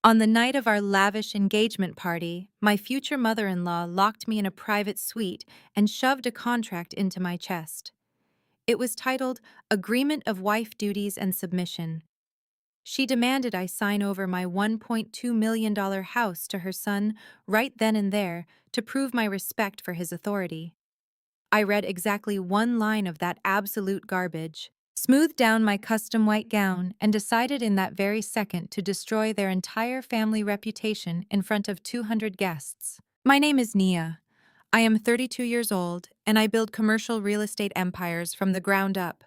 On the night of our lavish engagement party, my future mother-in-law locked me in a private suite and shoved a contract into my chest. It was titled Agreement of Wife Duties and Submission. She demanded I sign over my $1.2 million house to her son right then and there to prove my respect for his authority. I read exactly one line of that absolute garbage, smoothed down my custom white gown, and decided in that very second to destroy their entire family reputation in front of 200 guests. My name is Nia. I am 32 years old, and I build commercial real estate empires from the ground up.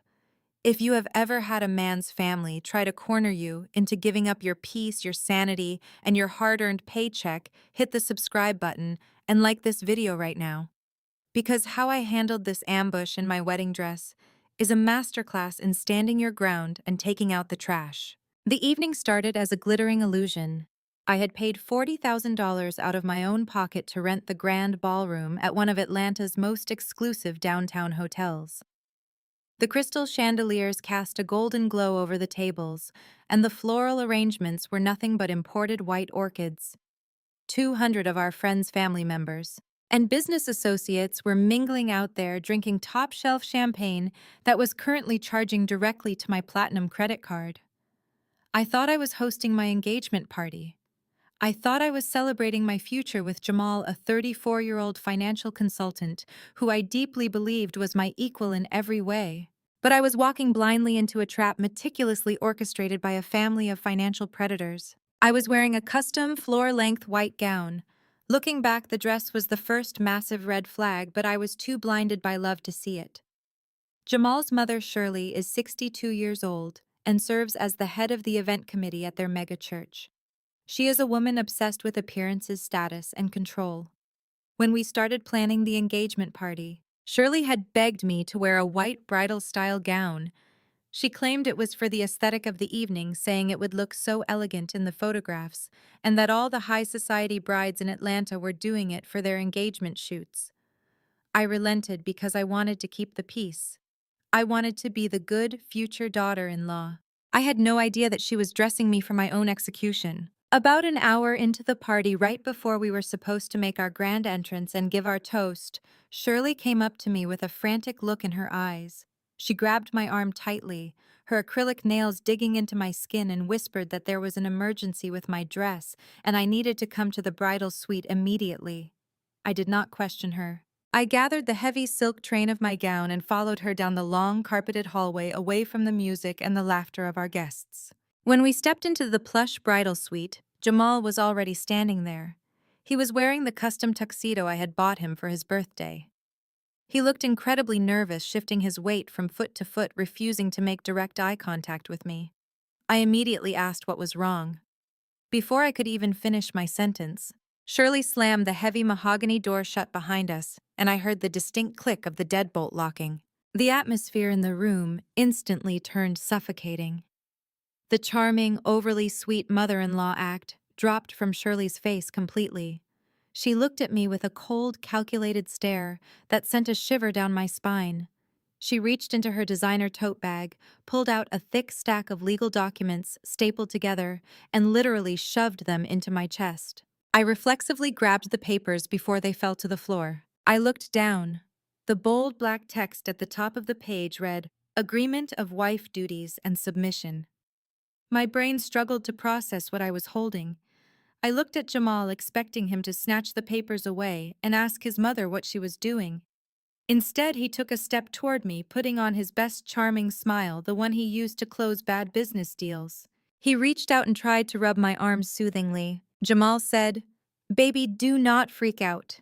If you have ever had a man's family try to corner you into giving up your peace, your sanity, and your hard-earned paycheck, hit the subscribe button and like this video right now. Because how I handled this ambush in my wedding dress is a masterclass in standing your ground and taking out the trash. The evening started as a glittering illusion. I had paid $40,000 out of my own pocket to rent the grand ballroom at one of Atlanta's most exclusive downtown hotels. The crystal chandeliers cast a golden glow over the tables, and the floral arrangements were nothing but imported white orchids. 200 of our friends' family members and business associates were mingling out there drinking top-shelf champagne that was currently charging directly to my platinum credit card. I thought I was hosting my engagement party. I thought I was celebrating my future with Jamal, a 34-year-old financial consultant who I deeply believed was my equal in every way. But I was walking blindly into a trap meticulously orchestrated by a family of financial predators. I was wearing a custom floor-length white gown. Looking back, the dress was the first massive red flag, but I was too blinded by love to see it. Jamal's mother, Shirley, is 62 years old and serves as the head of the event committee at their mega church. She is a woman obsessed with appearances, status, and control. When we started planning the engagement party, Shirley had begged me to wear a white bridal-style gown. She claimed it was for the aesthetic of the evening, saying it would look so elegant in the photographs, and that all the high society brides in Atlanta were doing it for their engagement shoots. I relented because I wanted to keep the peace. I wanted to be the good future daughter-in-law. I had no idea that she was dressing me for my own execution. About an hour into the party, right before we were supposed to make our grand entrance and give our toast, Shirley came up to me with a frantic look in her eyes. She grabbed my arm tightly, her acrylic nails digging into my skin, and whispered that there was an emergency with my dress and I needed to come to the bridal suite immediately. I did not question her. I gathered the heavy silk train of my gown and followed her down the long, carpeted hallway away from the music and the laughter of our guests. When we stepped into the plush bridal suite, Jamal was already standing there. He was wearing the custom tuxedo I had bought him for his birthday. He looked incredibly nervous, shifting his weight from foot to foot, refusing to make direct eye contact with me. I immediately asked what was wrong. Before I could even finish my sentence, Shirley slammed the heavy mahogany door shut behind us, and I heard the distinct click of the deadbolt locking. The atmosphere in the room instantly turned suffocating. The charming, overly sweet mother-in-law act dropped from Shirley's face completely. She looked at me with a cold, calculated stare that sent a shiver down my spine. She reached into her designer tote bag, pulled out a thick stack of legal documents stapled together, and literally shoved them into my chest. I reflexively grabbed the papers before they fell to the floor. I looked down. The bold black text at the top of the page read, "Agreement of Wife Duties and Submission." My brain struggled to process what I was holding. I looked at Jamal, expecting him to snatch the papers away and ask his mother what she was doing. Instead, he took a step toward me, putting on his best charming smile, the one he used to close bad business deals. He reached out and tried to rub my arm soothingly. Jamal said, "Baby, do not freak out."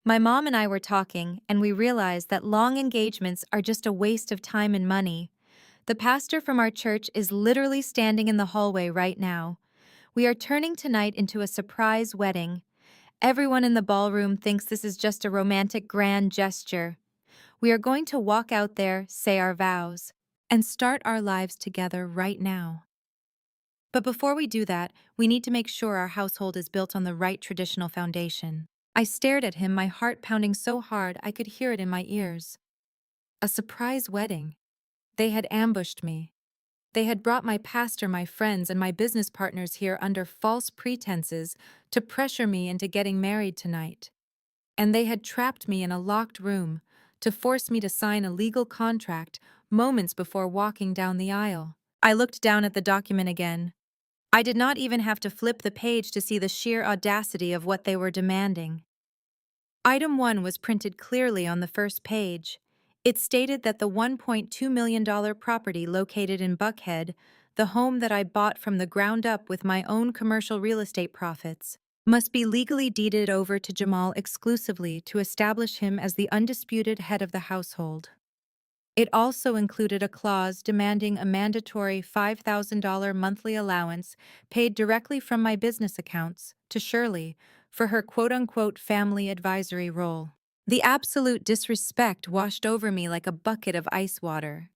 My mom and I were talking, and we realized that long engagements are just a waste of time and money. The pastor from our church is literally standing in the hallway right now. We are turning tonight into a surprise wedding. Everyone in the ballroom thinks this is just a romantic grand gesture. We are going to walk out there, say our vows, and start our lives together right now. But before we do that, we need to make sure our household is built on the right traditional foundation. I stared at him, my heart pounding so hard I could hear it in my ears. A surprise wedding. They had ambushed me. They had brought my pastor, my friends, and my business partners here under false pretenses to pressure me into getting married tonight. And they had trapped me in a locked room to force me to sign a legal contract moments before walking down the aisle. I looked down at the document again. I did not even have to flip the page to see the sheer audacity of what they were demanding. Item 1 was printed clearly on the first page. It stated that the $1.2 million property located in Buckhead, the home that I bought from the ground up with my own commercial real estate profits, must be legally deeded over to Jamal exclusively to establish him as the undisputed head of the household. It also included a clause demanding a mandatory $5,000 monthly allowance paid directly from my business accounts to Shirley for her quote-unquote family advisory role. The absolute disrespect washed over me like a bucket of ice water.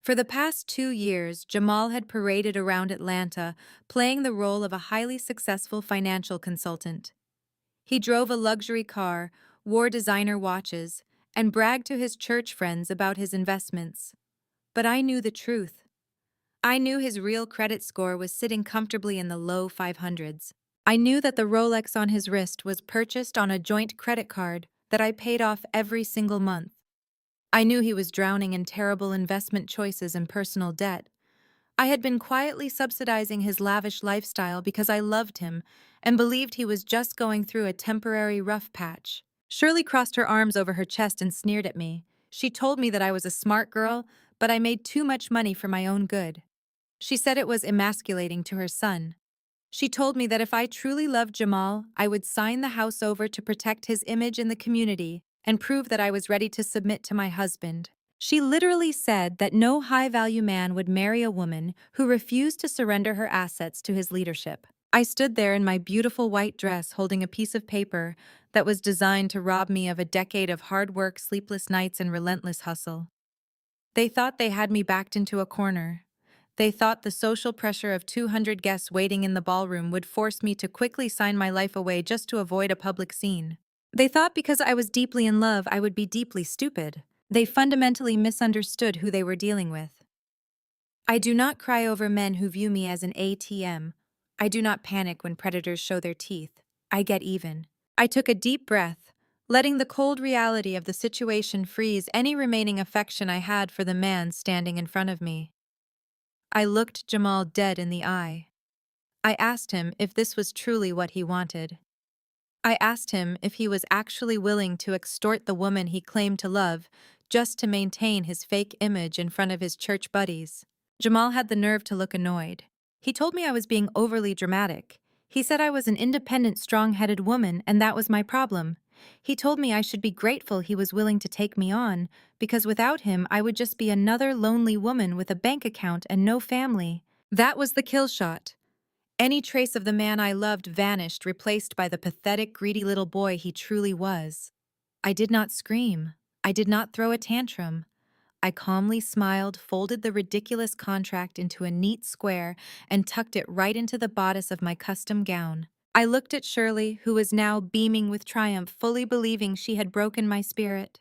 For the past 2 years, Jamal had paraded around Atlanta, playing the role of a highly successful financial consultant. He drove a luxury car, wore designer watches, and bragged to his church friends about his investments. But I knew the truth. I knew his real credit score was sitting comfortably in the low 500s. I knew that the Rolex on his wrist was purchased on a joint credit card that I paid off every single month. I knew he was drowning in terrible investment choices and personal debt. I had been quietly subsidizing his lavish lifestyle because I loved him and believed he was just going through a temporary rough patch. Shirley crossed her arms over her chest and sneered at me. She told me that I was a smart girl, but I made too much money for my own good. She said it was emasculating to her son. She told me that if I truly loved Jamal, I would sign the house over to protect his image in the community and prove that I was ready to submit to my husband. She literally said that no high-value man would marry a woman who refused to surrender her assets to his leadership. I stood there in my beautiful white dress holding a piece of paper that was designed to rob me of a decade of hard work, sleepless nights, and relentless hustle. They thought they had me backed into a corner. They thought the social pressure of 200 guests waiting in the ballroom would force me to quickly sign my life away just to avoid a public scene. They thought because I was deeply in love, I would be deeply stupid. They fundamentally misunderstood who they were dealing with. I do not cry over men who view me as an ATM. I do not panic when predators show their teeth. I get even. I took a deep breath, letting the cold reality of the situation freeze any remaining affection I had for the man standing in front of me. I looked Jamal dead in the eye. I asked him if this was truly what he wanted. I asked him if he was actually willing to extort the woman he claimed to love just to maintain his fake image in front of his church buddies. Jamal had the nerve to look annoyed. He told me I was being overly dramatic. He said I was an independent, strong-headed woman, and that was my problem. He told me I should be grateful he was willing to take me on, because without him I would just be another lonely woman with a bank account and no family. That was the kill shot. Any trace of the man I loved vanished, replaced by the pathetic, greedy little boy he truly was. I did not scream. I did not throw a tantrum. I calmly smiled, folded the ridiculous contract into a neat square, and tucked it right into the bodice of my custom gown. I looked at Shirley, who was now beaming with triumph, fully believing she had broken my spirit.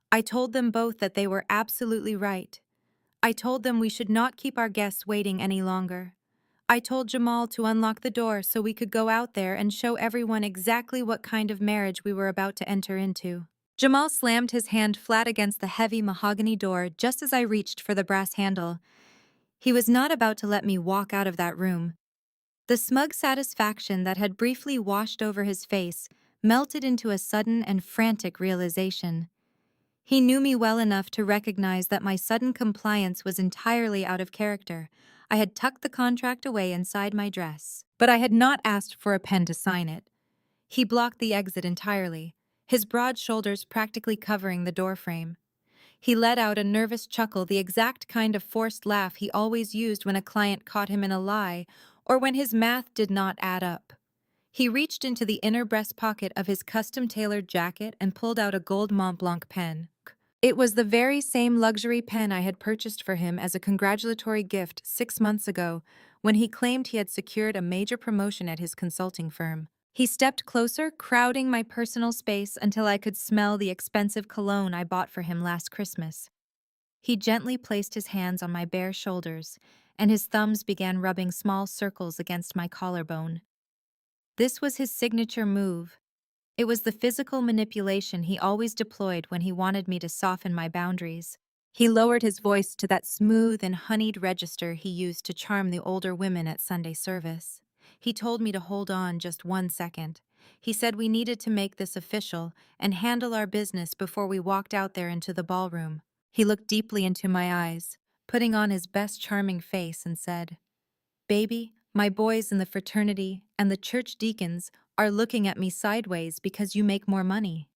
I told them both that they were absolutely right. I told them we should not keep our guests waiting any longer. I told Jamal to unlock the door so we could go out there and show everyone exactly what kind of marriage we were about to enter into. Jamal slammed his hand flat against the heavy mahogany door just as I reached for the brass handle. He was not about to let me walk out of that room. The smug satisfaction that had briefly washed over his face melted into a sudden and frantic realization. He knew me well enough to recognize that my sudden compliance was entirely out of character. I had tucked the contract away inside my dress, but I had not asked for a pen to sign it. He blocked the exit entirely, his broad shoulders practically covering the doorframe. He let out a nervous chuckle, the exact kind of forced laugh he always used when a client caught him in a lie or when his math did not add up. He reached into the inner breast pocket of his custom-tailored jacket and pulled out a gold Mont Blanc pen. It was the very same luxury pen I had purchased for him as a congratulatory gift 6 months ago when he claimed he had secured a major promotion at his consulting firm. He stepped closer, crowding my personal space until I could smell the expensive cologne I bought for him last Christmas. He gently placed his hands on my bare shoulders, and his thumbs began rubbing small circles against my collarbone. This was his signature move. It was the physical manipulation he always deployed when he wanted me to soften my boundaries. He lowered his voice to that smooth and honeyed register he used to charm the older women at Sunday service. He told me to hold on just 1 second. He said we needed to make this official and handle our business before we walked out there into the ballroom. He looked deeply into my eyes, putting on his best charming face, and said, "Baby, my boys in the fraternity and the church deacons are looking at me sideways because you make more money.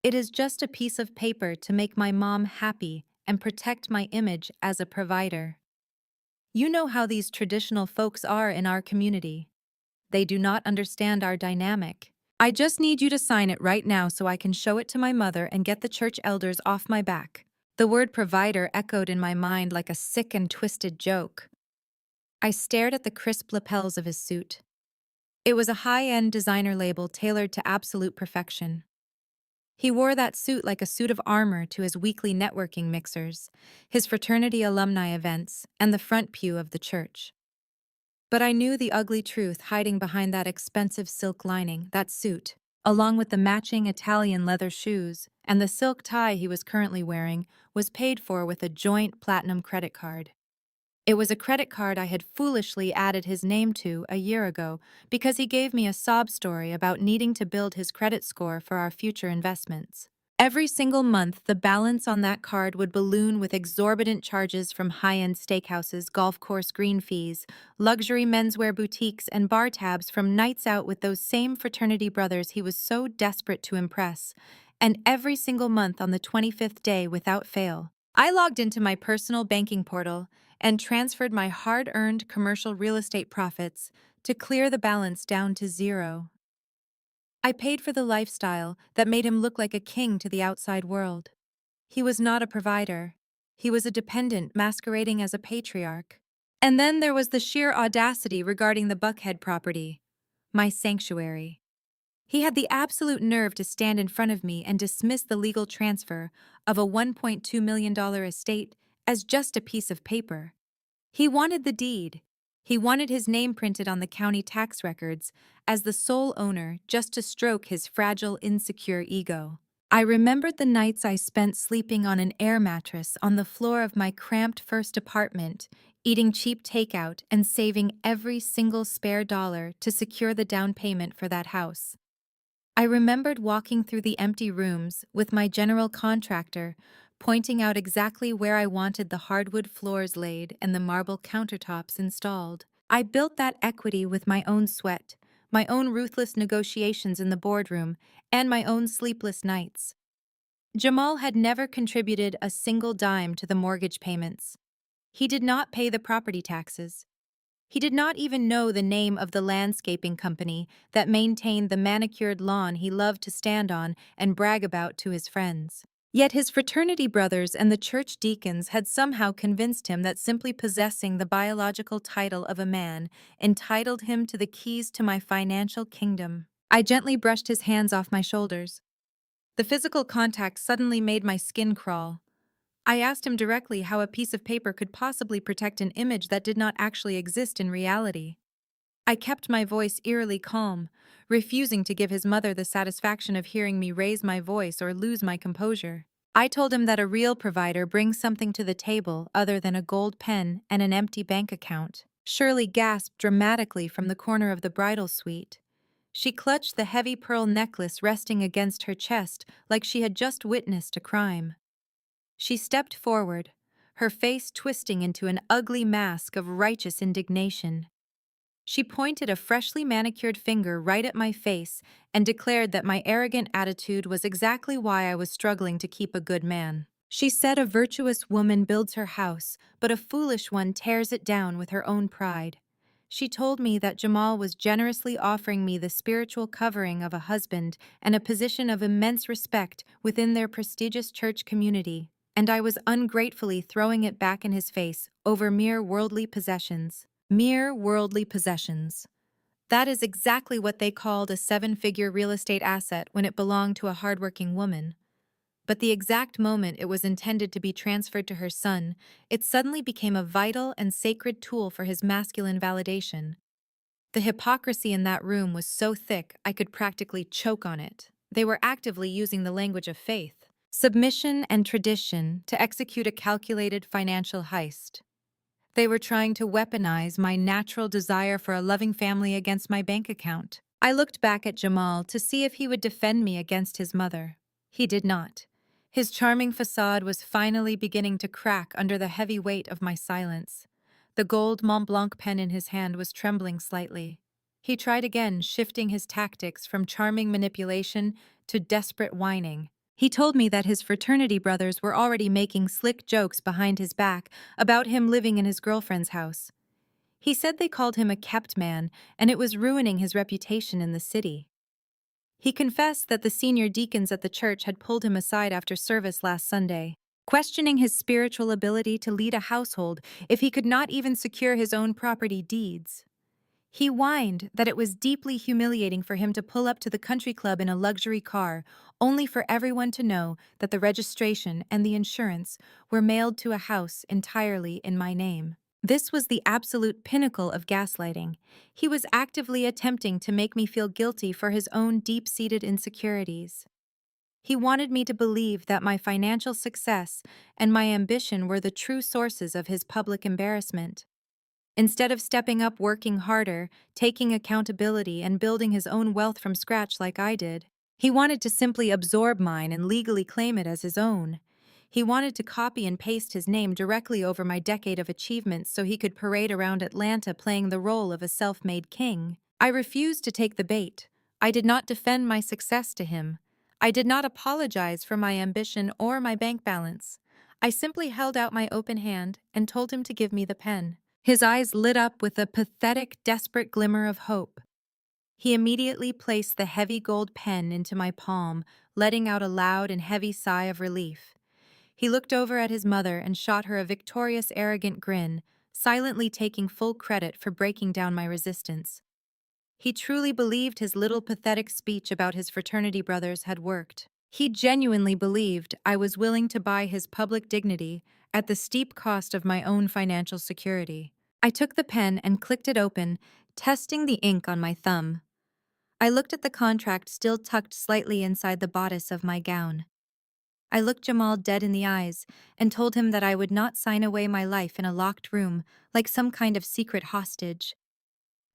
It is just a piece of paper to make my mom happy and protect my image as a provider. You know how these traditional folks are in our community. They do not understand our dynamic. I just need you to sign it right now so I can show it to my mother and get the church elders off my back." The word provider echoed in my mind like a sick and twisted joke. I stared at the crisp lapels of his suit. It was a high-end designer label tailored to absolute perfection. He wore that suit like a suit of armor to his weekly networking mixers, his fraternity alumni events, and the front pew of the church. But I knew the ugly truth hiding behind that expensive silk lining, that suit, along with the matching Italian leather shoes and the silk tie he was currently wearing, was paid for with a joint platinum credit card. It was a credit card I had foolishly added his name to a year ago because he gave me a sob story about needing to build his credit score for our future investments. Every single month, the balance on that card would balloon with exorbitant charges from high-end steakhouses, golf course green fees, luxury menswear boutiques, and bar tabs from nights out with those same fraternity brothers he was so desperate to impress, and every single month on the 25th day without fail. I logged into my personal banking portal and transferred my hard-earned commercial real estate profits to clear the balance down to zero. I paid for the lifestyle that made him look like a king to the outside world. He was not a provider. He was a dependent masquerading as a patriarch. And then there was the sheer audacity regarding the Buckhead property, my sanctuary. He had the absolute nerve to stand in front of me and dismiss the legal transfer of a $1.2 million estate as just a piece of paper. He wanted the deed. He wanted his name printed on the county tax records as the sole owner just to stroke his fragile, insecure ego. I remembered the nights I spent sleeping on an air mattress on the floor of my cramped first apartment, eating cheap takeout and saving every single spare dollar to secure the down payment for that house. I remembered walking through the empty rooms with my general contractor, pointing out exactly where I wanted the hardwood floors laid and the marble countertops installed. I built that equity with my own sweat, my own ruthless negotiations in the boardroom, and my own sleepless nights. Jamal had never contributed a single dime to the mortgage payments. He did not pay the property taxes. He did not even know the name of the landscaping company that maintained the manicured lawn he loved to stand on and brag about to his friends. Yet his fraternity brothers and the church deacons had somehow convinced him that simply possessing the biological title of a man entitled him to the keys to my financial kingdom. I gently brushed his hands off my shoulders. The physical contact suddenly made my skin crawl. I asked him directly how a piece of paper could possibly protect an image that did not actually exist in reality. I kept my voice eerily calm, refusing to give his mother the satisfaction of hearing me raise my voice or lose my composure. I told him that a real provider brings something to the table other than a gold pen and an empty bank account. Shirley gasped dramatically from the corner of the bridal suite. She clutched the heavy pearl necklace resting against her chest like she had just witnessed a crime. She stepped forward, her face twisting into an ugly mask of righteous indignation. She pointed a freshly manicured finger right at my face and declared that my arrogant attitude was exactly why I was struggling to keep a good man. She said a virtuous woman builds her house, but a foolish one tears it down with her own pride. She told me that Jamal was generously offering me the spiritual covering of a husband and a position of immense respect within their prestigious church community, and I was ungratefully throwing it back in his face over mere worldly possessions. Mere worldly possessions. That is exactly what they called a seven-figure real estate asset when it belonged to a hardworking woman. but the exact moment it was intended to be transferred to her son, it suddenly became a vital and sacred tool for his masculine validation. The hypocrisy in that room was so thick I could practically choke on it. They were actively using the language of faith, submission, and tradition to execute a calculated financial heist. They were trying to weaponize my natural desire for a loving family against my bank account. I looked back at Jamal to see if he would defend me against his mother. He did not. His charming facade was finally beginning to crack under the heavy weight of my silence. The gold Mont Blanc pen in his hand was trembling slightly. He tried again, shifting his tactics from charming manipulation to desperate whining. He told me that his fraternity brothers were already making slick jokes behind his back about him living in his girlfriend's house. He said they called him a kept man, and it was ruining his reputation in the city. He confessed that the senior deacons at the church had pulled him aside after service last Sunday, questioning his spiritual ability to lead a household if he could not even secure his own property deeds. He whined that it was deeply humiliating for him to pull up to the country club in a luxury car, only for everyone to know that the registration and the insurance were mailed to a house entirely in my name. This was the absolute pinnacle of gaslighting. He was actively attempting to make me feel guilty for his own deep-seated insecurities. He wanted me to believe that my financial success and my ambition were the true sources of his public embarrassment. Instead of stepping up, working harder, taking accountability, and building his own wealth from scratch like I did, he wanted to simply absorb mine and legally claim it as his own. He wanted to copy and paste his name directly over my decade of achievements so he could parade around Atlanta playing the role of a self-made king. I refused to take the bait. I did not defend my success to him. I did not apologize for my ambition or my bank balance. I simply held out my open hand and told him to give me the pen. His eyes lit up with a pathetic, desperate glimmer of hope. He immediately placed the heavy gold pen into my palm, letting out a loud and heavy sigh of relief. He looked over at his mother and shot her a victorious, arrogant grin, silently taking full credit for breaking down my resistance. He truly believed his little pathetic speech about his fraternity brothers had worked. He genuinely believed I was willing to buy his public dignity at the steep cost of my own financial security. I took the pen and clicked it open, testing the ink on my thumb. I looked at the contract still tucked slightly inside the bodice of my gown. I looked Jamal dead in the eyes and told him that I would not sign away my life in a locked room like some kind of secret hostage.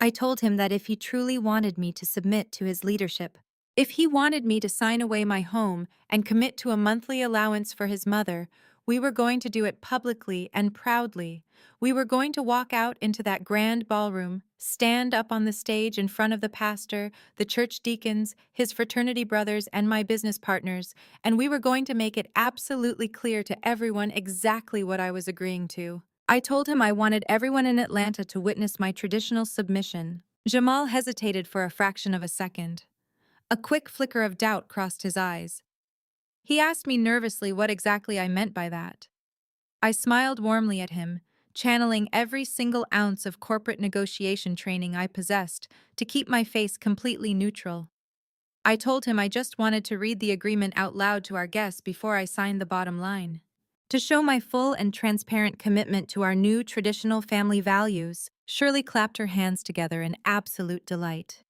I told him that if he truly wanted me to submit to his leadership, if he wanted me to sign away my home and commit to a monthly allowance for his mother, we were going to do it publicly and proudly. We were going to walk out into that grand ballroom, stand up on the stage in front of the pastor, the church deacons, his fraternity brothers, and my business partners, and we were going to make it absolutely clear to everyone exactly what I was agreeing to. I told him I wanted everyone in Atlanta to witness my traditional submission. Jamal hesitated for a fraction of a second. A quick flicker of doubt crossed his eyes. He asked me nervously what exactly I meant by that. I smiled warmly at him, channeling every single ounce of corporate negotiation training I possessed to keep my face completely neutral. I told him I just wanted to read the agreement out loud to our guests before I signed the bottom line. To show my full and transparent commitment to our new traditional family values, Shirley clapped her hands together in absolute delight.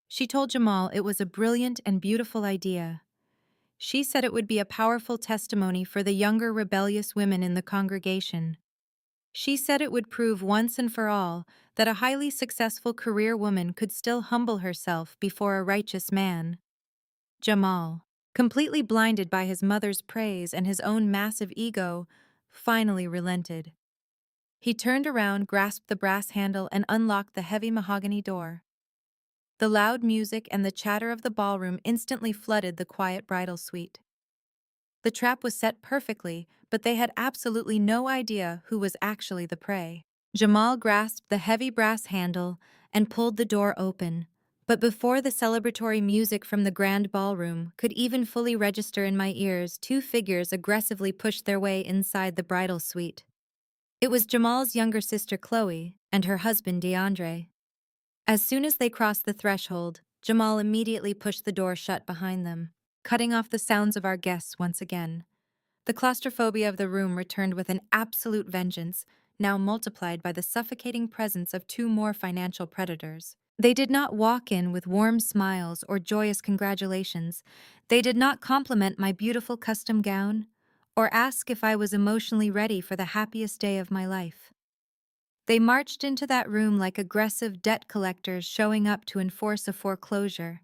She told Jamal it was a brilliant and beautiful idea. She said it would be a powerful testimony for the younger rebellious women in the congregation. She said it would prove once and for all that a highly successful career woman could still humble herself before a righteous man. Jamal, completely blinded by his mother's praise and his own massive ego, finally relented. He turned around, grasped the brass handle, and unlocked the heavy mahogany door. The loud music and the chatter of the ballroom instantly flooded the quiet bridal suite. The trap was set perfectly, but they had absolutely no idea who was actually the prey. Jamal grasped the heavy brass handle and pulled the door open, but before the celebratory music from the grand ballroom could even fully register in my ears, two figures aggressively pushed their way inside the bridal suite. It was Jamal's younger sister Chloe and her husband DeAndre. As soon as they crossed the threshold, Jamal immediately pushed the door shut behind them. cutting off the sounds of our guests once again. The claustrophobia of the room returned with an absolute vengeance, now multiplied by the suffocating presence of two more financial predators. They did not walk in with warm smiles or joyous congratulations. They did not compliment my beautiful custom gown or ask if I was emotionally ready for the happiest day of my life. They marched into that room like aggressive debt collectors showing up to enforce a foreclosure.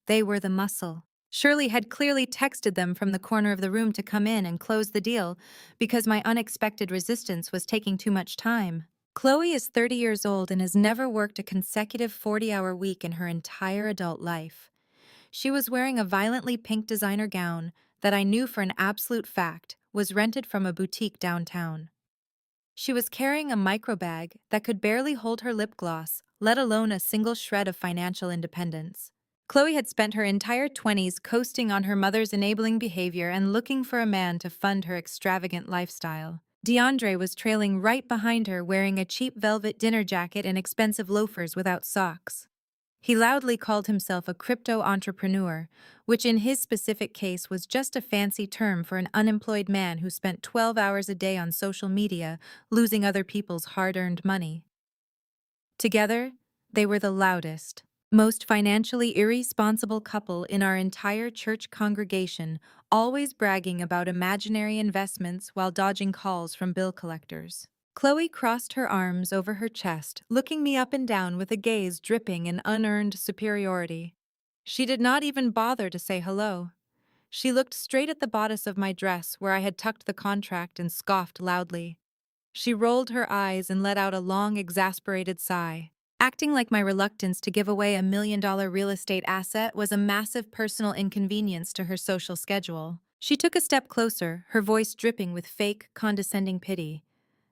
They were the muscle. Shirley had clearly texted them from the corner of the room to come in and close the deal because my unexpected resistance was taking too much time. Chloe is 30 years old and has never worked a consecutive 40-hour week in her entire adult life. She was wearing a violently pink designer gown that I knew for an absolute fact was rented from a boutique downtown. She was carrying a micro bag that could barely hold her lip gloss, let alone a single shred of financial independence. Chloe had spent her entire 20s coasting on her mother's enabling behavior and looking for a man to fund her extravagant lifestyle. DeAndre was trailing right behind her wearing a cheap velvet dinner jacket and expensive loafers without socks. He loudly called himself a crypto entrepreneur, which in his specific case was just a fancy term for an unemployed man who spent 12 hours a day on social media, losing other people's hard-earned money. Together, they were the loudest, most financially irresponsible couple in our entire church congregation, always bragging about imaginary investments while dodging calls from bill collectors. Chloe crossed her arms over her chest, looking me up and down with a gaze dripping in unearned superiority. She did not even bother to say hello. She looked straight at the bodice of my dress where I had tucked the contract and scoffed loudly. She rolled her eyes and let out a long, exasperated sigh, acting like my reluctance to give away $1 million real estate asset was a massive personal inconvenience to her social schedule. She took a step closer, her voice dripping with fake, condescending pity.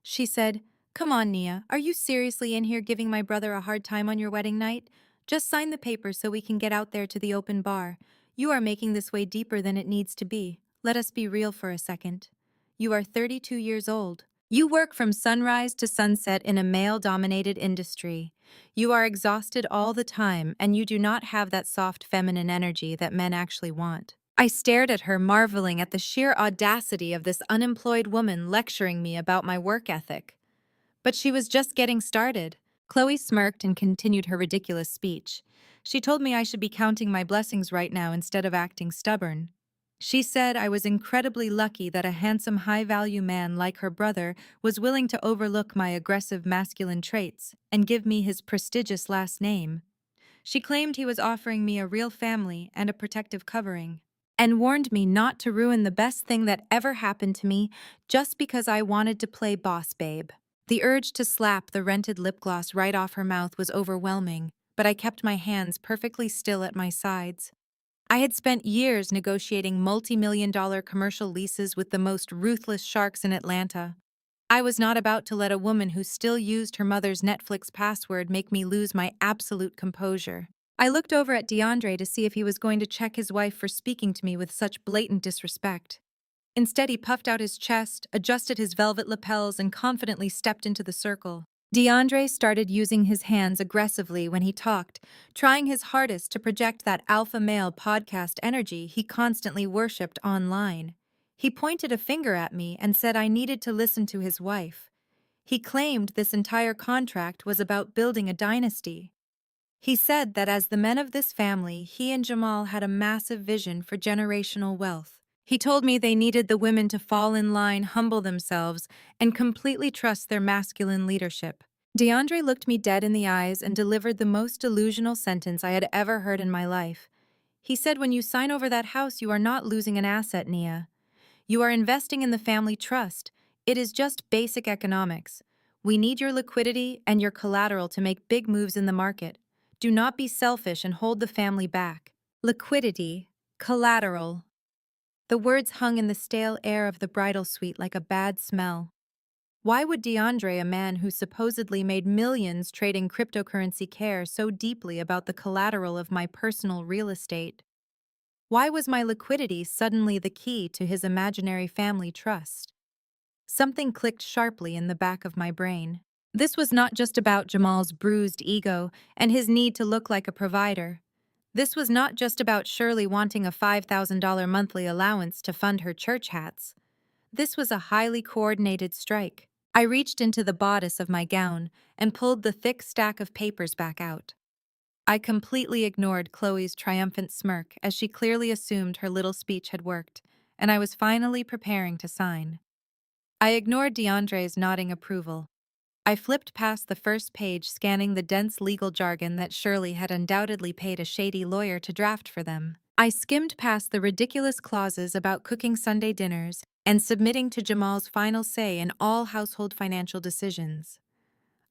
She said, "Come on, Nia, are you seriously in here giving my brother a hard time on your wedding night? Just sign the papers so we can get out there to the open bar. You are making this way deeper than it needs to be. Let us be real for a second. You are 32 years old. You work from sunrise to sunset in a male-dominated industry. You are exhausted all the time, and you do not have that soft feminine energy that men actually want." I stared at her, marveling at the sheer audacity of this unemployed woman lecturing me about my work ethic. But she was just getting started. Chloe smirked and continued her ridiculous speech. She told me I should be counting my blessings right now instead of acting stubborn. She said I was incredibly lucky that a handsome, high-value man like her brother was willing to overlook my aggressive masculine traits and give me his prestigious last name. She claimed he was offering me a real family and a protective covering, and warned me not to ruin the best thing that ever happened to me just because I wanted to play boss babe. The urge to slap the rented lip gloss right off her mouth was overwhelming, but I kept my hands perfectly still at my sides. I had spent years negotiating multi-million-dollar commercial leases with the most ruthless sharks in Atlanta. I was not about to let a woman who still used her mother's Netflix password make me lose my absolute composure. I looked over at DeAndre to see if he was going to check his wife for speaking to me with such blatant disrespect. Instead, he puffed out his chest, adjusted his velvet lapels, and confidently stepped into the circle. DeAndre started using his hands aggressively when he talked, trying his hardest to project that alpha male podcast energy he constantly worshipped online. He pointed a finger at me and said I needed to listen to his wife. He claimed this entire contract was about building a dynasty. He said that as the men of this family, he and Jamal had a massive vision for generational wealth. He told me they needed the women to fall in line, humble themselves, and completely trust their masculine leadership. DeAndre looked me dead in the eyes and delivered the most delusional sentence I had ever heard in my life. He said, "When you sign over that house, you are not losing an asset, Nia. You are investing in the family trust. It is just basic economics. We need your liquidity and your collateral to make big moves in the market. Do not be selfish and hold the family back." Liquidity, collateral. The words hung in the stale air of the bridal suite like a bad smell. Why would DeAndre, a man who supposedly made millions trading cryptocurrency, care so deeply about the collateral of my personal real estate? Why was my liquidity suddenly the key to his imaginary family trust? Something clicked sharply in the back of my brain. This was not just about Jamal's bruised ego and his need to look like a provider. This was not just about Shirley wanting a $5,000 monthly allowance to fund her church hats. This was a highly coordinated strike. I reached into the bodice of my gown and pulled the thick stack of papers back out. I completely ignored Chloe's triumphant smirk as she clearly assumed her little speech had worked, and I was finally preparing to sign. I ignored DeAndre's nodding approval. I flipped past the first page, scanning the dense legal jargon that Shirley had undoubtedly paid a shady lawyer to draft for them. I skimmed past the ridiculous clauses about cooking Sunday dinners and submitting to Jamal's final say in all household financial decisions.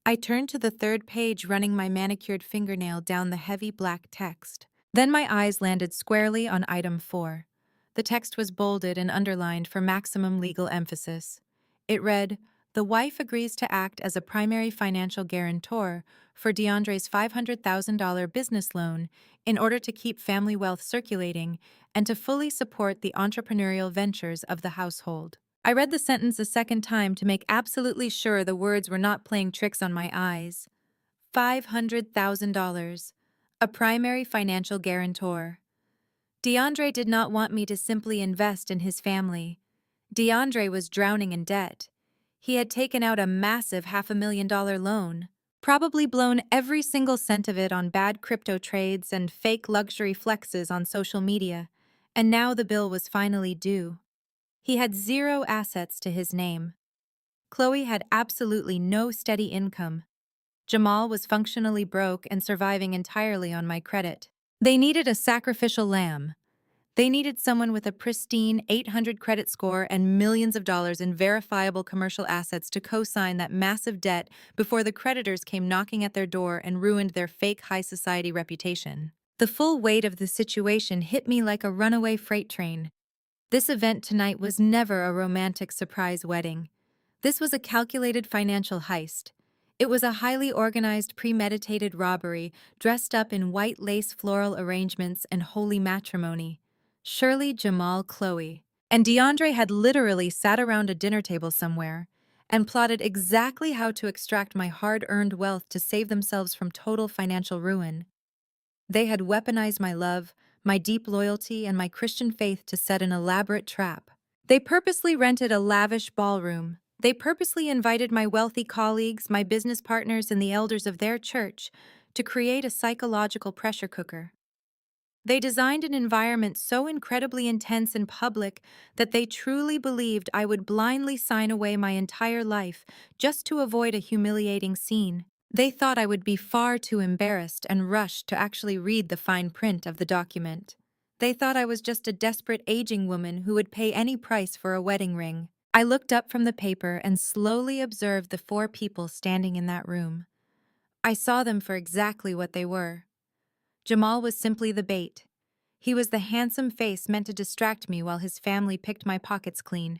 I turned to the third page, running my manicured fingernail down the heavy black text. Then my eyes landed squarely on item 4. The text was bolded and underlined for maximum legal emphasis. It read, "The wife agrees to act as a primary financial guarantor for DeAndre's $500,000 business loan in order to keep family wealth circulating and to fully support the entrepreneurial ventures of the household." I read the sentence a second time to make absolutely sure the words were not playing tricks on my eyes. $500,000. A primary financial guarantor. DeAndre did not want me to simply invest in his family. DeAndre was drowning in debt. He had taken out a massive $500,000 loan, probably blown every single cent of it on bad crypto trades and fake luxury flexes on social media, and now the bill was finally due. He had zero assets to his name. Chloe had absolutely no steady income. Jamal was functionally broke and surviving entirely on my credit. They needed a sacrificial lamb. They needed someone with a pristine 800 credit score and millions of dollars in verifiable commercial assets to co-sign that massive debt before the creditors came knocking at their door and ruined their fake high society reputation. The full weight of the situation hit me like a runaway freight train. This event tonight was never a romantic surprise wedding. This was a calculated financial heist. It was a highly organized, premeditated robbery dressed up in white lace floral arrangements and holy matrimony. Shirley, Jamal, Chloe, and DeAndre had literally sat around a dinner table somewhere and plotted exactly how to extract my hard-earned wealth to save themselves from total financial ruin. They had weaponized my love, my deep loyalty, and my Christian faith to set an elaborate trap. They purposely rented a lavish ballroom. They purposely invited my wealthy colleagues, my business partners, and the elders of their church to create a psychological pressure cooker. They designed an environment so incredibly intense and public that they truly believed I would blindly sign away my entire life just to avoid a humiliating scene. They thought I would be far too embarrassed and rushed to actually read the fine print of the document. They thought I was just a desperate aging woman who would pay any price for a wedding ring. I looked up from the paper and slowly observed the 4 people standing in that room. I saw them for exactly what they were. Jamal was simply the bait. He was the handsome face meant to distract me while his family picked my pockets clean.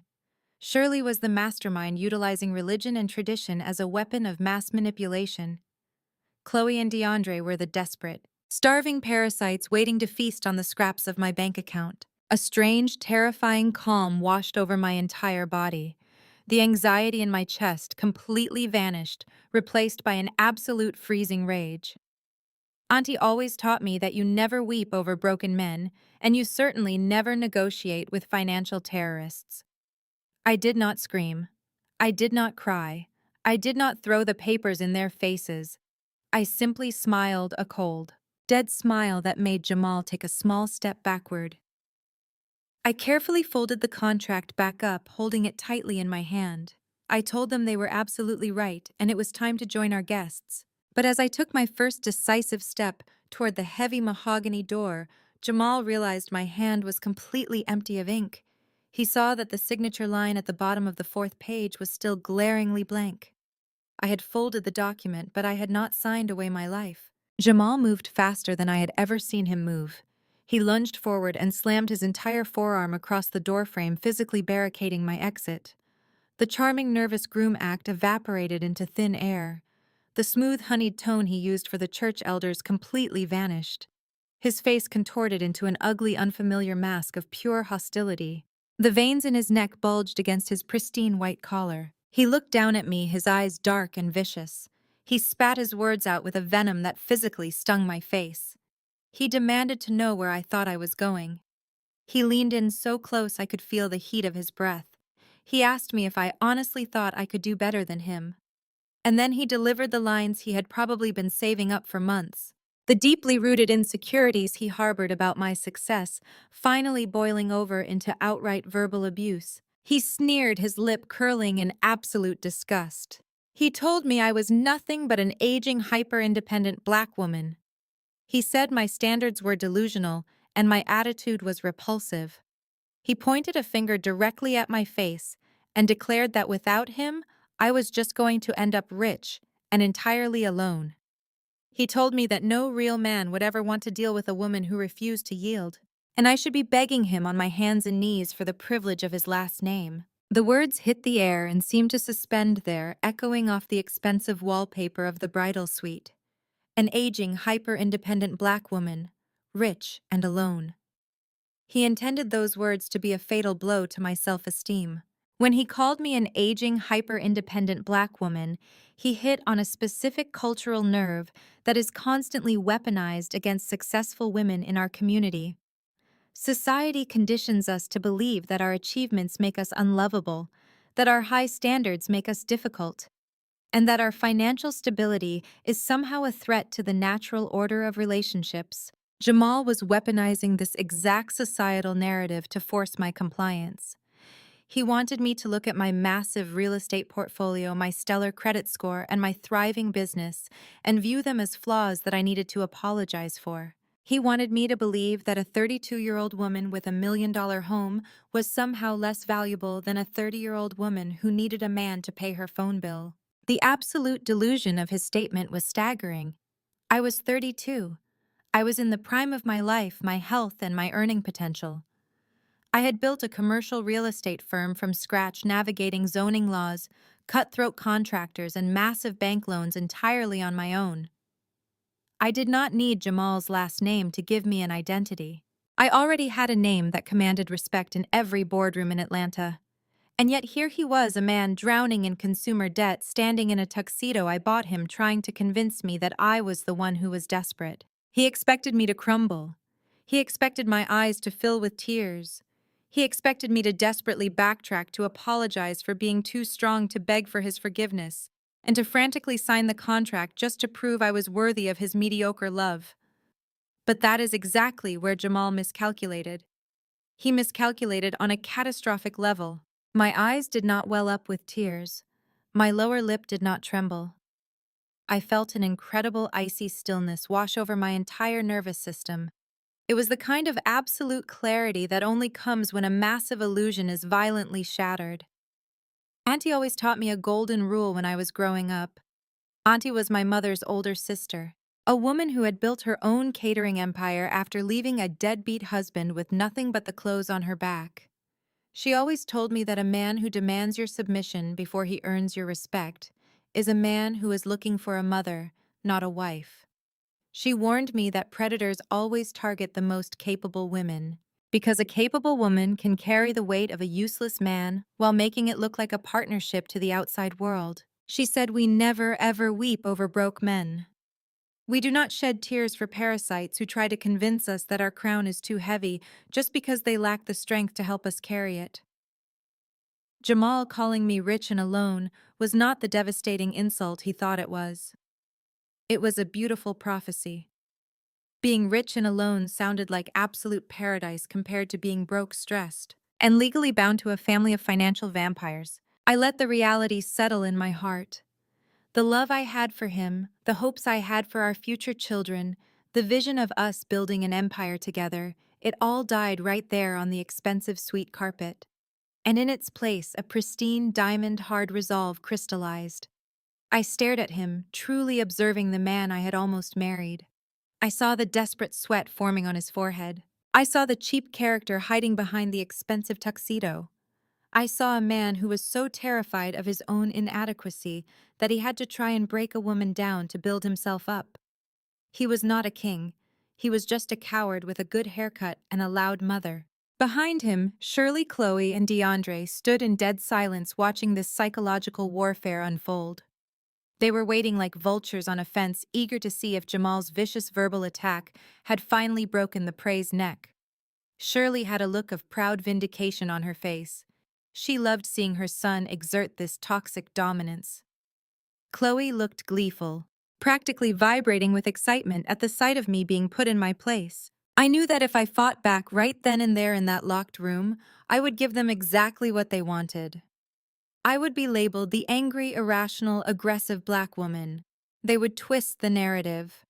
Shirley was the mastermind utilizing religion and tradition as a weapon of mass manipulation. Chloe and DeAndre were the desperate, starving parasites waiting to feast on the scraps of my bank account. A strange, terrifying calm washed over my entire body. The anxiety in my chest completely vanished, replaced by an absolute freezing rage. Auntie always taught me that you never weep over broken men, and you certainly never negotiate with financial terrorists. I did not scream. I did not cry. I did not throw the papers in their faces. I simply smiled a cold, dead smile that made Jamal take a small step backward. I carefully folded the contract back up, holding it tightly in my hand. I told them they were absolutely right, and it was time to join our guests. But as I took my first decisive step toward the heavy mahogany door, Jamal realized my hand was completely empty of ink. He saw that the signature line at the bottom of the 4th page was still glaringly blank. I had folded the document, but I had not signed away my life. Jamal moved faster than I had ever seen him move. He lunged forward and slammed his entire forearm across the doorframe, physically barricading my exit. The charming nervous groom act evaporated into thin air. The smooth honeyed tone he used for the church elders completely vanished. His face contorted into an ugly, unfamiliar mask of pure hostility. The veins in his neck bulged against his pristine white collar. He looked down at me, his eyes dark and vicious. He spat his words out with a venom that physically stung my face. He demanded to know where I thought I was going. He leaned in so close I could feel the heat of his breath. He asked me if I honestly thought I could do better than him. And then he delivered the lines he had probably been saving up for months. The deeply rooted insecurities he harbored about my success finally boiling over into outright verbal abuse. He sneered, his lip curling in absolute disgust. He told me I was nothing but an aging, hyper-independent black woman. He said my standards were delusional and my attitude was repulsive. He pointed a finger directly at my face and declared that without him, I was just going to end up rich and entirely alone. He told me that no real man would ever want to deal with a woman who refused to yield, and I should be begging him on my hands and knees for the privilege of his last name. The words hit the air and seemed to suspend there, echoing off the expensive wallpaper of the bridal suite. An aging, hyper-independent black woman, rich and alone. He intended those words to be a fatal blow to my self-esteem. When he called me an aging, hyper-independent black woman, he hit on a specific cultural nerve that is constantly weaponized against successful women in our community. Society conditions us to believe that our achievements make us unlovable, that our high standards make us difficult, and that our financial stability is somehow a threat to the natural order of relationships. Jamal was weaponizing this exact societal narrative to force my compliance. He wanted me to look at my massive real estate portfolio, my stellar credit score, and my thriving business, and view them as flaws that I needed to apologize for. He wanted me to believe that a 32-year-old woman with $1 million home was somehow less valuable than a 30-year-old woman who needed a man to pay her phone bill. The absolute delusion of his statement was staggering. I was 32. I was in the prime of my life, my health, and my earning potential. I had built a commercial real estate firm from scratch, navigating zoning laws, cutthroat contractors, and massive bank loans entirely on my own. I did not need Jamal's last name to give me an identity. I already had a name that commanded respect in every boardroom in Atlanta. And yet here he was, a man drowning in consumer debt, standing in a tuxedo I bought him, trying to convince me that I was the one who was desperate. He expected me to crumble. He expected my eyes to fill with tears. He expected me to desperately backtrack, to apologize for being too strong, to beg for his forgiveness, and to frantically sign the contract just to prove I was worthy of his mediocre love. But that is exactly where Jamal miscalculated. He miscalculated on a catastrophic level. My eyes did not well up with tears. My lower lip did not tremble. I felt an incredible icy stillness wash over my entire nervous system. It was the kind of absolute clarity that only comes when a massive illusion is violently shattered. Auntie always taught me a golden rule when I was growing up. Auntie was my mother's older sister, a woman who had built her own catering empire after leaving a deadbeat husband with nothing but the clothes on her back. She always told me that a man who demands your submission before he earns your respect is a man who is looking for a mother, not a wife. She warned me that predators always target the most capable women, because a capable woman can carry the weight of a useless man while making it look like a partnership to the outside world. She said we never ever weep over broke men. We do not shed tears for parasites who try to convince us that our crown is too heavy just because they lack the strength to help us carry it. Jamal calling me rich and alone was not the devastating insult he thought it was. It was a beautiful prophecy. Being rich and alone sounded like absolute paradise compared to being broke, stressed, and legally bound to a family of financial vampires. I let the reality settle in my heart. The love I had for him, the hopes I had for our future children, the vision of us building an empire together, it all died right there on the expensive sweet carpet. And in its place, a pristine diamond-hard resolve crystallized. I stared at him, truly observing the man I had almost married. I saw the desperate sweat forming on his forehead. I saw the cheap character hiding behind the expensive tuxedo. I saw a man who was so terrified of his own inadequacy that he had to try and break a woman down to build himself up. He was not a king. He was just a coward with a good haircut and a loud mother. Behind him, Shirley, Chloe, and DeAndre stood in dead silence watching this psychological warfare unfold. They were waiting like vultures on a fence, eager to see if Jamal's vicious verbal attack had finally broken the prey's neck. Shirley had a look of proud vindication on her face. She loved seeing her son exert this toxic dominance. Chloe looked gleeful, practically vibrating with excitement at the sight of me being put in my place. I knew that if I fought back right then and there in that locked room, I would give them exactly what they wanted. I would be labeled the angry, irrational, aggressive black woman. They would twist the narrative.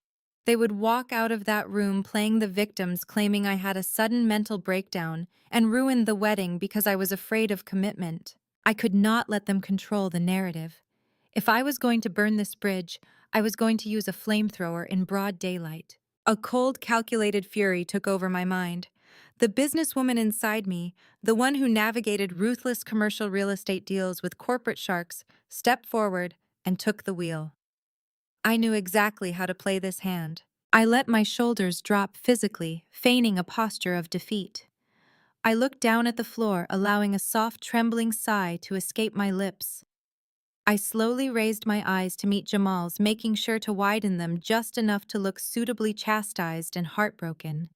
They would walk out of that room playing the victims, claiming I had a sudden mental breakdown and ruined the wedding because I was afraid of commitment. I could not let them control the narrative. If I was going to burn this bridge, I was going to use a flamethrower in broad daylight. A cold, calculated fury took over my mind. The businesswoman inside me, the one who navigated ruthless commercial real estate deals with corporate sharks, stepped forward and took the wheel. I knew exactly how to play this hand. I let my shoulders drop physically, feigning a posture of defeat. I looked down at the floor, allowing a soft, trembling sigh to escape my lips. I slowly raised my eyes to meet Jamal's, making sure to widen them just enough to look suitably chastised and heartbroken.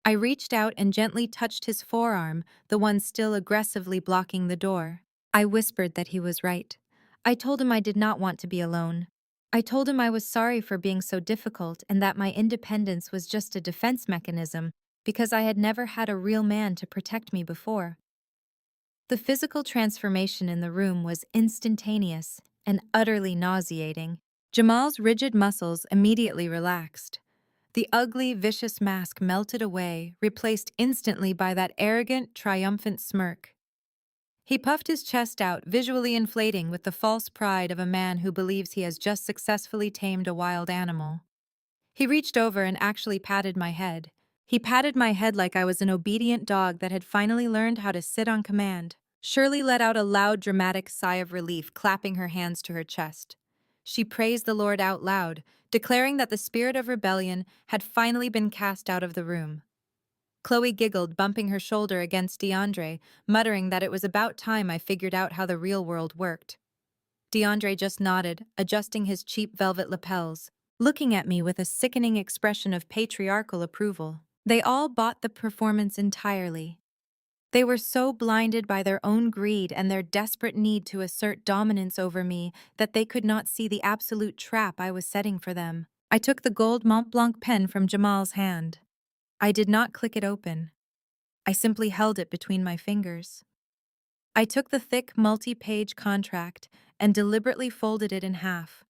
I reached out and gently touched his forearm, the one still aggressively blocking the door. I whispered that he was right. I told him I did not want to be alone. I told him I was sorry for being so difficult and that my independence was just a defense mechanism because I had never had a real man to protect me before. The physical transformation in the room was instantaneous and utterly nauseating. Jamal's rigid muscles immediately relaxed. The ugly, vicious mask melted away, replaced instantly by that arrogant, triumphant smirk. He puffed his chest out, visually inflating with the false pride of a man who believes he has just successfully tamed a wild animal. He reached over and actually patted my head. He patted my head like I was an obedient dog that had finally learned how to sit on command. Shirley let out a loud, dramatic sigh of relief, clapping her hands to her chest. She praised the Lord out loud, declaring that the spirit of rebellion had finally been cast out of the room. Chloe giggled, bumping her shoulder against DeAndre, muttering that it was about time I figured out how the real world worked. DeAndre just nodded, adjusting his cheap velvet lapels, looking at me with a sickening expression of patriarchal approval. They all bought the performance entirely. They were so blinded by their own greed and their desperate need to assert dominance over me that they could not see the absolute trap I was setting for them. I took the gold Mont Blanc pen from Jamal's hand. I did not click it open. I simply held it between my fingers. I took the thick, multi-page contract and deliberately folded it in half.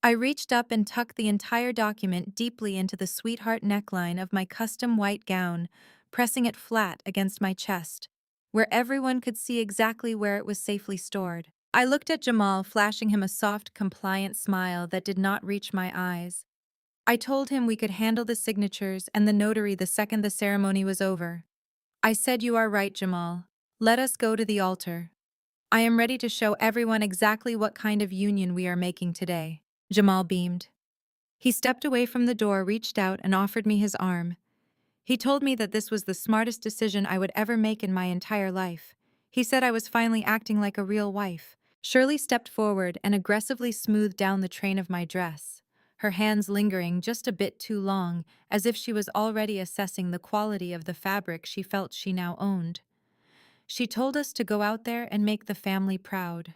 I reached up and tucked the entire document deeply into the sweetheart neckline of my custom white gown, pressing it flat against my chest, where everyone could see exactly where it was safely stored. I looked at Jamal, flashing him a soft, compliant smile that did not reach my eyes. I told him we could handle the signatures and the notary the second the ceremony was over. I said, "You are right, Jamal. Let us go to the altar. I am ready to show everyone exactly what kind of union we are making today." Jamal beamed. He stepped away from the door, reached out, and offered me his arm. He told me that this was the smartest decision I would ever make in my entire life. He said I was finally acting like a real wife. Shirley stepped forward and aggressively smoothed down the train of my dress, her hands lingering just a bit too long, as if she was already assessing the quality of the fabric she felt she now owned. She told us to go out there and make the family proud.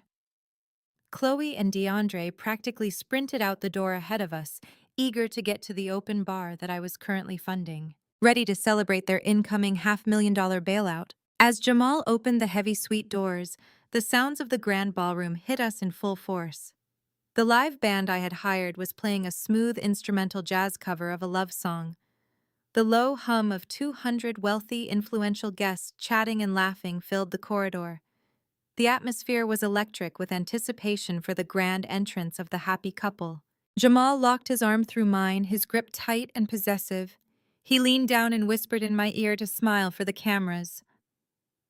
Chloe and DeAndre practically sprinted out the door ahead of us, eager to get to the open bar that I was currently funding, ready to celebrate their incoming $500,000 bailout. As Jamal opened the heavy suite doors, the sounds of the grand ballroom hit us in full force. The live band I had hired was playing a smooth instrumental jazz cover of a love song. The low hum of 200 wealthy, influential guests chatting and laughing filled the corridor. The atmosphere was electric with anticipation for the grand entrance of the happy couple. Jamal locked his arm through mine, his grip tight and possessive. He leaned down and whispered in my ear to smile for the cameras.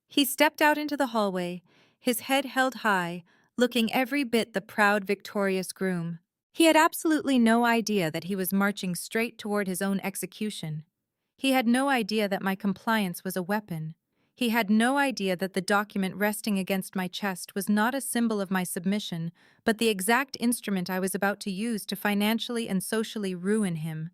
He stepped out into the hallway, his head held high, looking every bit the proud, victorious groom. He had absolutely no idea that he was marching straight toward his own execution. He had no idea that my compliance was a weapon. He had no idea that the document resting against my chest was not a symbol of my submission, but the exact instrument I was about to use to financially and socially ruin him.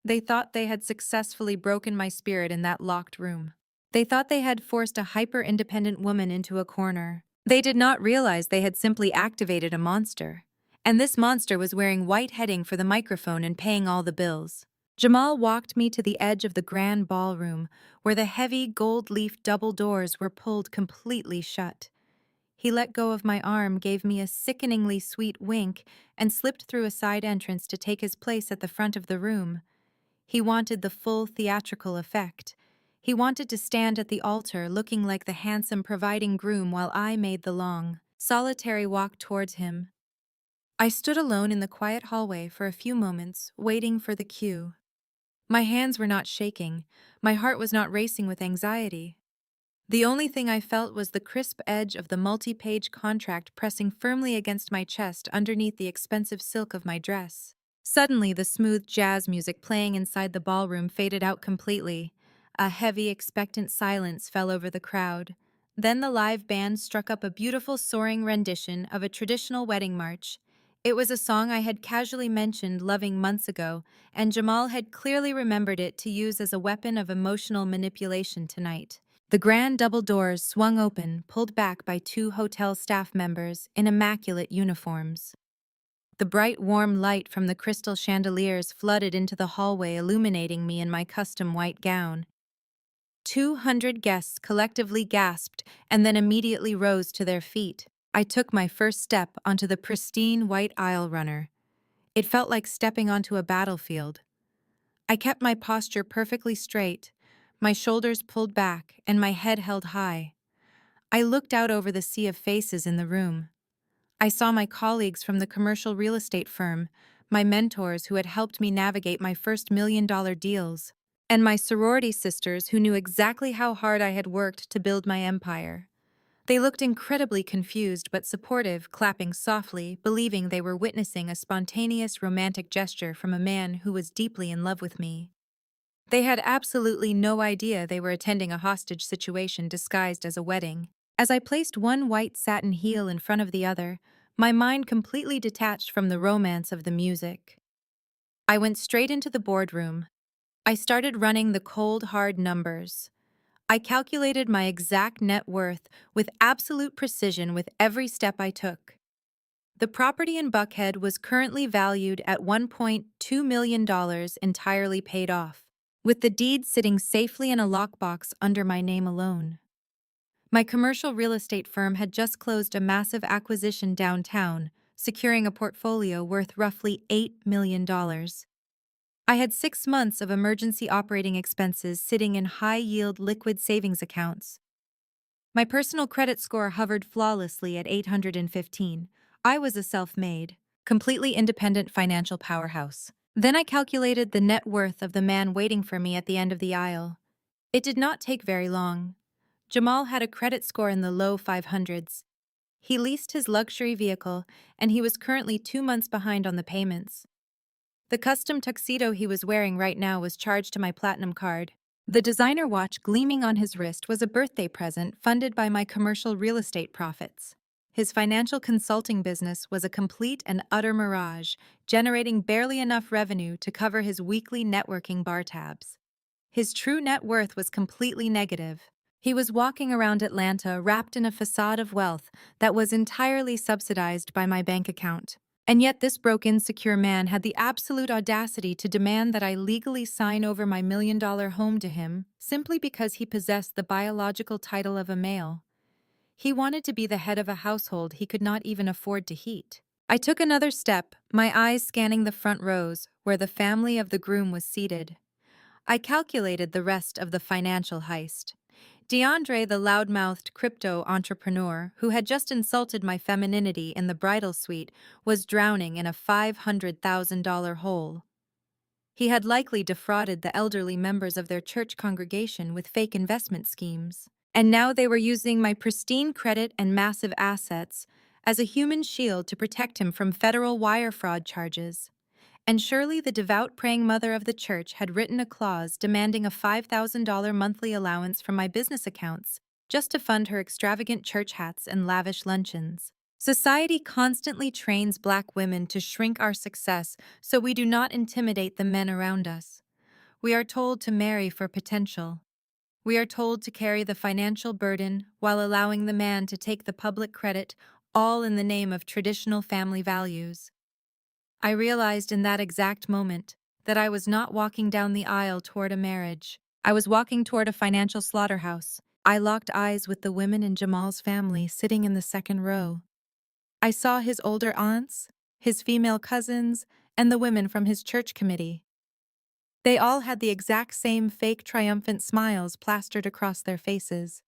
They thought they had successfully broken my spirit in that locked room. They thought they had forced a hyper-independent woman into a corner. They did not realize they had simply activated a monster. And this monster was wearing white heading for the microphone and paying all the bills. Jamal walked me to the edge of the grand ballroom, where the heavy gold-leaf double doors were pulled completely shut. He let go of my arm, gave me a sickeningly sweet wink, and slipped through a side entrance to take his place at the front of the room. He wanted the full theatrical effect. He wanted to stand at the altar looking like the handsome providing groom while I made the long, solitary walk towards him. I stood alone in the quiet hallway for a few moments, waiting for the cue. My hands were not shaking. My heart was not racing with anxiety. The only thing I felt was the crisp edge of the multi-page contract pressing firmly against my chest underneath the expensive silk of my dress. Suddenly, the smooth jazz music playing inside the ballroom faded out completely. A heavy, expectant silence fell over the crowd. Then the live band struck up a beautiful soaring rendition of a traditional wedding march. It was a song I had casually mentioned loving months ago, and Jamal had clearly remembered it to use as a weapon of emotional manipulation tonight. The grand double doors swung open, pulled back by two hotel staff members in immaculate uniforms. The bright, warm light from the crystal chandeliers flooded into the hallway, illuminating me in my custom white gown. 200 guests collectively gasped and then immediately rose to their feet. I took my first step onto the pristine white aisle runner. It felt like stepping onto a battlefield. I kept my posture perfectly straight, my shoulders pulled back and my head held high. I looked out over the sea of faces in the room. I saw my colleagues from the commercial real estate firm, my mentors who had helped me navigate my first $1 million deals, and my sorority sisters who knew exactly how hard I had worked to build my empire. They looked incredibly confused but supportive, clapping softly, believing they were witnessing a spontaneous romantic gesture from a man who was deeply in love with me. They had absolutely no idea they were attending a hostage situation disguised as a wedding. As I placed one white satin heel in front of the other, my mind completely detached from the romance of the music. I went straight into the boardroom. I started running the cold, hard numbers. I calculated my exact net worth with absolute precision with every step I took. The property in Buckhead was currently valued at $1.2 million, entirely paid off, with the deed sitting safely in a lockbox under my name alone. My commercial real estate firm had just closed a massive acquisition downtown, securing a portfolio worth roughly $8 million. I had 6 months of emergency operating expenses sitting in high-yield liquid savings accounts. My personal credit score hovered flawlessly at 815. I was a self-made, completely independent financial powerhouse. Then I calculated the net worth of the man waiting for me at the end of the aisle. It did not take very long. Jamal had a credit score in the low 500s. He leased his luxury vehicle, and he was currently 2 months behind on the payments. The custom tuxedo he was wearing right now was charged to my platinum card. The designer watch gleaming on his wrist was a birthday present funded by my commercial real estate profits. His financial consulting business was a complete and utter mirage, generating barely enough revenue to cover his weekly networking bar tabs. His true net worth was completely negative. He was walking around Atlanta wrapped in a facade of wealth that was entirely subsidized by my bank account. And yet this broke insecure man had the absolute audacity to demand that I legally sign over my $1 million home to him simply because he possessed the biological title of a male. He wanted to be the head of a household he could not even afford to heat. I took another step, my eyes scanning the front rows where the family of the groom was seated. I calculated the rest of the financial heist. DeAndre, the loud-mouthed crypto entrepreneur who had just insulted my femininity in the bridal suite, was drowning in a $500,000 hole. He had likely defrauded the elderly members of their church congregation with fake investment schemes. And now they were using my pristine credit and massive assets as a human shield to protect him from federal wire fraud charges. And surely the devout praying mother of the church had written a clause demanding a $5,000 monthly allowance from my business accounts just to fund her extravagant church hats and lavish luncheons. Society constantly trains Black women to shrink our success so we do not intimidate the men around us. We are told to marry for potential. We are told to carry the financial burden while allowing the man to take the public credit, all in the name of traditional family values. I realized in that exact moment that I was not walking down the aisle toward a marriage. I was walking toward a financial slaughterhouse. I locked eyes with the women in Jamal's family sitting in the second row. I saw his older aunts, his female cousins, and the women from his church committee. They all had the exact same fake triumphant smiles plastered across their faces.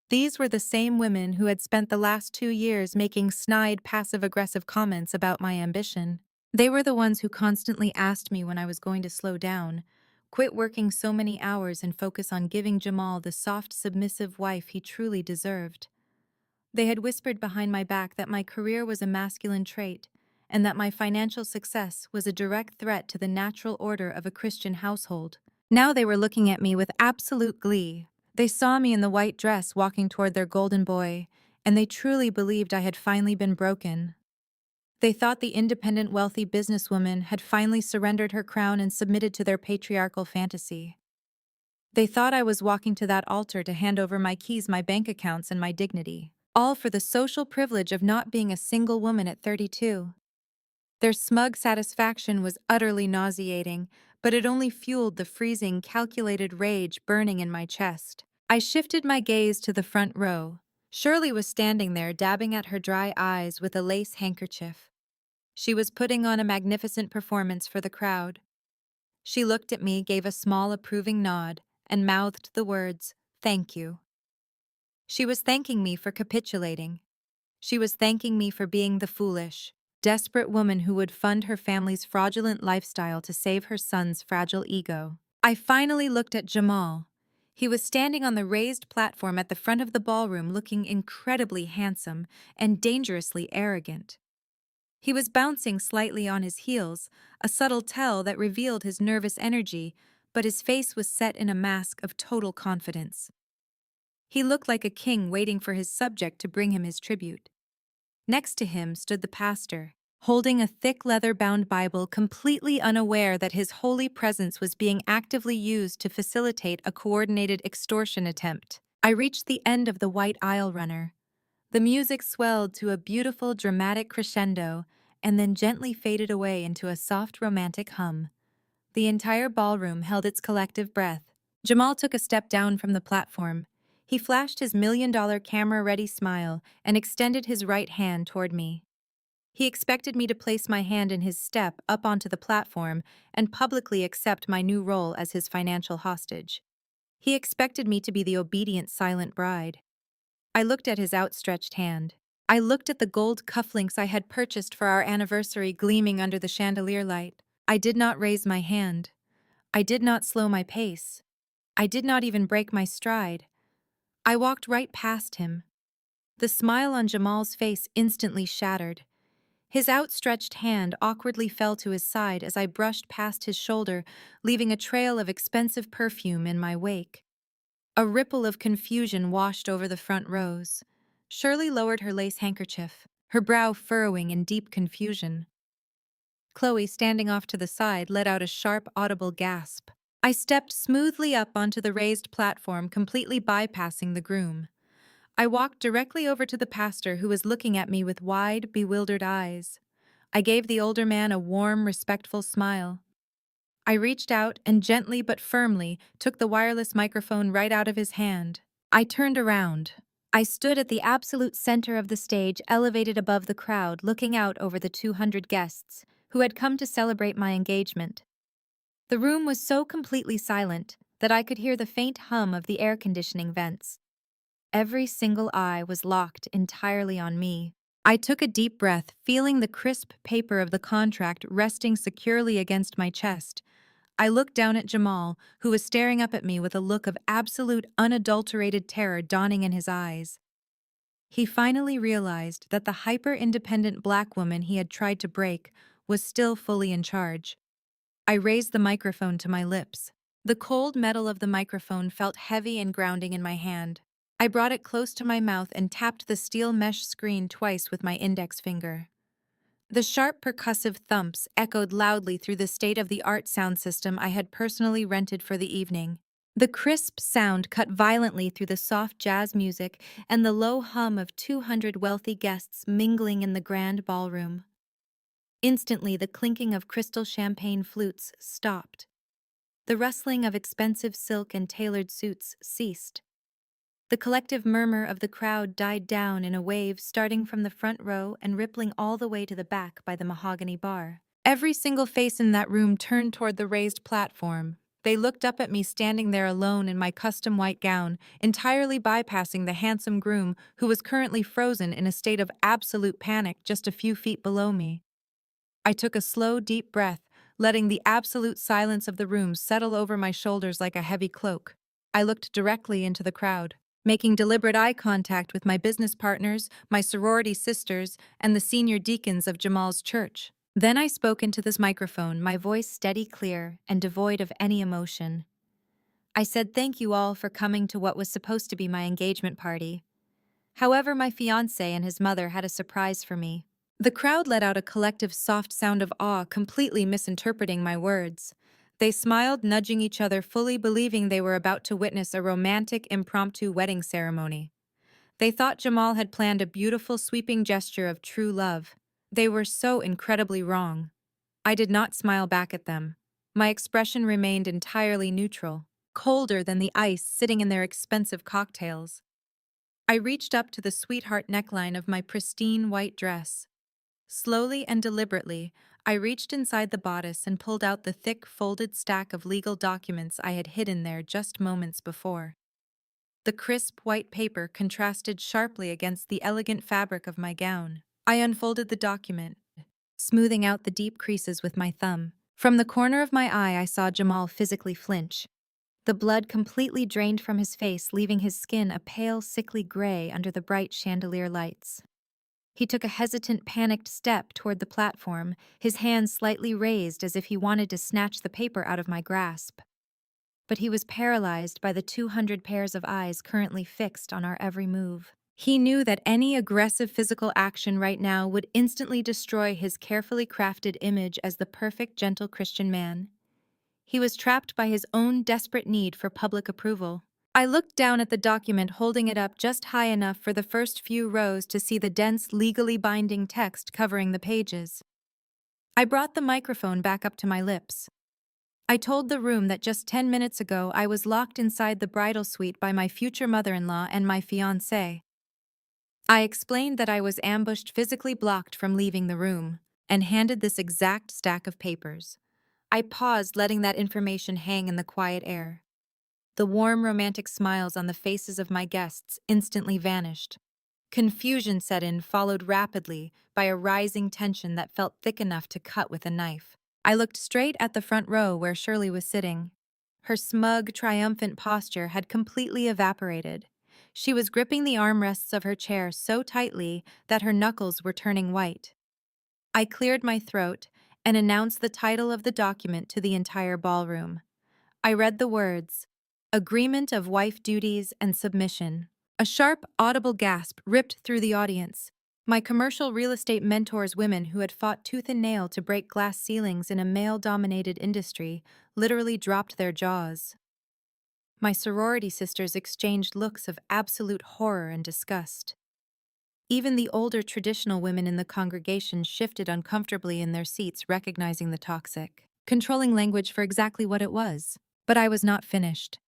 These were the same women who had spent the last 2 years making snide passive-aggressive comments about my ambition. They were the ones who constantly asked me when I was going to slow down, quit working so many hours and focus on giving Jamal the soft, submissive wife he truly deserved. They had whispered behind my back that my career was a masculine trait, and that my financial success was a direct threat to the natural order of a Christian household. Now they were looking at me with absolute glee. They saw me in the white dress walking toward their golden boy, and they truly believed I had finally been broken. They thought the independent, wealthy businesswoman had finally surrendered her crown and submitted to their patriarchal fantasy. They thought I was walking to that altar to hand over my keys, my bank accounts, and my dignity, all for the social privilege of not being a single woman at 32. Their smug satisfaction was utterly nauseating, but it only fueled the freezing, calculated rage burning in my chest. I shifted my gaze to the front row. Shirley was standing there, dabbing at her dry eyes with a lace handkerchief. She was putting on a magnificent performance for the crowd. She looked at me, gave a small approving nod, and mouthed the words, "Thank you." She was thanking me for capitulating. She was thanking me for being the foolish, desperate woman who would fund her family's fraudulent lifestyle to save her son's fragile ego. I finally looked at Jamal. He was standing on the raised platform at the front of the ballroom, looking incredibly handsome and dangerously arrogant. He was bouncing slightly on his heels, a subtle tell that revealed his nervous energy, but his face was set in a mask of total confidence. He looked like a king waiting for his subject to bring him his tribute. Next to him stood the pastor, holding a thick leather-bound Bible, completely unaware that his holy presence was being actively used to facilitate a coordinated extortion attempt. I reached the end of the white aisle runner. The music swelled to a beautiful, dramatic crescendo and then gently faded away into a soft, romantic hum. The entire ballroom held its collective breath. Jamal took a step down from the platform. He flashed his million-dollar camera-ready smile and extended his right hand toward me. He expected me to place my hand in his step up onto the platform and publicly accept my new role as his financial hostage. He expected me to be the obedient, silent bride. I looked at his outstretched hand. I looked at the gold cufflinks I had purchased for our anniversary gleaming under the chandelier light. I did not raise my hand. I did not slow my pace. I did not even break my stride. I walked right past him. The smile on Jamal's face instantly shattered. His outstretched hand awkwardly fell to his side as I brushed past his shoulder, leaving a trail of expensive perfume in my wake. A ripple of confusion washed over the front rows. Shirley lowered her lace handkerchief, her brow furrowing in deep confusion. Chloe, standing off to the side, let out a sharp, audible gasp. I stepped smoothly up onto the raised platform, completely bypassing the groom. I walked directly over to the pastor, who was looking at me with wide, bewildered eyes. I gave the older man a warm, respectful smile. I reached out and gently but firmly took the wireless microphone right out of his hand. I turned around. I stood at the absolute center of the stage, elevated above the crowd, looking out over the 200 guests who had come to celebrate my engagement. The room was so completely silent that I could hear the faint hum of the air conditioning vents. Every single eye was locked entirely on me. I took a deep breath, feeling the crisp paper of the contract resting securely against my chest. I looked down at Jamal, who was staring up at me with a look of absolute, unadulterated terror dawning in his eyes. He finally realized that the hyper-independent Black woman he had tried to break was still fully in charge. I raised the microphone to my lips. The cold metal of the microphone felt heavy and grounding in my hand. I brought it close to my mouth and tapped the steel mesh screen twice with my index finger. The sharp percussive thumps echoed loudly through the state-of-the-art sound system I had personally rented for the evening. The crisp sound cut violently through the soft jazz music and the low hum of 200 wealthy guests mingling in the grand ballroom. Instantly, the clinking of crystal champagne flutes stopped. The rustling of expensive silk and tailored suits ceased. The collective murmur of the crowd died down in a wave starting from the front row and rippling all the way to the back by the mahogany bar. Every single face in that room turned toward the raised platform. They looked up at me standing there alone in my custom white gown, entirely bypassing the handsome groom who was currently frozen in a state of absolute panic just a few feet below me. I took a slow, deep breath, letting the absolute silence of the room settle over my shoulders like a heavy cloak. I looked directly into the crowd, making deliberate eye contact with my business partners, my sorority sisters, and the senior deacons of Jamal's church. Then I spoke into this microphone, my voice steady, clear, and devoid of any emotion. I said thank you all for coming to what was supposed to be my engagement party. However, my fiancé and his mother had a surprise for me. The crowd let out a collective soft sound of awe, completely misinterpreting my words. They smiled, nudging each other, fully believing they were about to witness a romantic, impromptu wedding ceremony. They thought Jamal had planned a beautiful, sweeping gesture of true love. They were so incredibly wrong. I did not smile back at them. My expression remained entirely neutral, colder than the ice sitting in their expensive cocktails. I reached up to the sweetheart neckline of my pristine white dress. Slowly and deliberately, I reached inside the bodice and pulled out the thick, folded stack of legal documents I had hidden there just moments before. The crisp white paper contrasted sharply against the elegant fabric of my gown. I unfolded the document, smoothing out the deep creases with my thumb. From the corner of my eye, I saw Jamal physically flinch. The blood completely drained from his face, leaving his skin a pale, sickly gray under the bright chandelier lights. He took a hesitant, panicked step toward the platform, his hands slightly raised as if he wanted to snatch the paper out of my grasp. But he was paralyzed by the 200 pairs of eyes currently fixed on our every move. He knew that any aggressive physical action right now would instantly destroy his carefully crafted image as the perfect, gentle Christian man. He was trapped by his own desperate need for public approval. I looked down at the document, holding it up just high enough for the first few rows to see the dense, legally binding text covering the pages. I brought the microphone back up to my lips. I told the room that just 10 minutes ago I was locked inside the bridal suite by my future mother-in-law and my fiancé. I explained that I was ambushed, physically blocked from leaving the room, and handed this exact stack of papers. I paused, letting that information hang in the quiet air. The warm, romantic smiles on the faces of my guests instantly vanished. Confusion set in, followed rapidly by a rising tension that felt thick enough to cut with a knife. I looked straight at the front row where Shirley was sitting. Her smug, triumphant posture had completely evaporated. She was gripping the armrests of her chair so tightly that her knuckles were turning white. I cleared my throat and announced the title of the document to the entire ballroom. I read the words, Agreement of Wife Duties and Submission. A sharp, audible gasp ripped through the audience. My commercial real estate mentors, women who had fought tooth and nail to break glass ceilings in a male-dominated industry, literally dropped their jaws. My sorority sisters exchanged looks of absolute horror and disgust. Even the older traditional women in the congregation shifted uncomfortably in their seats, recognizing the toxic, controlling language for exactly what it was. But I was not finished.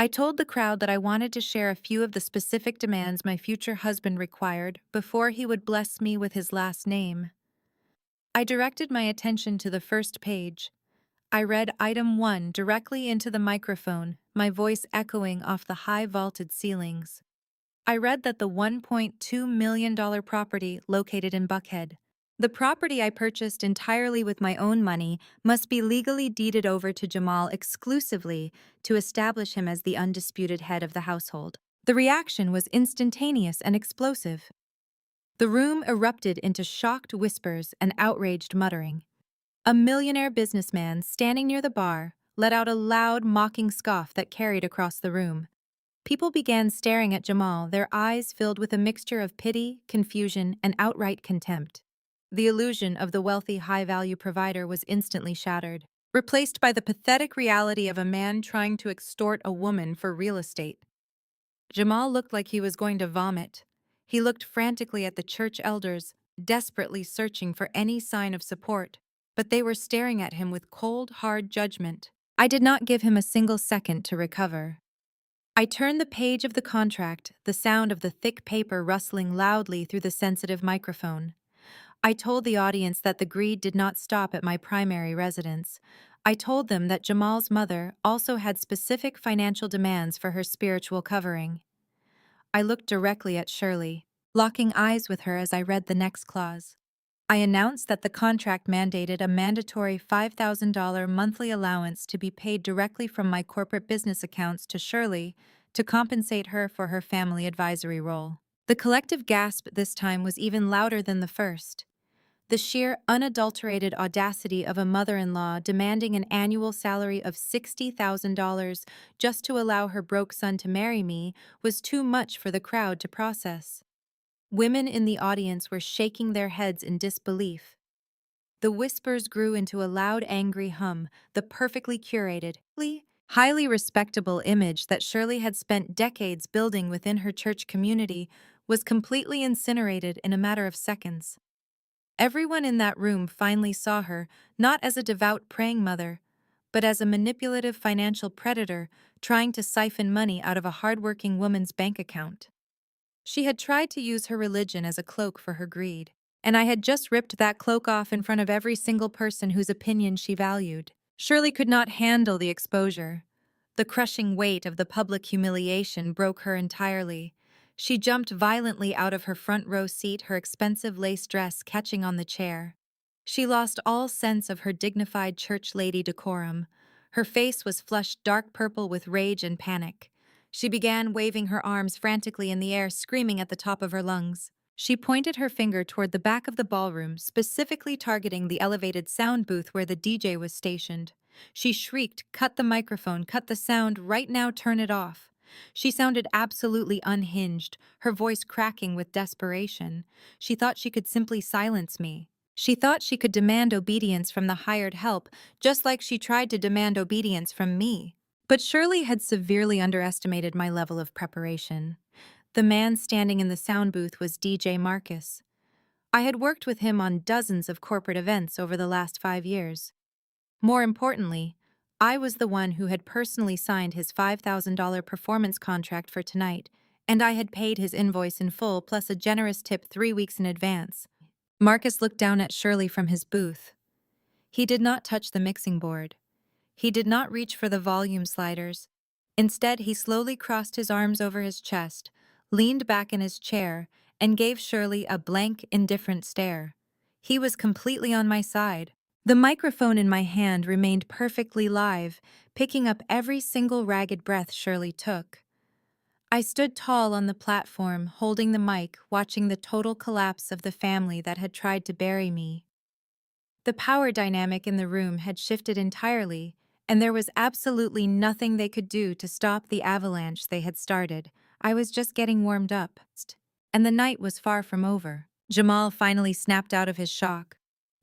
I told the crowd that I wanted to share a few of the specific demands my future husband required before he would bless me with his last name. I directed my attention to the first page. I read item 1 directly into the microphone, my voice echoing off the high vaulted ceilings. I read that the $1.2 million property located in Buckhead. The property I purchased entirely with my own money must be legally deeded over to Jamal exclusively to establish him as the undisputed head of the household. The reaction was instantaneous and explosive. The room erupted into shocked whispers and outraged muttering. A millionaire businessman standing near the bar let out a loud, mocking scoff that carried across the room. People began staring at Jamal, their eyes filled with a mixture of pity, confusion, and outright contempt. The illusion of the wealthy, high-value provider was instantly shattered, replaced by the pathetic reality of a man trying to extort a woman for real estate. Jamal looked like he was going to vomit. He looked frantically at the church elders, desperately searching for any sign of support, but they were staring at him with cold, hard judgment. I did not give him a single second to recover. I turned the page of the contract, the sound of the thick paper rustling loudly through the sensitive microphone. I told the audience that the greed did not stop at my primary residence. I told them that Jamal's mother also had specific financial demands for her spiritual covering. I looked directly at Shirley, locking eyes with her as I read the next clause. I announced that the contract mandated a mandatory $5,000 monthly allowance to be paid directly from my corporate business accounts to Shirley to compensate her for her family advisory role. The collective gasp this time was even louder than the first. The sheer, unadulterated audacity of a mother-in-law demanding an annual salary of $60,000 just to allow her broke son to marry me was too much for the crowd to process. Women in the audience were shaking their heads in disbelief. The whispers grew into a loud, angry hum, the perfectly curated, highly respectable image that Shirley had spent decades building within her church community was completely incinerated in a matter of seconds. Everyone in that room finally saw her, not as a devout praying mother, but as a manipulative financial predator trying to siphon money out of a hardworking woman's bank account. She had tried to use her religion as a cloak for her greed, and I had just ripped that cloak off in front of every single person whose opinion she valued. Shirley could not handle the exposure. The crushing weight of the public humiliation broke her entirely. She jumped violently out of her front row seat, her expensive lace dress catching on the chair. She lost all sense of her dignified church lady decorum. Her face was flushed dark purple with rage and panic. She began waving her arms frantically in the air, screaming at the top of her lungs. She pointed her finger toward the back of the ballroom, specifically targeting the elevated sound booth where the DJ was stationed. She shrieked, "Cut the microphone, cut the sound, right now, turn it off." She sounded absolutely unhinged, her voice cracking with desperation. She thought she could simply silence me. She thought she could demand obedience from the hired help, just like she tried to demand obedience from me. But Shirley had severely underestimated my level of preparation. The man standing in the sound booth was DJ Marcus. I had worked with him on dozens of corporate events over the last 5 years. More importantly, I was the one who had personally signed his $5,000 performance contract for tonight, and I had paid his invoice in full plus a generous tip 3 weeks in advance. Marcus looked down at Shirley from his booth. He did not touch the mixing board. He did not reach for the volume sliders. Instead, he slowly crossed his arms over his chest, leaned back in his chair, and gave Shirley a blank, indifferent stare. He was completely on my side. The microphone in my hand remained perfectly live, picking up every single ragged breath Shirley took. I stood tall on the platform, holding the mic, watching the total collapse of the family that had tried to bury me. The power dynamic in the room had shifted entirely, and there was absolutely nothing they could do to stop the avalanche they had started. I was just getting warmed up, and the night was far from over. Jamal finally snapped out of his shock.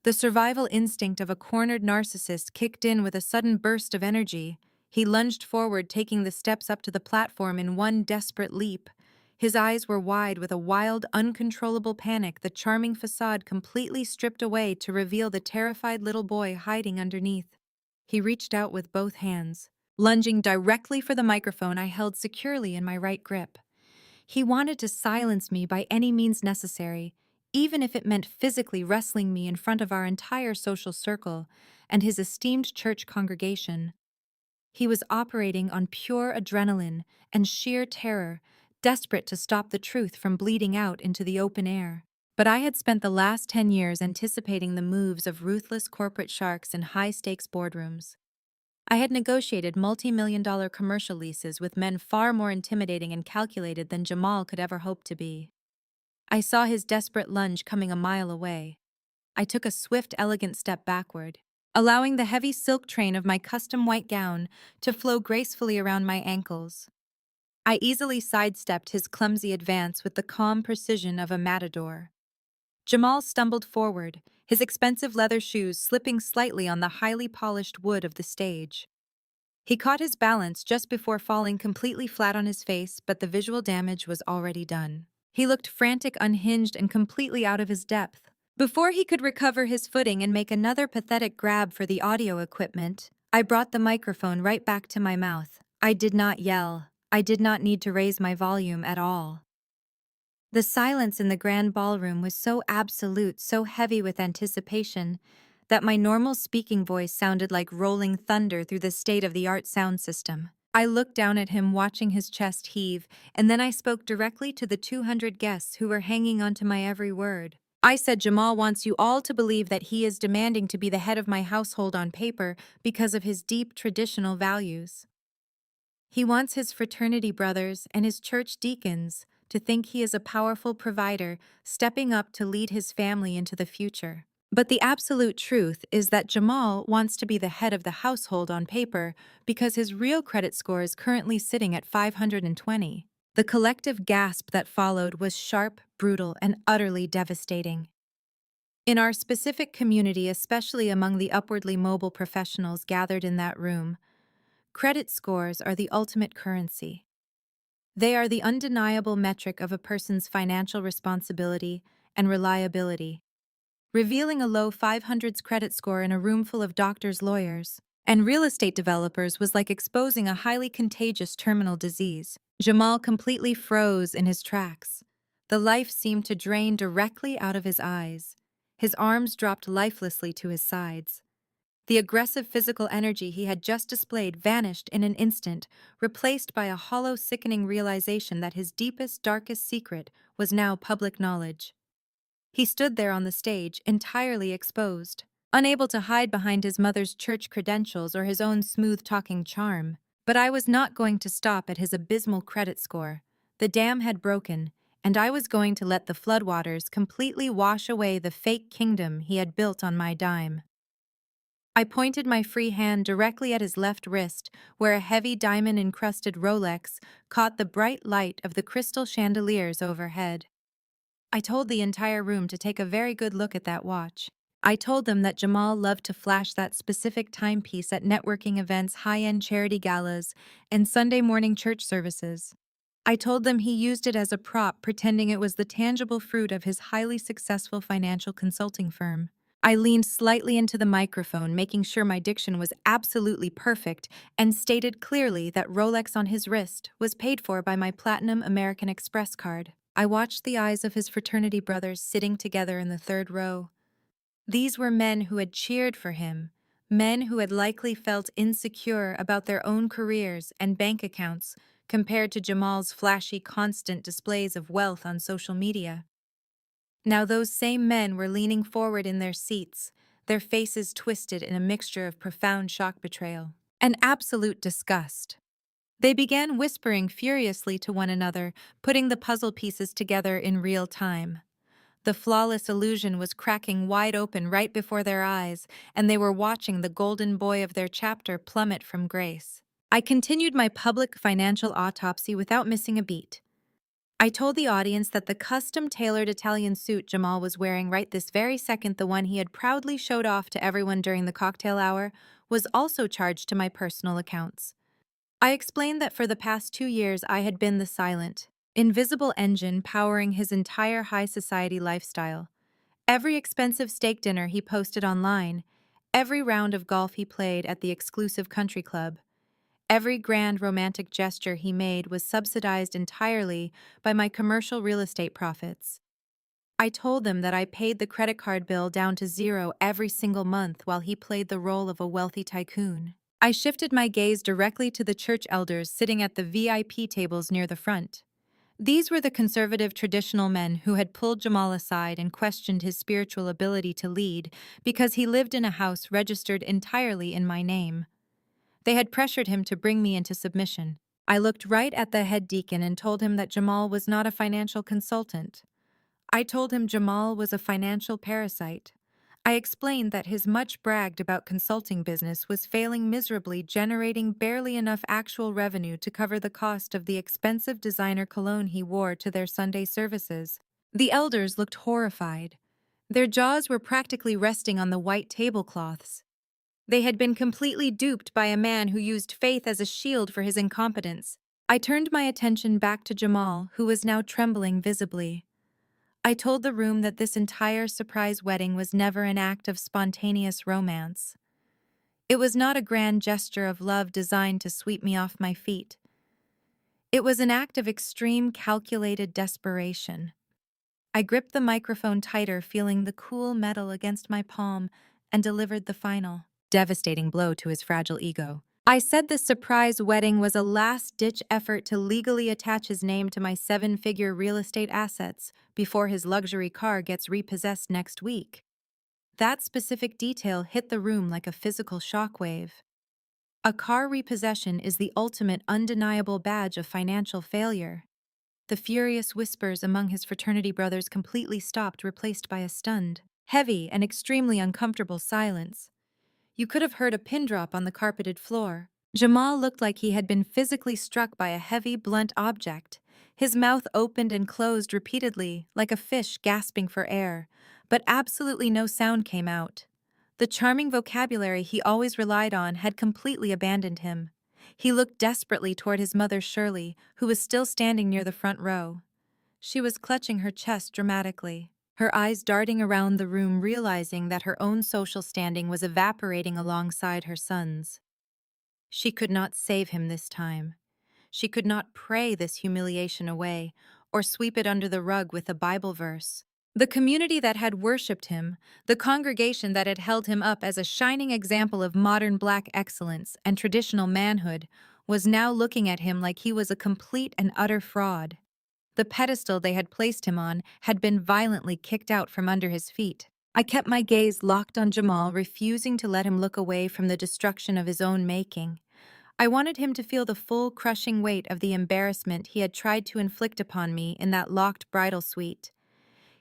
The survival instinct of a cornered narcissist kicked in with a sudden burst of energy. He lunged forward, taking the steps up to the platform in one desperate leap. His eyes were wide with a wild, uncontrollable panic, the charming facade completely stripped away to reveal the terrified little boy hiding underneath. He reached out with both hands, lunging directly for the microphone I held securely in my right grip. He wanted to silence me by any means necessary, even if it meant physically wrestling me in front of our entire social circle and his esteemed church congregation. He was operating on pure adrenaline and sheer terror, desperate to stop the truth from bleeding out into the open air. But I had spent the last 10 years anticipating the moves of ruthless corporate sharks in high-stakes boardrooms. I had negotiated multi-million-dollar commercial leases with men far more intimidating and calculated than Jamal could ever hope to be. I saw his desperate lunge coming a mile away. I took a swift, elegant step backward, allowing the heavy silk train of my custom white gown to flow gracefully around my ankles. I easily sidestepped his clumsy advance with the calm precision of a matador. Jamal stumbled forward, his expensive leather shoes slipping slightly on the highly polished wood of the stage. He caught his balance just before falling completely flat on his face, but the visual damage was already done. He looked frantic, unhinged, and completely out of his depth. Before he could recover his footing and make another pathetic grab for the audio equipment, I brought the microphone right back to my mouth. I did not yell. I did not need to raise my volume at all. The silence in the grand ballroom was so absolute, so heavy with anticipation, that my normal speaking voice sounded like rolling thunder through the state-of-the-art sound system. I looked down at him, watching his chest heave, and then I spoke directly to the 200 guests who were hanging onto my every word. I said, Jamal wants you all to believe that he is demanding to be the head of my household on paper because of his deep traditional values. He wants his fraternity brothers and his church deacons to think he is a powerful provider stepping up to lead his family into the future. But the absolute truth is that Jamal wants to be the head of the household on paper because his real credit score is currently sitting at 520. The collective gasp that followed was sharp, brutal, and utterly devastating. In our specific community, especially among the upwardly mobile professionals gathered in that room, credit scores are the ultimate currency. They are the undeniable metric of a person's financial responsibility and reliability. Revealing a low 500s credit score in a room full of doctors, lawyers, and real estate developers was like exposing a highly contagious terminal disease. Jamal completely froze in his tracks. The life seemed to drain directly out of his eyes. His arms dropped lifelessly to his sides. The aggressive physical energy he had just displayed vanished in an instant, replaced by a hollow, sickening realization that his deepest, darkest secret was now public knowledge. He stood there on the stage, entirely exposed, unable to hide behind his mother's church credentials or his own smooth-talking charm. But I was not going to stop at his abysmal credit score. The dam had broken, and I was going to let the floodwaters completely wash away the fake kingdom he had built on my dime. I pointed my free hand directly at his left wrist, where a heavy diamond-encrusted Rolex caught the bright light of the crystal chandeliers overhead. I told the entire room to take a very good look at that watch. I told them that Jamal loved to flash that specific timepiece at networking events, high-end charity galas, and Sunday morning church services. I told them he used it as a prop, pretending it was the tangible fruit of his highly successful financial consulting firm. I leaned slightly into the microphone, making sure my diction was absolutely perfect, and stated clearly that Rolex on his wrist was paid for by my Platinum American Express card. I watched the eyes of his fraternity brothers sitting together in the third row. These were men who had cheered for him, men who had likely felt insecure about their own careers and bank accounts compared to Jamal's flashy, constant displays of wealth on social media. Now those same men were leaning forward in their seats, their faces twisted in a mixture of profound shock, betrayal, and absolute disgust. They began whispering furiously to one another, putting the puzzle pieces together in real time. The flawless illusion was cracking wide open right before their eyes, and they were watching the golden boy of their chapter plummet from grace. I continued my public financial autopsy without missing a beat. I told the audience that the custom-tailored Italian suit Jamal was wearing right this very second, the one he had proudly showed off to everyone during the cocktail hour, was also charged to my personal accounts. I explained that for the past 2 years I had been the silent, invisible engine powering his entire high society lifestyle. Every expensive steak dinner he posted online, every round of golf he played at the exclusive country club, every grand romantic gesture he made was subsidized entirely by my commercial real estate profits. I told them that I paid the credit card bill down to zero every single month while he played the role of a wealthy tycoon. I shifted my gaze directly to the church elders sitting at the VIP tables near the front. These were the conservative traditional men who had pulled Jamal aside and questioned his spiritual ability to lead because he lived in a house registered entirely in my name. They had pressured him to bring me into submission. I looked right at the head deacon and told him that Jamal was not a financial consultant. I told him Jamal was a financial parasite. I explained that his much bragged about consulting business was failing miserably, generating barely enough actual revenue to cover the cost of the expensive designer cologne he wore to their Sunday services. The elders looked horrified. Their jaws were practically resting on the white tablecloths. They had been completely duped by a man who used faith as a shield for his incompetence. I turned my attention back to Jamal, who was now trembling visibly. I told the room that this entire surprise wedding was never an act of spontaneous romance. It was not a grand gesture of love designed to sweep me off my feet. It was an act of extreme calculated desperation. I gripped the microphone tighter, feeling the cool metal against my palm, and delivered the final, devastating blow to his fragile ego. I said this surprise wedding was a last-ditch effort to legally attach his name to my seven-figure real estate assets before his luxury car gets repossessed next week. That specific detail hit the room like a physical shockwave. A car repossession is the ultimate undeniable badge of financial failure. The furious whispers among his fraternity brothers completely stopped, replaced by a stunned, heavy, and extremely uncomfortable silence. You could have heard a pin drop on the carpeted floor. Jamal looked like he had been physically struck by a heavy, blunt object. His mouth opened and closed repeatedly, like a fish gasping for air, but absolutely no sound came out. The charming vocabulary he always relied on had completely abandoned him. He looked desperately toward his mother Shirley, who was still standing near the front row. She was clutching her chest dramatically, her eyes darting around the room, realizing that her own social standing was evaporating alongside her son's. She could not save him this time. She could not pray this humiliation away or sweep it under the rug with a Bible verse. The community that had worshipped him, the congregation that had held him up as a shining example of modern Black excellence and traditional manhood, was now looking at him like he was a complete and utter fraud. The pedestal they had placed him on had been violently kicked out from under his feet. I kept my gaze locked on Jamal, refusing to let him look away from the destruction of his own making. I wanted him to feel the full, crushing weight of the embarrassment he had tried to inflict upon me in that locked bridal suite.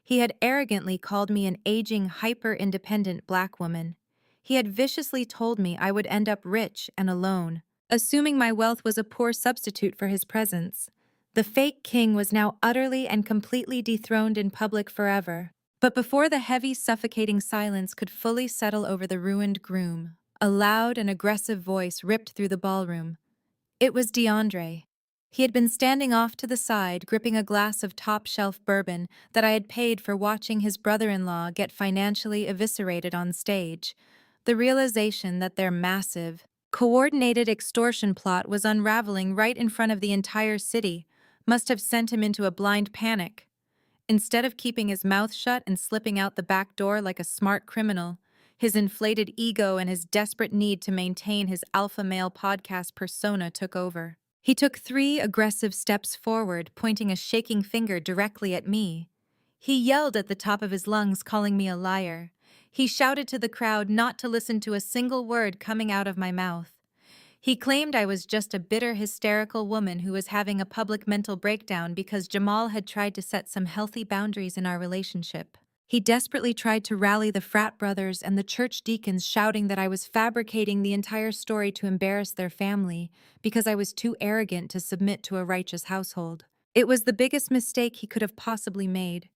He had arrogantly called me an aging, hyper-independent Black woman. He had viciously told me I would end up rich and alone, assuming my wealth was a poor substitute for his presence. The fake king was now utterly and completely dethroned in public forever. But before the heavy, suffocating silence could fully settle over the ruined groom, a loud and aggressive voice ripped through the ballroom. It was DeAndre. He had been standing off to the side, gripping a glass of top-shelf bourbon that I had paid for watching his brother-in-law get financially eviscerated on stage. The realization that their massive, coordinated extortion plot was unraveling right in front of the entire city must have sent him into a blind panic. Instead of keeping his mouth shut and slipping out the back door like a smart criminal, his inflated ego and his desperate need to maintain his alpha male podcast persona took over. He took 3 aggressive steps forward, pointing a shaking finger directly at me. He yelled at the top of his lungs, calling me a liar. He shouted to the crowd not to listen to a single word coming out of my mouth. He claimed I was just a bitter, hysterical woman who was having a public mental breakdown because Jamal had tried to set some healthy boundaries in our relationship. He desperately tried to rally the frat brothers and the church deacons, shouting that I was fabricating the entire story to embarrass their family because I was too arrogant to submit to a righteous household. It was the biggest mistake he could have possibly made.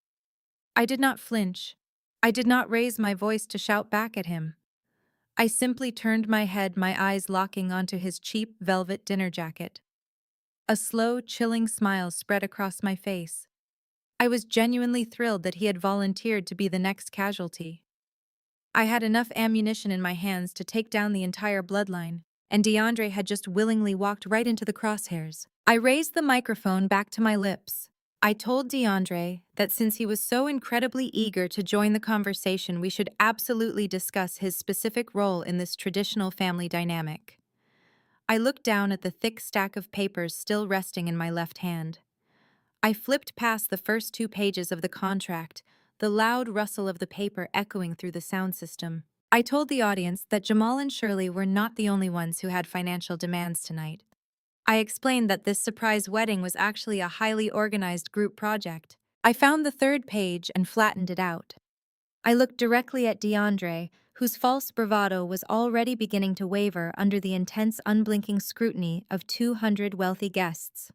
I did not flinch. I did not raise my voice to shout back at him. I simply turned my head, my eyes locking onto his cheap velvet dinner jacket. A slow, chilling smile spread across my face. I was genuinely thrilled that he had volunteered to be the next casualty. I had enough ammunition in my hands to take down the entire bloodline, and DeAndre had just willingly walked right into the crosshairs. I raised the microphone back to my lips. I told DeAndre that since he was so incredibly eager to join the conversation, we should absolutely discuss his specific role in this traditional family dynamic. I looked down at the thick stack of papers still resting in my left hand. I flipped past the first 2 pages of the contract, the loud rustle of the paper echoing through the sound system. I told the audience that Jamal and Shirley were not the only ones who had financial demands tonight. I explained that this surprise wedding was actually a highly organized group project. I found the third page and flattened it out. I looked directly at DeAndre, whose false bravado was already beginning to waver under the intense, unblinking scrutiny of 200 wealthy guests.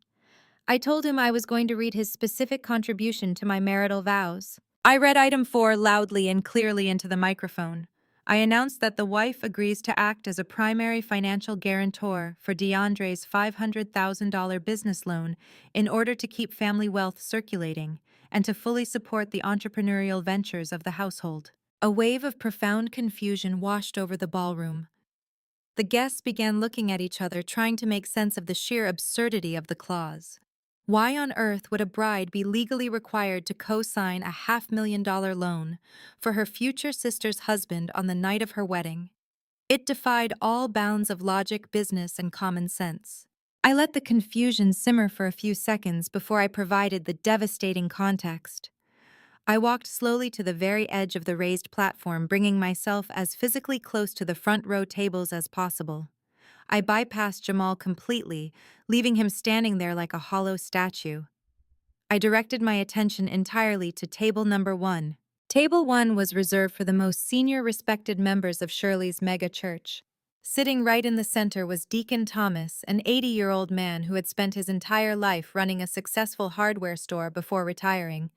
I told him I was going to read his specific contribution to my marital vows. I read item 4 loudly and clearly into the microphone. I announced that the wife agrees to act as a primary financial guarantor for DeAndre's $500,000 business loan in order to keep family wealth circulating and to fully support the entrepreneurial ventures of the household. A wave of profound confusion washed over the ballroom. The guests began looking at each other, trying to make sense of the sheer absurdity of the clause. Why on earth would a bride be legally required to co-sign a $500,000 loan for her future sister's husband on the night of her wedding? It defied all bounds of logic, business, and common sense. I let the confusion simmer for a few seconds before I provided the devastating context. I walked slowly to the very edge of the raised platform, bringing myself as physically close to the front row tables as possible. I bypassed Jamal completely, leaving him standing there like a hollow statue. I directed my attention entirely to table number 1. Table 1 was reserved for the most senior respected members of Shirley's mega church. Sitting right in the center was Deacon Thomas, an 80-year-old man who had spent his entire life running a successful hardware store before retiring.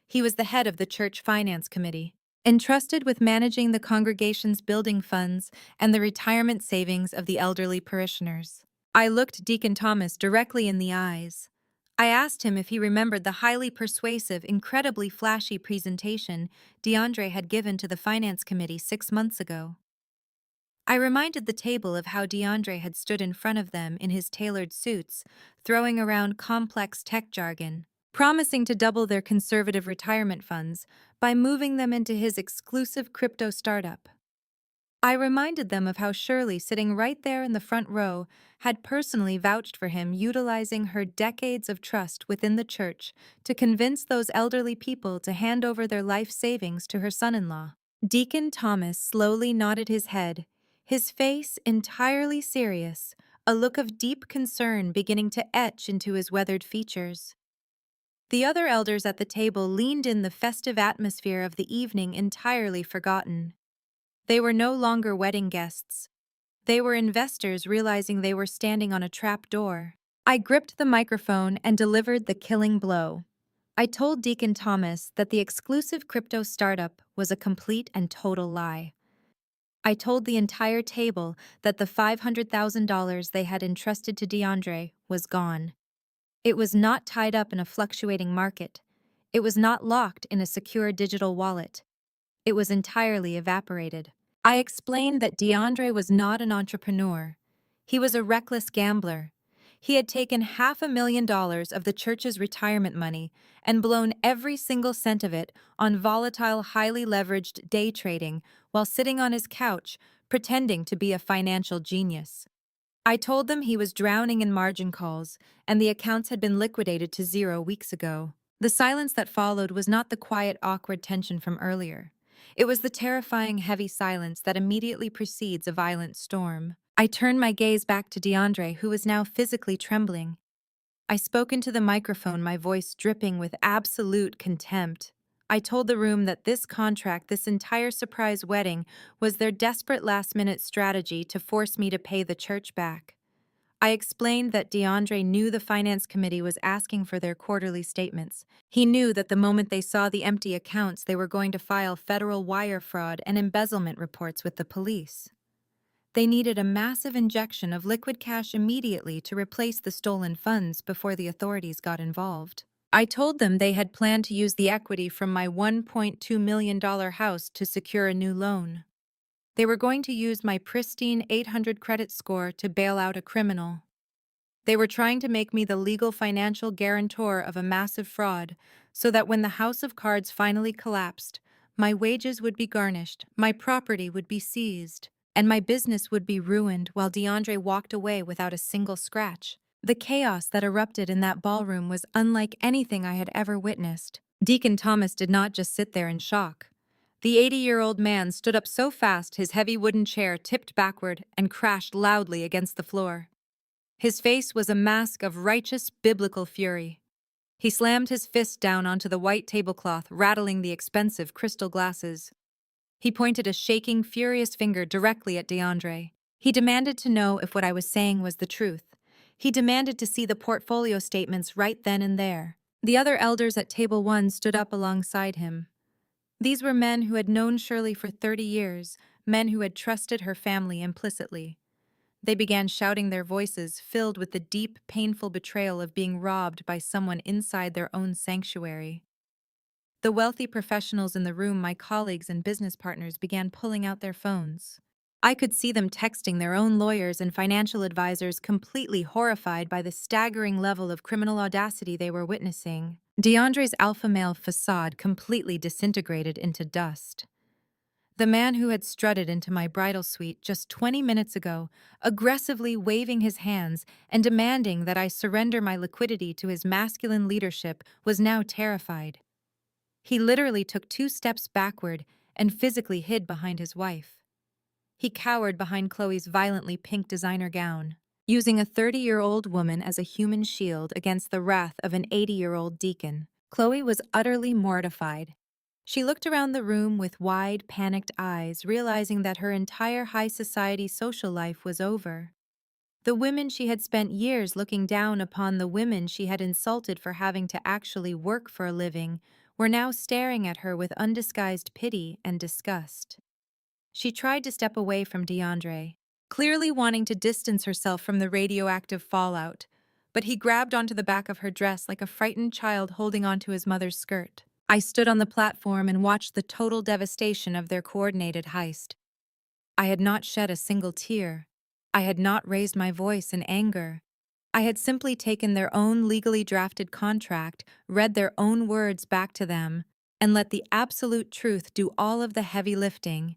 He was the head of the church finance committee, entrusted with managing the congregation's building funds and the retirement savings of the elderly parishioners. I looked Deacon Thomas directly in the eyes. I asked him if he remembered the highly persuasive, incredibly flashy presentation DeAndre had given to the finance committee 6 months ago. I reminded the table of how DeAndre had stood in front of them in his tailored suits, throwing around complex tech jargon, promising to double their conservative retirement funds by moving them into his exclusive crypto startup. I reminded them of how Shirley, sitting right there in the front row, had personally vouched for him, utilizing her decades of trust within the church to convince those elderly people to hand over their life savings to her son-in-law. Deacon Thomas slowly nodded his head, his face entirely serious, a look of deep concern beginning to etch into his weathered features. The other elders at the table leaned in, the festive atmosphere of the evening entirely forgotten. They were no longer wedding guests. They were investors realizing they were standing on a trap door. I gripped the microphone and delivered the killing blow. I told Deacon Thomas that the exclusive crypto startup was a complete and total lie. I told the entire table that the $500,000 they had entrusted to DeAndre was gone. It was not tied up in a fluctuating market. It was not locked in a secure digital wallet. It was entirely evaporated. I explained that DeAndre was not an entrepreneur. He was a reckless gambler. He had taken $500,000 of the church's retirement money and blown every single cent of it on volatile, highly leveraged day trading while sitting on his couch, pretending to be a financial genius. I told them he was drowning in margin calls, and the accounts had been liquidated to 0 weeks ago. The silence that followed was not the quiet, awkward tension from earlier. It was the terrifying, heavy silence that immediately precedes a violent storm. I turned my gaze back to DeAndre, who was now physically trembling. I spoke into the microphone, my voice dripping with absolute contempt. I told the room that this contract, this entire surprise wedding, was their desperate last-minute strategy to force me to pay the church back. I explained that DeAndre knew the finance committee was asking for their quarterly statements. He knew that the moment they saw the empty accounts, they were going to file federal wire fraud and embezzlement reports with the police. They needed a massive injection of liquid cash immediately to replace the stolen funds before the authorities got involved. I told them they had planned to use the equity from my $1.2 million house to secure a new loan. They were going to use my pristine 800 credit score to bail out a criminal. They were trying to make me the legal financial guarantor of a massive fraud, so that when the house of cards finally collapsed, my wages would be garnished, my property would be seized, and my business would be ruined while DeAndre walked away without a single scratch. The chaos that erupted in that ballroom was unlike anything I had ever witnessed. Deacon Thomas did not just sit there in shock. The 80-year-old man stood up so fast his heavy wooden chair tipped backward and crashed loudly against the floor. His face was a mask of righteous biblical fury. He slammed his fist down onto the white tablecloth, rattling the expensive crystal glasses. He pointed a shaking, furious finger directly at DeAndre. He demanded to know if what I was saying was the truth. He demanded to see the portfolio statements right then and there. The other elders at Table 1 stood up alongside him. These were men who had known Shirley for 30 years, men who had trusted her family implicitly. They began shouting their voices, filled with the deep, painful betrayal of being robbed by someone inside their own sanctuary. The wealthy professionals in the room, my colleagues and business partners, began pulling out their phones. I could see them texting their own lawyers and financial advisors, completely horrified by the staggering level of criminal audacity they were witnessing. DeAndre's alpha male facade completely disintegrated into dust. The man who had strutted into my bridal suite just 20 minutes ago, aggressively waving his hands and demanding that I surrender my liquidity to his masculine leadership, was now terrified. He literally took 2 steps backward and physically hid behind his wife. He cowered behind Chloe's violently pink designer gown, using a 30-year-old woman as a human shield against the wrath of an 80-year-old deacon. Chloe was utterly mortified. She looked around the room with wide, panicked eyes, realizing that her entire high society social life was over. The women she had spent years looking down upon, the women she had insulted for having to actually work for a living, were now staring at her with undisguised pity and disgust. She tried to step away from DeAndre, clearly wanting to distance herself from the radioactive fallout, but he grabbed onto the back of her dress like a frightened child holding onto his mother's skirt. I stood on the platform and watched the total devastation of their coordinated heist. I had not shed a single tear. I had not raised my voice in anger. I had simply taken their own legally drafted contract, read their own words back to them, and let the absolute truth do all of the heavy lifting.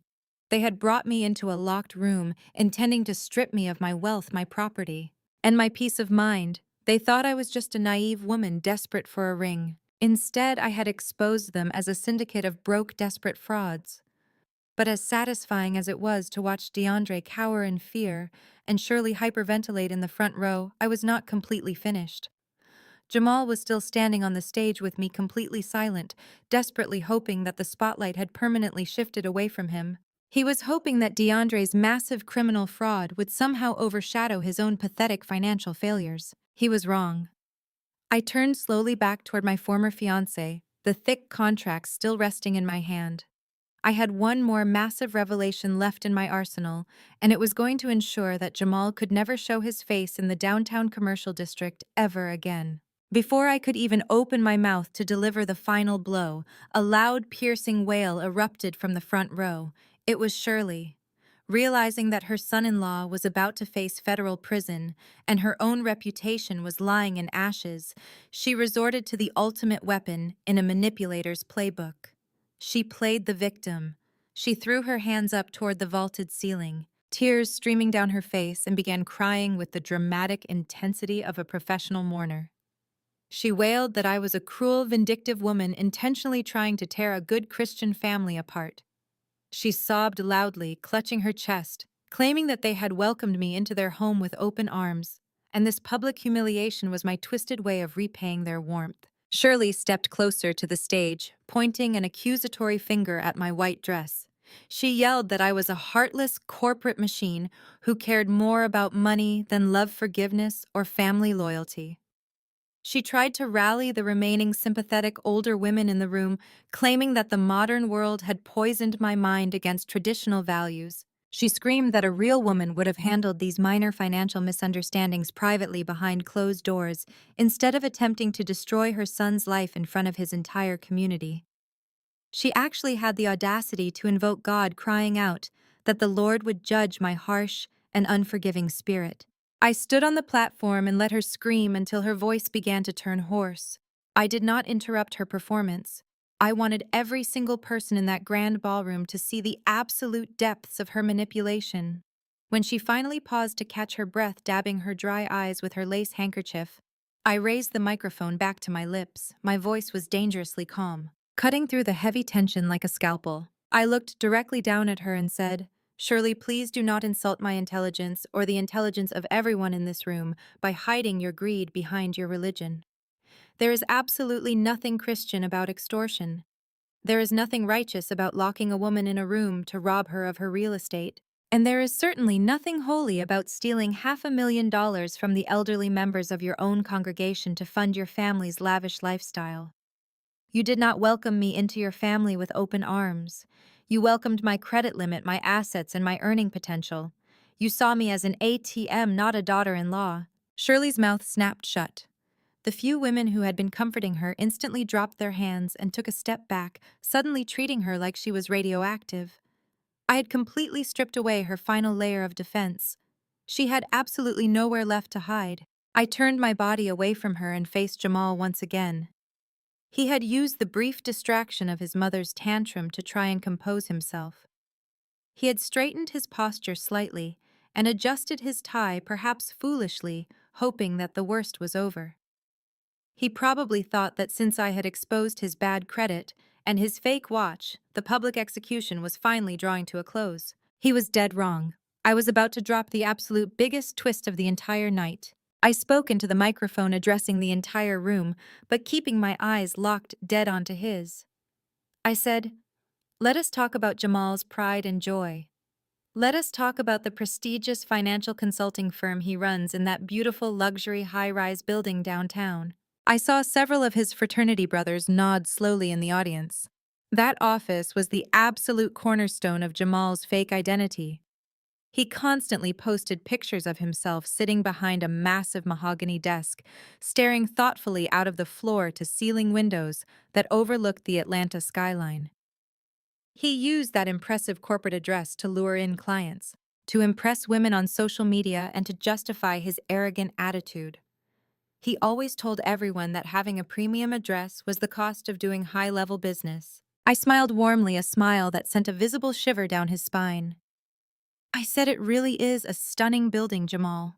They had brought me into a locked room, intending to strip me of my wealth, my property, and my peace of mind. They thought I was just a naive woman desperate for a ring. Instead, I had exposed them as a syndicate of broke, desperate frauds. But as satisfying as it was to watch DeAndre cower in fear and Shirley hyperventilate in the front row, I was not completely finished. Jamal was still standing on the stage with me, completely silent, desperately hoping that the spotlight had permanently shifted away from him. He was hoping that DeAndre's massive criminal fraud would somehow overshadow his own pathetic financial failures. He was wrong. I turned slowly back toward my former fiancé, the thick contract still resting in my hand. I had one more massive revelation left in my arsenal, and it was going to ensure that Jamal could never show his face in the downtown commercial district ever again. Before I could even open my mouth to deliver the final blow, a loud, piercing wail erupted from the front row. It was Shirley. Realizing that her son-in-law was about to face federal prison and her own reputation was lying in ashes, she resorted to the ultimate weapon in a manipulator's playbook. She played the victim. She threw her hands up toward the vaulted ceiling, tears streaming down her face, and began crying with the dramatic intensity of a professional mourner. She wailed that I was a cruel, vindictive woman intentionally trying to tear a good Christian family apart. She sobbed loudly, clutching her chest, claiming that they had welcomed me into their home with open arms, and this public humiliation was my twisted way of repaying their warmth. Shirley stepped closer to the stage, pointing an accusatory finger at my white dress. She yelled that I was a heartless corporate machine who cared more about money than love, forgiveness, or family loyalty. She tried to rally the remaining sympathetic older women in the room, claiming that the modern world had poisoned my mind against traditional values. She screamed that a real woman would have handled these minor financial misunderstandings privately behind closed doors, instead of attempting to destroy her son's life in front of his entire community. She actually had the audacity to invoke God, crying out that the Lord would judge my harsh and unforgiving spirit. I stood on the platform and let her scream until her voice began to turn hoarse. I did not interrupt her performance. I wanted every single person in that grand ballroom to see the absolute depths of her manipulation. When she finally paused to catch her breath, dabbing her dry eyes with her lace handkerchief, I raised the microphone back to my lips. My voice was dangerously calm, cutting through the heavy tension like a scalpel. I looked directly down at her and said, "Shirley, please do not insult my intelligence or the intelligence of everyone in this room by hiding your greed behind your religion. There is absolutely nothing Christian about extortion. There is nothing righteous about locking a woman in a room to rob her of her real estate. And there is certainly nothing holy about stealing $500,000 from the elderly members of your own congregation to fund your family's lavish lifestyle. You did not welcome me into your family with open arms. You welcomed my credit limit, my assets, and my earning potential. You saw me as an ATM, not a daughter-in-law. Shirley's mouth snapped shut. The few women who had been comforting her instantly dropped their hands and took a step back, suddenly treating her like she was radioactive. I had completely stripped away her final layer of defense. She had absolutely nowhere left to hide. I turned my body away from her and faced Jamal once again. He had used the brief distraction of his mother's tantrum to try and compose himself. He had straightened his posture slightly and adjusted his tie, perhaps foolishly, hoping that the worst was over. He probably thought that since I had exposed his bad credit and his fake watch, the public execution was finally drawing to a close. He was dead wrong. I was about to drop the absolute biggest twist of the entire night. I spoke into the microphone, addressing the entire room, but keeping my eyes locked dead onto his. I said, "Let us talk about Jamal's pride and joy. Let us talk about the prestigious financial consulting firm he runs in that beautiful luxury high-rise building downtown." I saw several of his fraternity brothers nod slowly in the audience. That office was the absolute cornerstone of Jamal's fake identity. He constantly posted pictures of himself sitting behind a massive mahogany desk, staring thoughtfully out of the floor-to-ceiling windows that overlooked the Atlanta skyline. He used that impressive corporate address to lure in clients, to impress women on social media, and to justify his arrogant attitude. He always told everyone that having a premium address was the cost of doing high-level business. I smiled warmly, a smile that sent a visible shiver down his spine. I said, "It really is a stunning building, Jamal.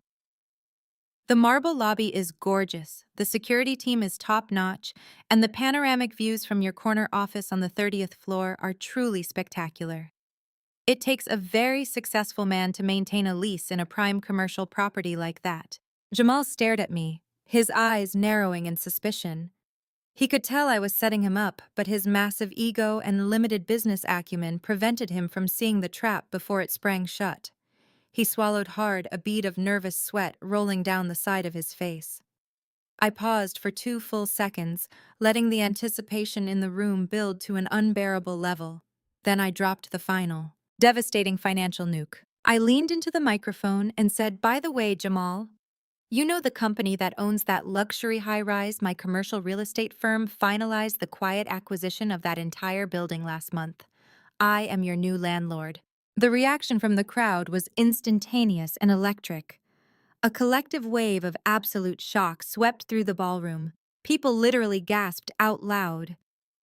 The marble lobby is gorgeous, the security team is top-notch, and the panoramic views from your corner office on the 30th floor are truly spectacular. It takes a very successful man to maintain a lease in a prime commercial property like that." Jamal stared at me, his eyes narrowing in suspicion. He could tell I was setting him up, but his massive ego and limited business acumen prevented him from seeing the trap before it sprang shut. He swallowed hard, a bead of nervous sweat rolling down the side of his face. I paused for 2 full seconds, letting the anticipation in the room build to an unbearable level. Then I dropped the final, devastating financial nuke. I leaned into the microphone and said, "By the way, Jamal, you know the company that owns that luxury high-rise, my commercial real estate firm finalized the quiet acquisition of that entire building last month. I am your new landlord." The reaction from the crowd was instantaneous and electric. A collective wave of absolute shock swept through the ballroom. People literally gasped out loud.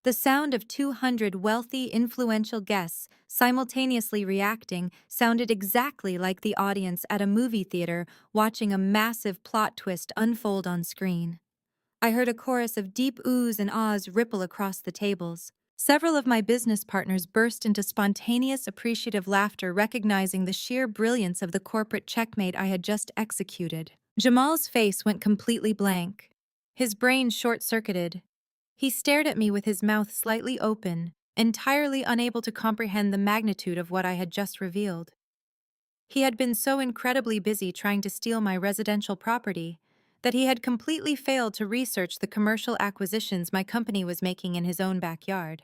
The sound of 200 wealthy, influential guests simultaneously reacting sounded exactly like the audience at a movie theater watching a massive plot twist unfold on screen. I heard a chorus of deep oohs and ahs ripple across the tables. Several of my business partners burst into spontaneous, appreciative laughter, recognizing the sheer brilliance of the corporate checkmate I had just executed. Jamal's face went completely blank. His brain short-circuited. He stared at me with his mouth slightly open, entirely unable to comprehend the magnitude of what I had just revealed. He had been so incredibly busy trying to steal my residential property that he had completely failed to research the commercial acquisitions my company was making in his own backyard.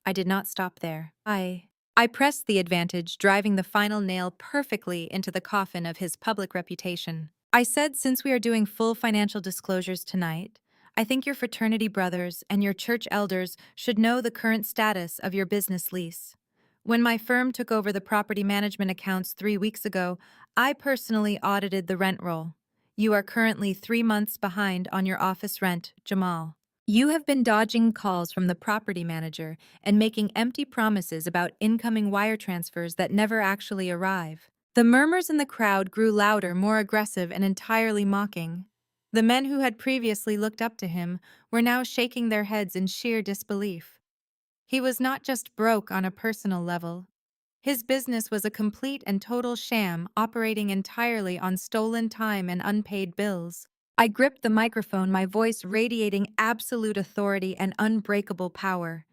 I did not stop there. I pressed the advantage, driving the final nail perfectly into the coffin of his public reputation. I said, "Since we are doing full financial disclosures tonight, I think your fraternity brothers and your church elders should know the current status of your business lease. When my firm took over the property management accounts 3 weeks ago, I personally audited the rent roll. You are currently 3 months behind on your office rent, Jamal. You have been dodging calls from the property manager and making empty promises about incoming wire transfers that never actually arrive." The murmurs in the crowd grew louder, more aggressive, and entirely mocking. The men who had previously looked up to him were now shaking their heads in sheer disbelief. He was not just broke on a personal level. His business was a complete and total sham, operating entirely on stolen time and unpaid bills. I gripped the microphone, my voice radiating absolute authority and unbreakable power.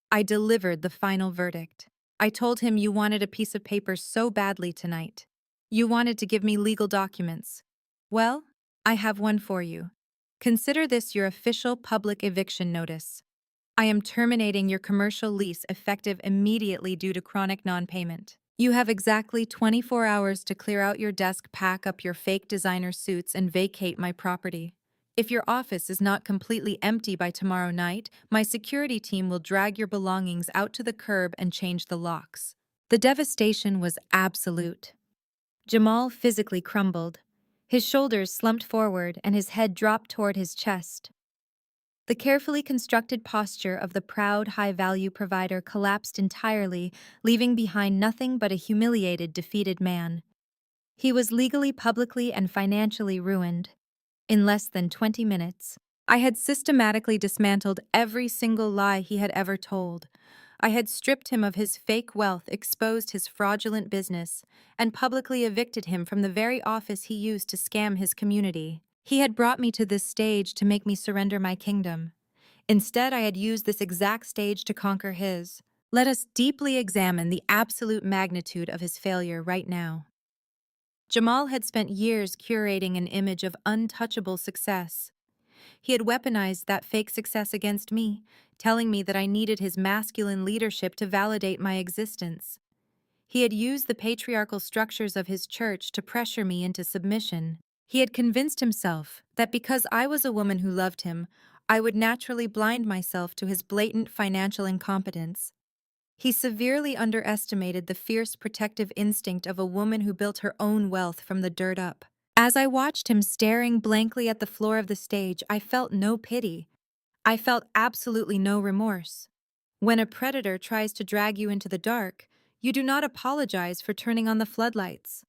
I delivered the final verdict. I told him, "You wanted a piece of paper so badly tonight. You wanted to give me legal documents. Well, I have one for you. Consider this your official public eviction notice. I am terminating your commercial lease effective immediately due to chronic non-payment. You have exactly 24 hours to clear out your desk, pack up your fake designer suits, and vacate my property. If your office is not completely empty by tomorrow night, my security team will drag your belongings out to the curb and change the locks." The devastation was absolute. Jamal physically crumbled. His shoulders slumped forward and his head dropped toward his chest. The carefully constructed posture of the proud, high-value provider collapsed entirely, leaving behind nothing but a humiliated, defeated man. He was legally, publicly, and financially ruined. In less than 20 minutes, I had systematically dismantled every single lie he had ever told. I had stripped him of his fake wealth, exposed his fraudulent business, and publicly evicted him from the very office he used to scam his community. He had brought me to this stage to make me surrender my kingdom. Instead, I had used this exact stage to conquer his. Let us deeply examine the absolute magnitude of his failure right now. Jamal had spent years curating an image of untouchable success. He had weaponized that fake success against me, telling me that I needed his masculine leadership to validate my existence. He had used the patriarchal structures of his church to pressure me into submission. He had convinced himself that because I was a woman who loved him, I would naturally blind myself to his blatant financial incompetence. He severely underestimated the fierce protective instinct of a woman who built her own wealth from the dirt up. As I watched him staring blankly at the floor of the stage, I felt no pity. I felt absolutely no remorse. When a predator tries to drag you into the dark, you do not apologize for turning on the floodlights.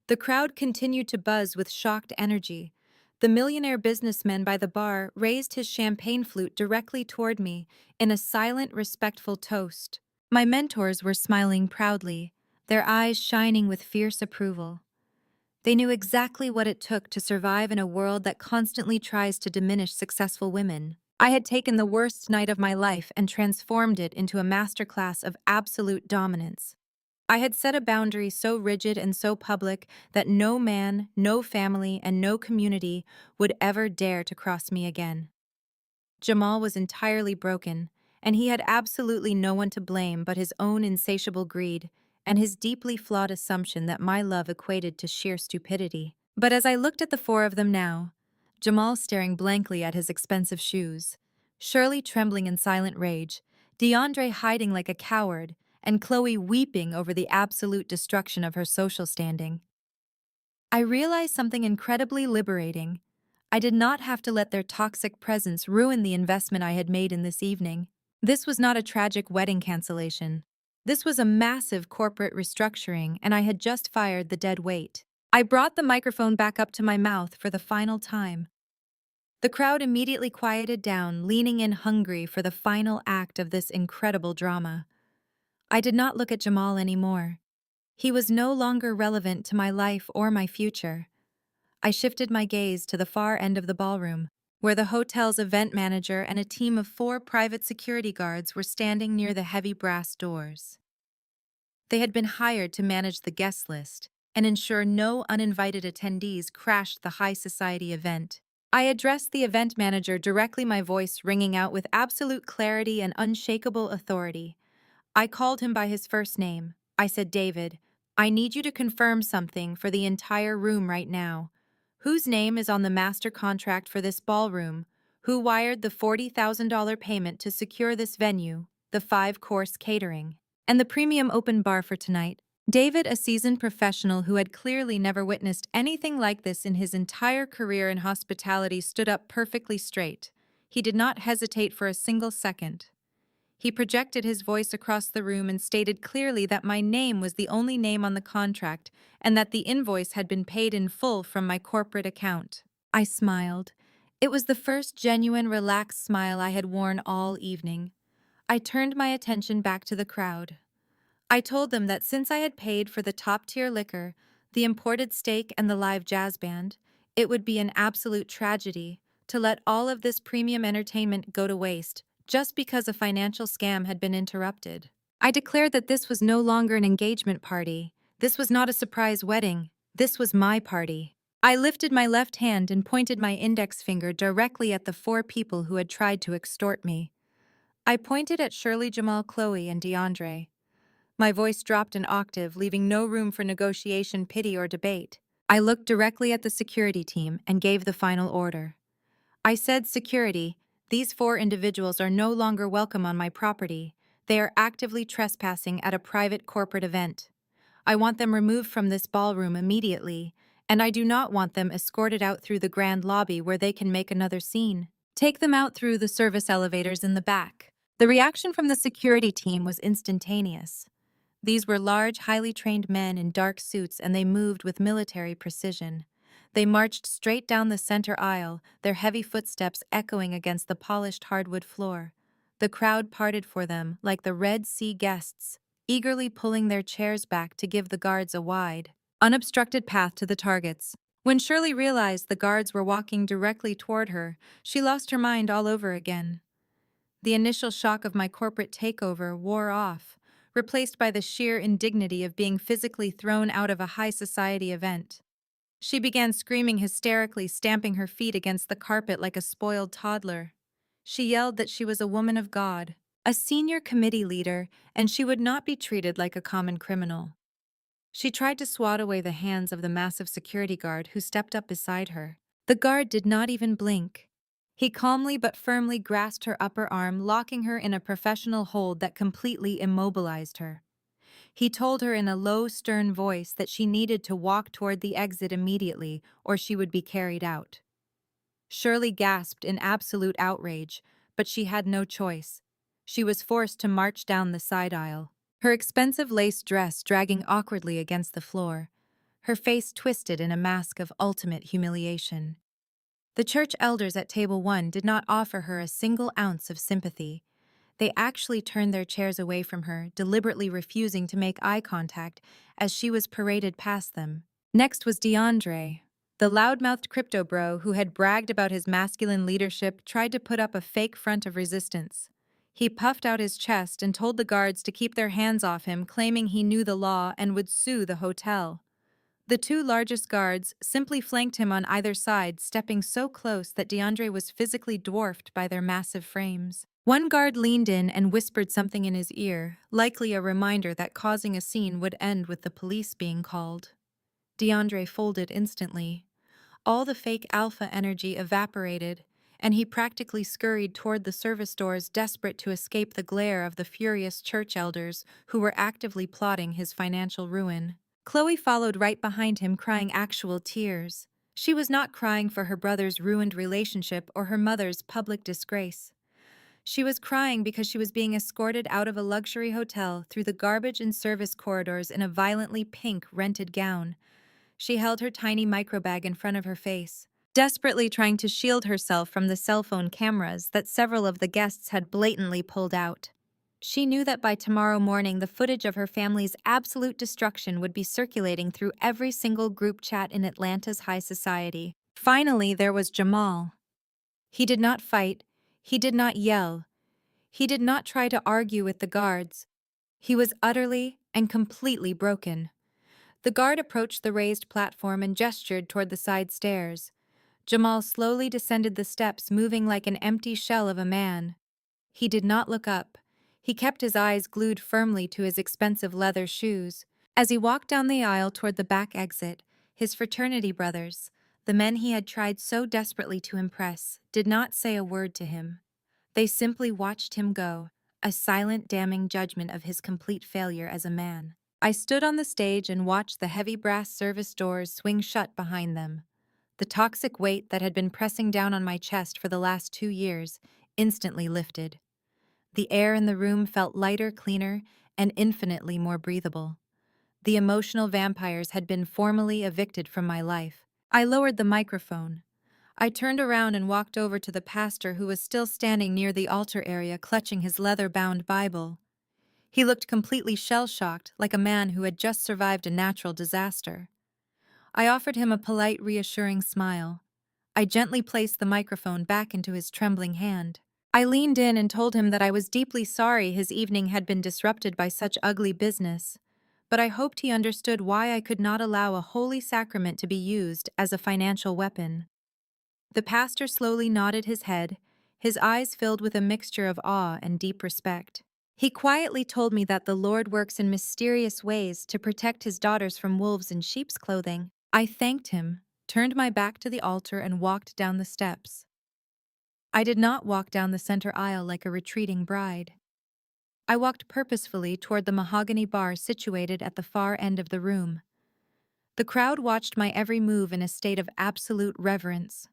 The crowd continued to buzz with shocked energy. The millionaire businessman by the bar raised his champagne flute directly toward me in a silent, respectful toast. My mentors were smiling proudly, their eyes shining with fierce approval. They knew exactly what it took to survive in a world that constantly tries to diminish successful women. I had taken the worst night of my life and transformed it into a masterclass of absolute dominance. I had set a boundary so rigid and so public that no man, no family, and no community would ever dare to cross me again. Jamal was entirely broken, and he had absolutely no one to blame but his own insatiable greed and his deeply flawed assumption that my love equated to sheer stupidity. But as I looked at the four of them now, Jamal staring blankly at his expensive shoes, Shirley trembling in silent rage, DeAndre hiding like a coward, and Chloe weeping over the absolute destruction of her social standing, I realized something incredibly liberating. I did not have to let their toxic presence ruin the investment I had made in this evening. This was not a tragic wedding cancellation. This was a massive corporate restructuring, and I had just fired the dead weight. I brought the microphone back up to my mouth for the final time. The crowd immediately quieted down, leaning in hungry for the final act of this incredible drama. I did not look at Jamal anymore. He was no longer relevant to my life or my future. I shifted my gaze to the far end of the ballroom, where the hotel's event manager and a team of 4 private security guards were standing near the heavy brass doors. They had been hired to manage the guest list and ensure no uninvited attendees crashed the high society event. I addressed the event manager directly, my voice ringing out with absolute clarity and unshakable authority. I called him by his first name. I said, "David, I need you to confirm something for the entire room right now. Whose name is on the master contract for this ballroom? Who wired the $40,000 payment to secure this venue, the 5-course catering, and the premium open bar for tonight?" David, a seasoned professional who had clearly never witnessed anything like this in his entire career in hospitality, stood up perfectly straight. He did not hesitate for a single second. He projected his voice across the room and stated clearly that my name was the only name on the contract and that the invoice had been paid in full from my corporate account. I smiled. It was the first genuine, relaxed smile I had worn all evening. I turned my attention back to the crowd. I told them that since I had paid for the top-tier liquor, the imported steak, and the live jazz band, It would be an absolute tragedy to let all of this premium entertainment go to waste just because a financial scam had been interrupted. I declared that this was no longer an engagement party. This was not a surprise wedding. This was my party. I lifted my left hand and pointed my index finger directly at the four people who had tried to extort me. I pointed at Shirley, Jamal, Chloe, and DeAndre. My voice dropped an octave, leaving no room for negotiation, pity, or debate. I looked directly at the security team and gave the final order. I said, "Security, these four individuals are no longer welcome on my property. They are actively trespassing at a private corporate event. I want them removed from this ballroom immediately, and I do not want them escorted out through the grand lobby where they can make another scene. Take them out through the service elevators in the back." The reaction from the security team was instantaneous. These were large, highly trained men in dark suits, and they moved with military precision. They marched straight down the center aisle, their heavy footsteps echoing against the polished hardwood floor. The crowd parted for them like the Red Sea guests, eagerly pulling their chairs back to give the guards a wide, unobstructed path to the targets. When Shirley realized the guards were walking directly toward her, she lost her mind all over again. The initial shock of my corporate takeover wore off, replaced by the sheer indignity of being physically thrown out of a high society event. She began screaming hysterically, stamping her feet against the carpet like a spoiled toddler. She yelled that she was a woman of God, a senior committee leader, and she would not be treated like a common criminal. She tried to swat away the hands of the massive security guard who stepped up beside her. The guard did not even blink. He calmly but firmly grasped her upper arm, locking her in a professional hold that completely immobilized her. He told her in a low, stern voice that she needed to walk toward the exit immediately or she would be carried out. Shirley gasped in absolute outrage, but she had no choice. She was forced to march down the side aisle, her expensive lace dress dragging awkwardly against the floor, her face twisted in a mask of ultimate humiliation. The church elders at Table 1 did not offer her a single ounce of sympathy. They actually turned their chairs away from her, deliberately refusing to make eye contact as she was paraded past them. Next was DeAndre. The loudmouthed crypto bro who had bragged about his masculine leadership tried to put up a fake front of resistance. He puffed out his chest and told the guards to keep their hands off him, claiming he knew the law and would sue the hotel. The two largest guards simply flanked him on either side, stepping so close that DeAndre was physically dwarfed by their massive frames. One guard leaned in and whispered something in his ear, likely a reminder that causing a scene would end with the police being called. DeAndre folded instantly. All the fake alpha energy evaporated, and he practically scurried toward the service doors, desperate to escape the glare of the furious church elders who were actively plotting his financial ruin. Chloe followed right behind him, crying actual tears. She was not crying for her brother's ruined relationship or her mother's public disgrace. She was crying because she was being escorted out of a luxury hotel through the garbage and service corridors in a violently pink rented gown. She held her tiny microbag in front of her face, desperately trying to shield herself from the cell phone cameras that several of the guests had blatantly pulled out. She knew that by tomorrow morning the footage of her family's absolute destruction would be circulating through every single group chat in Atlanta's high society. Finally, there was Jamal. He did not fight. He did not yell. He did not try to argue with the guards. He was utterly and completely broken. The guard approached the raised platform and gestured toward the side stairs. Jamal slowly descended the steps, moving like an empty shell of a man. He did not look up. He kept his eyes glued firmly to his expensive leather shoes. As he walked down the aisle toward the back exit, his fraternity brothers, the men he had tried so desperately to impress, did not say a word to him. They simply watched him go, a silent, damning judgment of his complete failure as a man. I stood on the stage and watched the heavy brass service doors swing shut behind them. The toxic weight that had been pressing down on my chest for the last 2 years instantly lifted. The air in the room felt lighter, cleaner, and infinitely more breathable. The emotional vampires had been formally evicted from my life. I lowered the microphone. I turned around and walked over to the pastor, who was still standing near the altar area, clutching his leather-bound Bible. He looked completely shell-shocked, like a man who had just survived a natural disaster. I offered him a polite, reassuring smile. I gently placed the microphone back into his trembling hand. I leaned in and told him that I was deeply sorry his evening had been disrupted by such ugly business, but I hoped he understood why I could not allow a holy sacrament to be used as a financial weapon. The pastor slowly nodded his head, his eyes filled with a mixture of awe and deep respect. He quietly told me that the Lord works in mysterious ways to protect his daughters from wolves in sheep's clothing. I thanked him, turned my back to the altar, and walked down the steps. I did not walk down the center aisle like a retreating bride. I walked purposefully toward the mahogany bar situated at the far end of the room. The crowd watched my every move in a state of absolute reverence.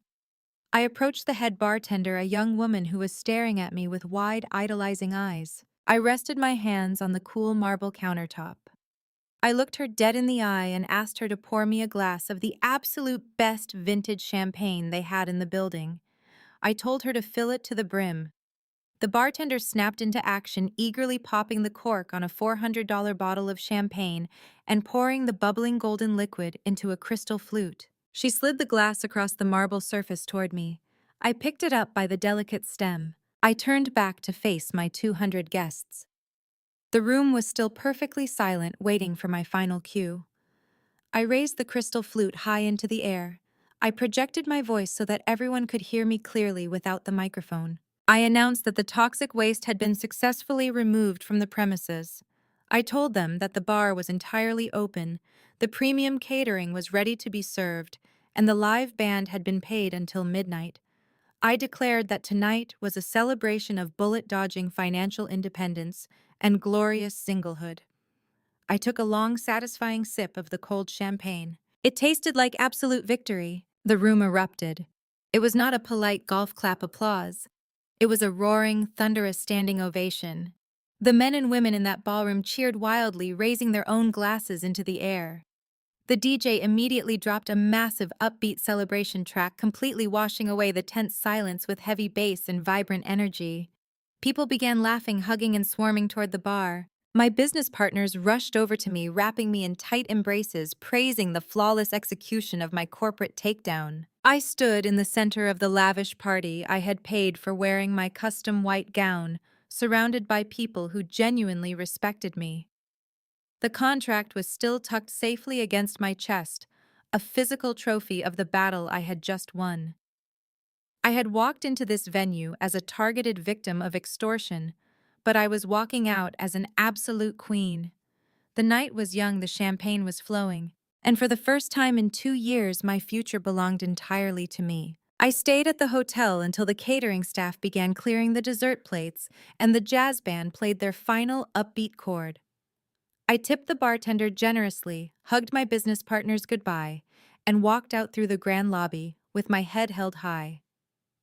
I approached the head bartender, a young woman who was staring at me with wide, idolizing eyes. I rested my hands on the cool marble countertop. I looked her dead in the eye and asked her to pour me a glass of the absolute best vintage champagne they had in the building. I told her to fill it to the brim. The bartender snapped into action, eagerly popping the cork on a $400 bottle of champagne and pouring the bubbling golden liquid into a crystal flute. She slid the glass across the marble surface toward me. I picked it up by the delicate stem. I turned back to face my 200 guests. The room was still perfectly silent, waiting for my final cue. I raised the crystal flute high into the air. I projected my voice so that everyone could hear me clearly without the microphone. I announced that the toxic waste had been successfully removed from the premises. I told them that the bar was entirely open, the premium catering was ready to be served, and the live band had been paid until midnight. I declared that tonight was a celebration of bullet-dodging financial independence and glorious singlehood. I took a long, satisfying sip of the cold champagne. It tasted like absolute victory. The room erupted. It was not a polite golf clap applause. It was a roaring, thunderous standing ovation. The men and women in that ballroom cheered wildly, raising their own glasses into the air. The DJ immediately dropped a massive, upbeat celebration track, completely washing away the tense silence with heavy bass and vibrant energy. People began laughing, hugging, and swarming toward the bar. My business partners rushed over to me, wrapping me in tight embraces, praising the flawless execution of my corporate takedown. I stood in the center of the lavish party I had paid for, wearing my custom white gown, surrounded by people who genuinely respected me. The contract was still tucked safely against my chest, a physical trophy of the battle I had just won. I had walked into this venue as a targeted victim of extortion, but I was walking out as an absolute queen. The night was young, the champagne was flowing, and for the first time in 2 years, my future belonged entirely to me. I stayed at the hotel until the catering staff began clearing the dessert plates and the jazz band played their final upbeat chord. I tipped the bartender generously, hugged my business partners goodbye, and walked out through the grand lobby with my head held high.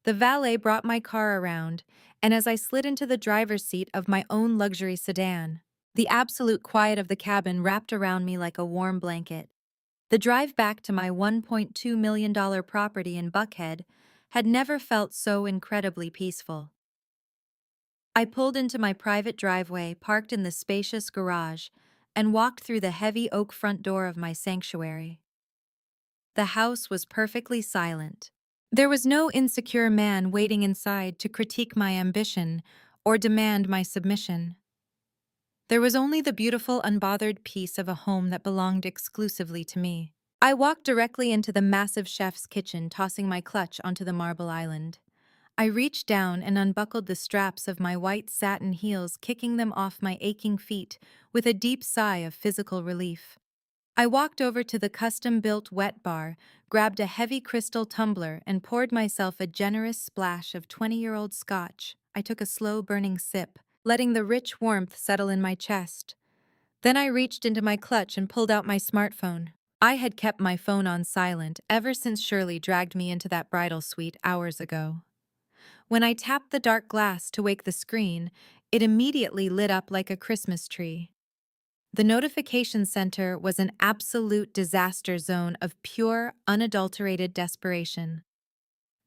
The valet brought my car around, and as I slid into the driver's seat of my own luxury sedan, the absolute quiet of the cabin wrapped around me like a warm blanket. The drive back to my $1.2 million property in Buckhead had never felt so incredibly peaceful. I pulled into my private driveway, parked in the spacious garage, and walked through the heavy oak front door of my sanctuary. The house was perfectly silent. There was no insecure man waiting inside to critique my ambition or demand my submission. There was only the beautiful, unbothered peace of a home that belonged exclusively to me. I walked directly into the massive chef's kitchen, tossing my clutch onto the marble island. I reached down and unbuckled the straps of my white satin heels, kicking them off my aching feet with a deep sigh of physical relief. I walked over to the custom-built wet bar, grabbed a heavy crystal tumbler, and poured myself a generous splash of 20-year-old scotch. I took a slow, burning sip, letting the rich warmth settle in my chest. Then I reached into my clutch and pulled out my smartphone. I had kept my phone on silent ever since Shirley dragged me into that bridal suite hours ago. When I tapped the dark glass to wake the screen, it immediately lit up like a Christmas tree. The notification center was an absolute disaster zone of pure, unadulterated desperation.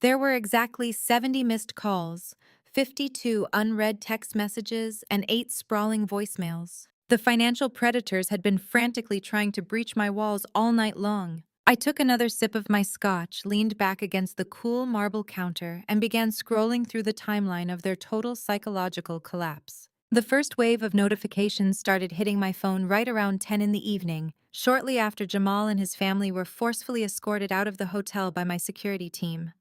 There were exactly 70 missed calls, 52 unread text messages, and 8 sprawling voicemails. The financial predators had been frantically trying to breach my walls all night long. I took another sip of my scotch, leaned back against the cool marble counter, and began scrolling through the timeline of their total psychological collapse. The first wave of notifications started hitting my phone right around 10 in the evening, shortly after Jamal and his family were forcefully escorted out of the hotel by my security team.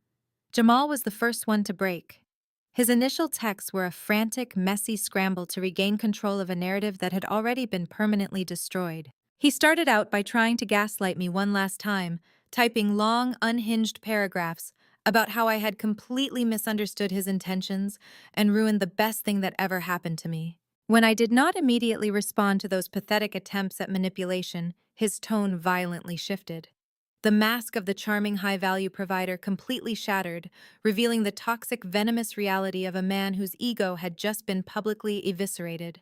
Jamal was the first one to break. His initial texts were a frantic, messy scramble to regain control of a narrative that had already been permanently destroyed. He started out by trying to gaslight me one last time, typing long, unhinged paragraphs about how I had completely misunderstood his intentions and ruined the best thing that ever happened to me. When I did not immediately respond to those pathetic attempts at manipulation, his tone violently shifted. The mask of the charming high-value provider completely shattered, revealing the toxic, venomous reality of a man whose ego had just been publicly eviscerated.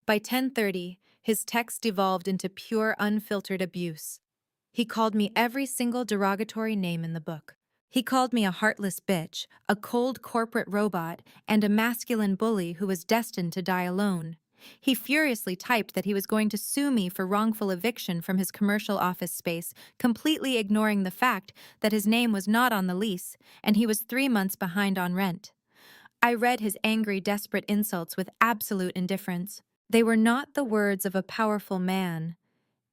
By 10:30, his text devolved into pure, unfiltered abuse. He called me every single derogatory name in the book. He called me a heartless bitch, a cold corporate robot, and a masculine bully who was destined to die alone. He furiously typed that he was going to sue me for wrongful eviction from his commercial office space, completely ignoring the fact that his name was not on the lease and he was 3 months behind on rent. I read his angry, desperate insults with absolute indifference. They were not the words of a powerful man.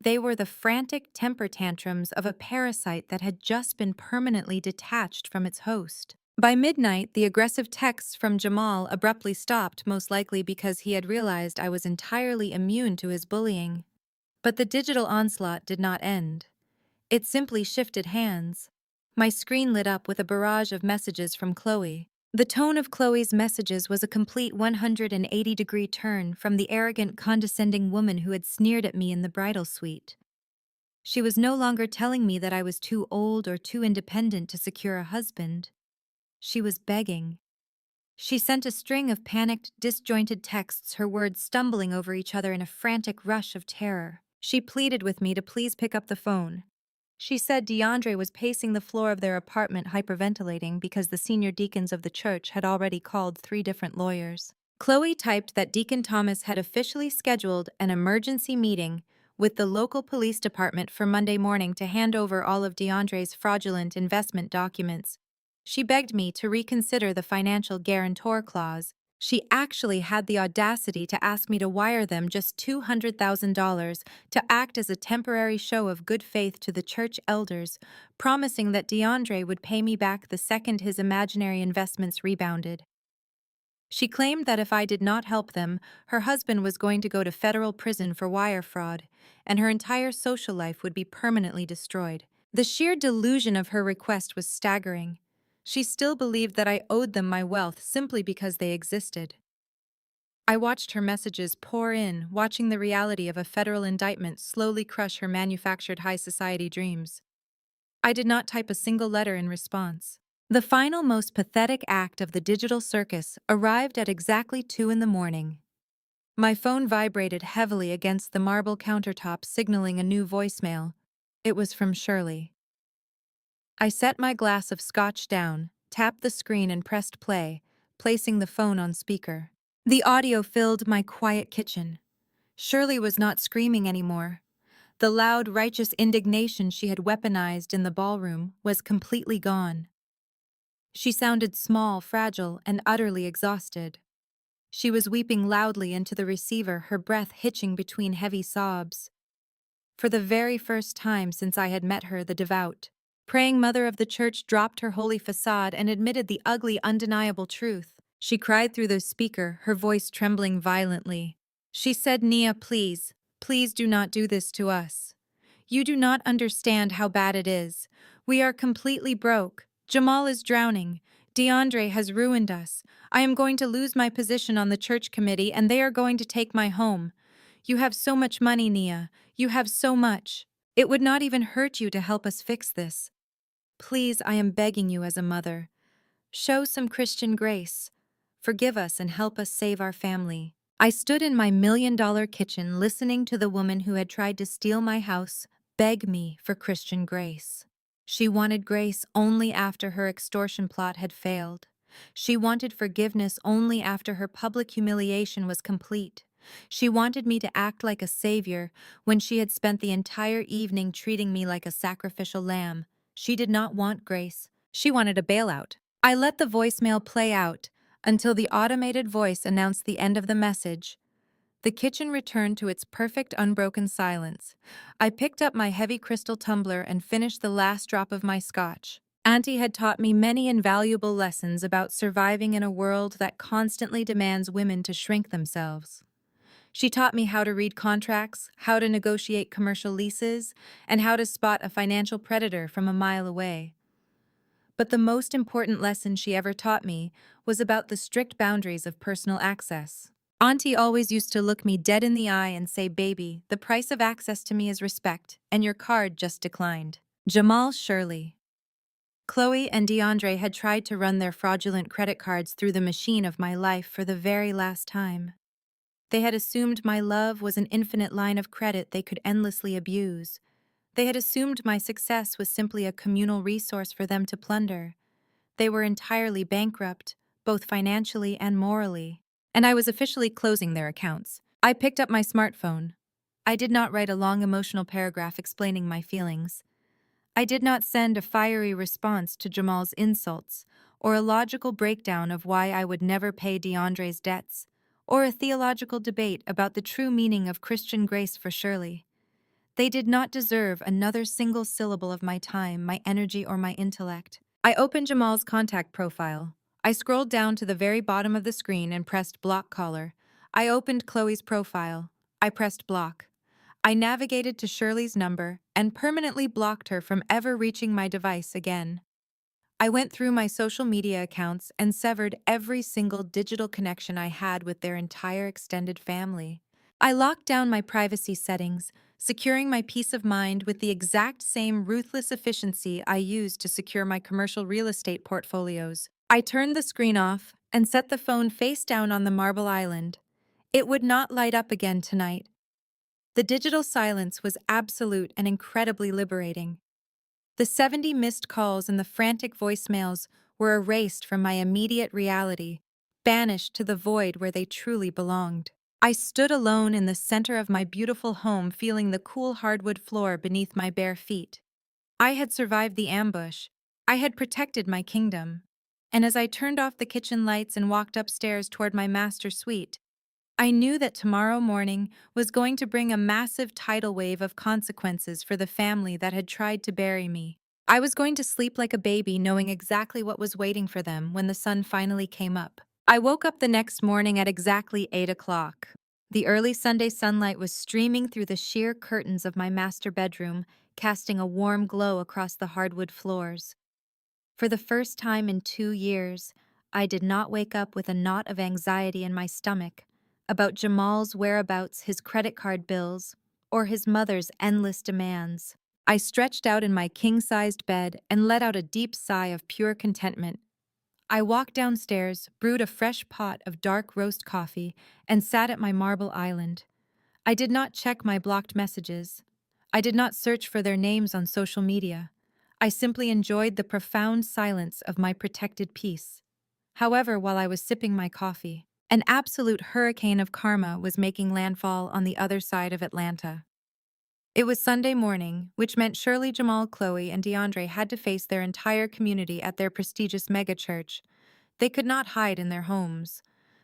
They were the frantic temper tantrums of a parasite that had just been permanently detached from its host. By midnight, the aggressive texts from Jamal abruptly stopped, most likely because he had realized I was entirely immune to his bullying. But the digital onslaught did not end. It simply shifted hands. My screen lit up with a barrage of messages from Chloe. The tone of Chloe's messages was a complete 180-degree turn from the arrogant, condescending woman who had sneered at me in the bridal suite. She was no longer telling me that I was too old or too independent to secure a husband. She was begging. She sent a string of panicked, disjointed texts, her words stumbling over each other in a frantic rush of terror. She pleaded with me to please pick up the phone. She said DeAndre was pacing the floor of their apartment hyperventilating because the senior deacons of the church had already called 3 different lawyers. Chloe typed that Deacon Thomas had officially scheduled an emergency meeting with the local police department for Monday morning to hand over all of DeAndre's fraudulent investment documents. She begged me to reconsider the financial guarantor clause. She actually had the audacity to ask me to wire them just $200,000 to act as a temporary show of good faith to the church elders, promising that DeAndre would pay me back the second his imaginary investments rebounded. She claimed that if I did not help them, her husband was going to go to federal prison for wire fraud, and her entire social life would be permanently destroyed. The sheer delusion of her request was staggering. She still believed that I owed them my wealth simply because they existed. I watched her messages pour in, watching the reality of a federal indictment slowly crush her manufactured high society dreams. I did not type a single letter in response. The final, most pathetic act of the digital circus arrived at exactly 2 in the morning. My phone vibrated heavily against the marble countertop, signaling a new voicemail. It was from Shirley. I set my glass of scotch down, tapped the screen and pressed play, placing the phone on speaker. The audio filled my quiet kitchen. Shirley was not screaming anymore. The loud, righteous indignation she had weaponized in the ballroom was completely gone. She sounded small, fragile, and utterly exhausted. She was weeping loudly into the receiver, her breath hitching between heavy sobs. For the very first time since I had met her, the devout, praying mother of the church dropped her holy facade and admitted the ugly, undeniable truth. She cried through the speaker, her voice trembling violently. She said, "Nia, please, please do not do this to us. You do not understand how bad it is. We are completely broke. Jamal is drowning. DeAndre has ruined us. I am going to lose my position on the church committee and they are going to take my home. You have so much money, Nia. You have so much. It would not even hurt you to help us fix this. Please, I am begging you as a mother. Show some Christian grace. Forgive us and help us save our family." I stood in my $1,000,000 kitchen listening to the woman who had tried to steal my house beg me for Christian grace. She wanted grace only after her extortion plot had failed. She wanted forgiveness only after her public humiliation was complete. She wanted me to act like a savior when she had spent the entire evening treating me like a sacrificial lamb. She did not want grace. She wanted a bailout. I let the voicemail play out until the automated voice announced the end of the message. The kitchen returned to its perfect unbroken silence. I picked up my heavy crystal tumbler and finished the last drop of my scotch. Auntie had taught me many invaluable lessons about surviving in a world that constantly demands women to shrink themselves. She taught me how to read contracts, how to negotiate commercial leases, and how to spot a financial predator from a mile away. But the most important lesson she ever taught me was about the strict boundaries of personal access. Auntie always used to look me dead in the eye and say, "Baby, the price of access to me is respect, and your card just declined." Jamal Shirley. Chloe and DeAndre had tried to run their fraudulent credit cards through the machine of my life for the very last time. They had assumed my love was an infinite line of credit they could endlessly abuse. They had assumed my success was simply a communal resource for them to plunder. They were entirely bankrupt, both financially and morally. And I was officially closing their accounts. I picked up my smartphone. I did not write a long emotional paragraph explaining my feelings. I did not send a fiery response to Jamal's insults, or a logical breakdown of why I would never pay DeAndre's debts, or a theological debate about the true meaning of Christian grace for Shirley. They did not deserve another single syllable of my time, my energy, or my intellect. I opened Jamal's contact profile. I scrolled down to the very bottom of the screen and pressed block caller. I opened Chloe's profile. I pressed block. I navigated to Shirley's number and permanently blocked her from ever reaching my device again. I went through my social media accounts and severed every single digital connection I had with their entire extended family. I locked down my privacy settings, securing my peace of mind with the exact same ruthless efficiency I used to secure my commercial real estate portfolios. I turned the screen off and set the phone face down on the marble island. It would not light up again tonight. The digital silence was absolute and incredibly liberating. The 70 missed calls and the frantic voicemails were erased from my immediate reality, banished to the void where they truly belonged. I stood alone in the center of my beautiful home, feeling the cool hardwood floor beneath my bare feet. I had survived the ambush. I had protected my kingdom. And as I turned off the kitchen lights and walked upstairs toward my master suite, I knew that tomorrow morning was going to bring a massive tidal wave of consequences for the family that had tried to bury me. I was going to sleep like a baby, knowing exactly what was waiting for them when the sun finally came up. I woke up the next morning at exactly 8 o'clock. The early Sunday sunlight was streaming through the sheer curtains of my master bedroom, casting a warm glow across the hardwood floors. For the first time in 2 years, I did not wake up with a knot of anxiety in my stomach about Jamal's whereabouts, his credit card bills, or his mother's endless demands. I stretched out in my king-sized bed and let out a deep sigh of pure contentment. I walked downstairs, brewed a fresh pot of dark roast coffee, and sat at my marble island. I did not check my blocked messages. I did not search for their names on social media. I simply enjoyed the profound silence of my protected peace. However, while I was sipping my coffee, an absolute hurricane of karma was making landfall on the other side of Atlanta. It was Sunday morning, which meant Shirley, Jamal, Chloe, and DeAndre had to face their entire community at their prestigious megachurch. They could not hide in their homes.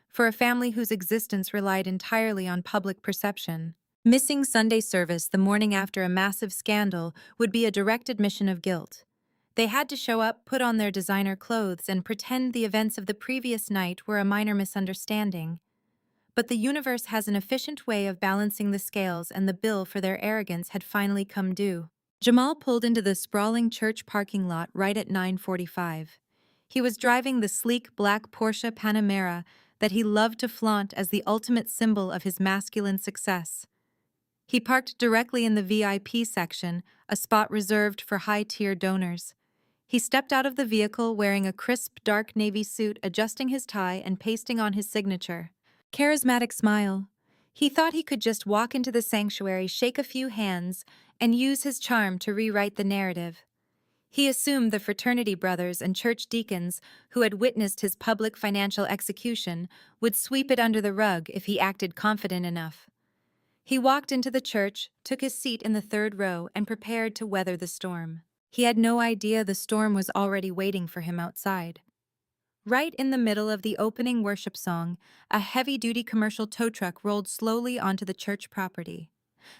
For a family whose existence relied entirely on public perception, missing Sunday service the morning after a massive scandal would be a direct admission of guilt. They had to show up, put on their designer clothes, and pretend the events of the previous night were a minor misunderstanding. But the universe has an efficient way of balancing the scales, and the bill for their arrogance had finally come due. Jamal pulled into the sprawling church parking lot right at 9:45. He was driving the sleek black Porsche Panamera that he loved to flaunt as the ultimate symbol of his masculine success. He parked directly in the VIP section, a spot reserved for high-tier donors. He stepped out of the vehicle wearing a crisp dark navy suit, adjusting his tie and pasting on his signature. Charismatic smile. He thought he could just walk into the sanctuary, shake a few hands, and use his charm to rewrite the narrative. He assumed the fraternity brothers and church deacons who had witnessed his public financial execution would sweep it under the rug if he acted confident enough. He walked into the church, took his seat in the third row, and prepared to weather the storm. He had no idea the storm was already waiting for him outside. Right in the middle of the opening worship song, a heavy-duty commercial tow truck rolled slowly onto the church property.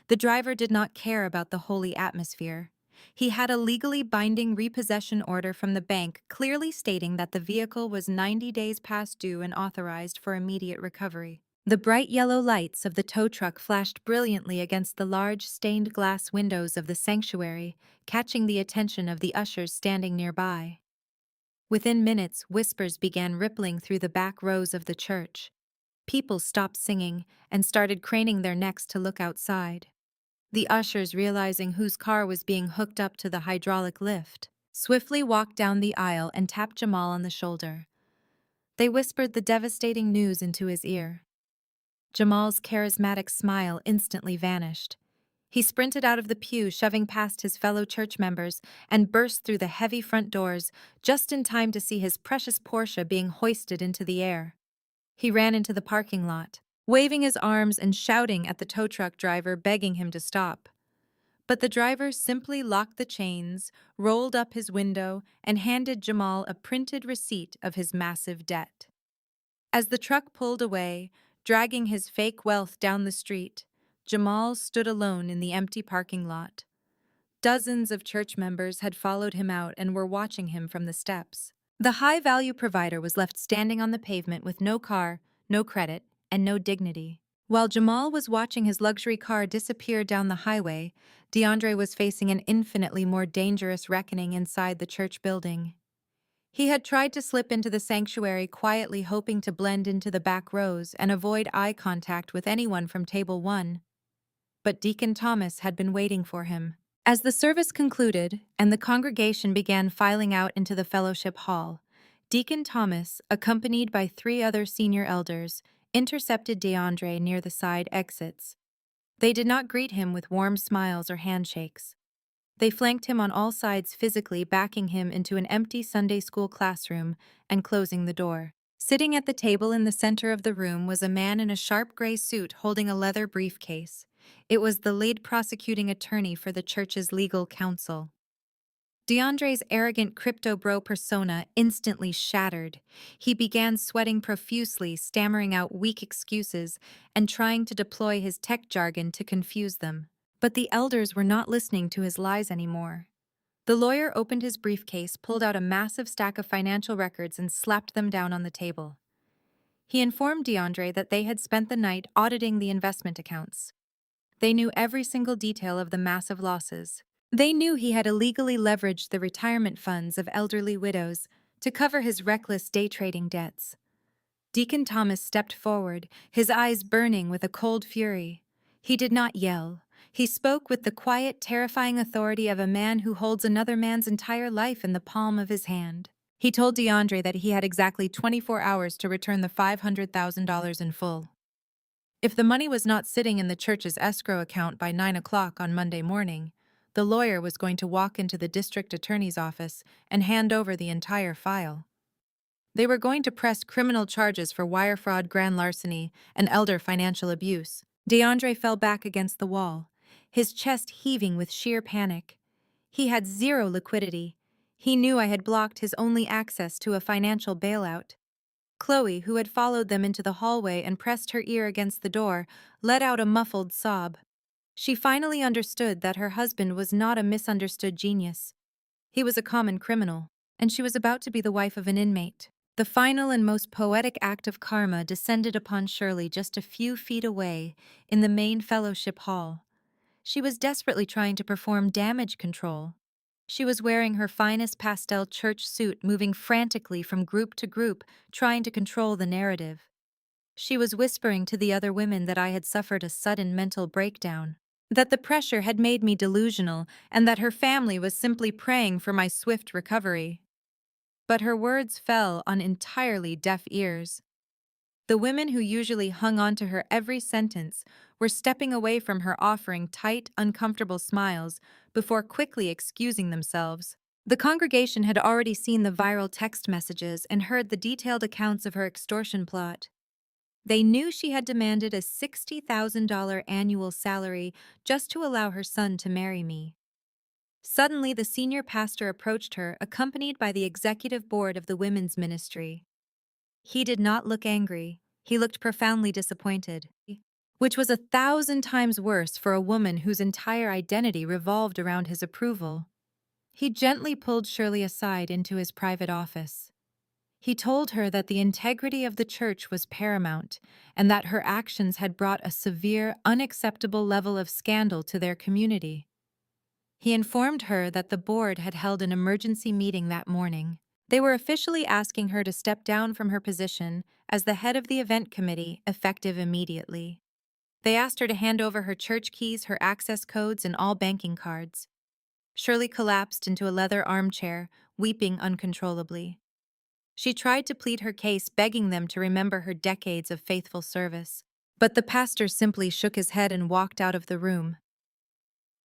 The driver did not care about the holy atmosphere. He had a legally binding repossession order from the bank clearly stating that the vehicle was 90 days past due and authorized for immediate recovery. The bright yellow lights of the tow truck flashed brilliantly against the large stained glass windows of the sanctuary, catching the attention of the ushers standing nearby. Within minutes, whispers began rippling through the back rows of the church. People stopped singing and started craning their necks to look outside. The ushers, realizing whose car was being hooked up to the hydraulic lift, swiftly walked down the aisle and tapped Jamal on the shoulder. They whispered the devastating news into his ear. Jamal's charismatic smile instantly vanished. He sprinted out of the pew, shoving past his fellow church members, and burst through the heavy front doors, just in time to see his precious Porsche being hoisted into the air. He ran into the parking lot, waving his arms and shouting at the tow truck driver, begging him to stop. But the driver simply locked the chains, rolled up his window, and handed Jamal a printed receipt of his massive debt. As the truck pulled away, dragging his fake wealth down the street, Jamal stood alone in the empty parking lot. Dozens of church members had followed him out and were watching him from the steps. The high-value provider was left standing on the pavement with no car, no credit, and no dignity. While Jamal was watching his luxury car disappear down the highway, DeAndre was facing an infinitely more dangerous reckoning inside the church building. He had tried to slip into the sanctuary quietly, hoping to blend into the back rows and avoid eye contact with anyone from Table 1. But Deacon Thomas had been waiting for him. As the service concluded and the congregation began filing out into the fellowship hall, Deacon Thomas, accompanied by 3 other senior elders, intercepted DeAndre near the side exits. They did not greet him with warm smiles or handshakes. They flanked him on all sides, physically backing him into an empty Sunday school classroom and closing the door. Sitting at the table in the center of the room was a man in a sharp gray suit holding a leather briefcase. It was the lead prosecuting attorney for the church's legal counsel. DeAndre's arrogant crypto bro persona instantly shattered. He began sweating profusely, stammering out weak excuses and trying to deploy his tech jargon to confuse them. But the elders were not listening to his lies anymore. The lawyer opened his briefcase, pulled out a massive stack of financial records, and slapped them down on the table. He informed DeAndre that they had spent the night auditing the investment accounts. They knew every single detail of the massive losses. They knew he had illegally leveraged the retirement funds of elderly widows to cover his reckless day trading debts. Deacon Thomas stepped forward, his eyes burning with a cold fury. He did not yell. He spoke with the quiet, terrifying authority of a man who holds another man's entire life in the palm of his hand. He told DeAndre that he had exactly 24 hours to return the $500,000 in full. If the money was not sitting in the church's escrow account by 9 o'clock on Monday morning, the lawyer was going to walk into the district attorney's office and hand over the entire file. They were going to press criminal charges for wire fraud, grand larceny, and elder financial abuse. DeAndre fell back against the wall, his chest heaving with sheer panic. He had zero liquidity. He knew I had blocked his only access to a financial bailout. Chloe, who had followed them into the hallway and pressed her ear against the door, let out a muffled sob. She finally understood that her husband was not a misunderstood genius. He was a common criminal, and she was about to be the wife of an inmate. The final and most poetic act of karma descended upon Shirley just a few feet away in the main fellowship hall. She was desperately trying to perform damage control. She was wearing her finest pastel church suit, moving frantically from group to group, trying to control the narrative. She was whispering to the other women that I had suffered a sudden mental breakdown, that the pressure had made me delusional, and that her family was simply praying for my swift recovery. But her words fell on entirely deaf ears. The women who usually hung on to her every sentence were stepping away from her, offering tight, uncomfortable smiles before quickly excusing themselves. The congregation had already seen the viral text messages and heard the detailed accounts of her extortion plot. They knew she had demanded a $60,000 annual salary just to allow her son to marry me. Suddenly, the senior pastor approached her, accompanied by the executive board of the women's ministry. He did not look angry. He looked profoundly disappointed, which was 1,000 times worse for a woman whose entire identity revolved around his approval. He gently pulled Shirley aside into his private office. He told her that the integrity of the church was paramount and that her actions had brought a severe, unacceptable level of scandal to their community. He informed her that the board had held an emergency meeting that morning. They were officially asking her to step down from her position as the head of the event committee, effective immediately. They asked her to hand over her church keys, her access codes, and all banking cards. Shirley collapsed into a leather armchair, weeping uncontrollably. She tried to plead her case, begging them to remember her decades of faithful service. But the pastor simply shook his head and walked out of the room.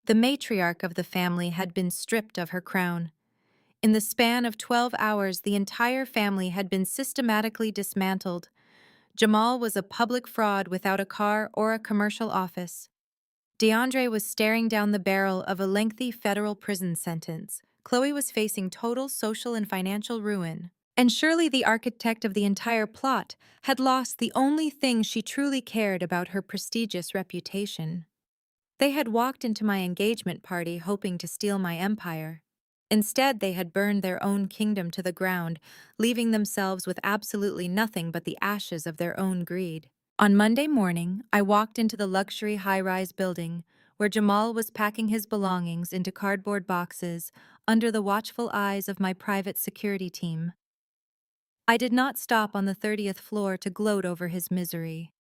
The matriarch of the family had been stripped of her crown. In the span of 12 hours, the entire family had been systematically dismantled. Jamal was a public fraud without a car or a commercial office. DeAndre was staring down the barrel of a lengthy federal prison sentence. Chloe was facing total social and financial ruin. And Shirley, the architect of the entire plot, had lost the only thing she truly cared about: her prestigious reputation. They had walked into my engagement party hoping to steal my empire. Instead, they had burned their own kingdom to the ground, leaving themselves with absolutely nothing but the ashes of their own greed. On Monday morning, I walked into the luxury high-rise building, where Jamal was packing his belongings into cardboard boxes under the watchful eyes of my private security team. I did not stop on the 30th floor to gloat over his misery.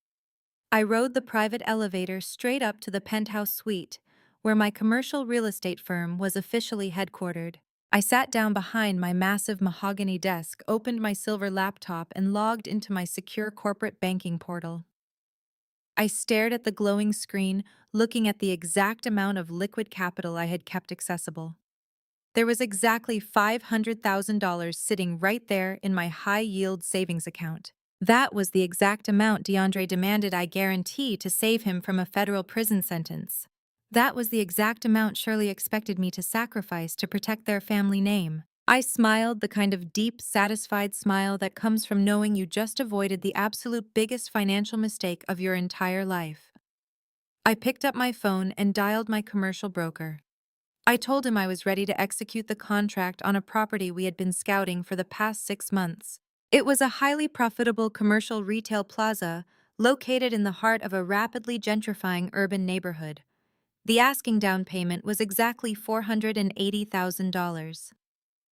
I rode the private elevator straight up to the penthouse suite, where my commercial real estate firm was officially headquartered. I sat down behind my massive mahogany desk, opened my silver laptop, and logged into my secure corporate banking portal. I stared at the glowing screen, looking at the exact amount of liquid capital I had kept accessible. There was exactly $500,000 sitting right there in my high-yield savings account. That was the exact amount DeAndre demanded I guarantee to save him from a federal prison sentence. That was the exact amount Shirley expected me to sacrifice to protect their family name. I smiled, the kind of deep, satisfied smile that comes from knowing you just avoided the absolute biggest financial mistake of your entire life. I picked up my phone and dialed my commercial broker. I told him I was ready to execute the contract on a property we had been scouting for the past 6 months. It was a highly profitable commercial retail plaza located in the heart of a rapidly gentrifying urban neighborhood. The asking down payment was exactly $480,000.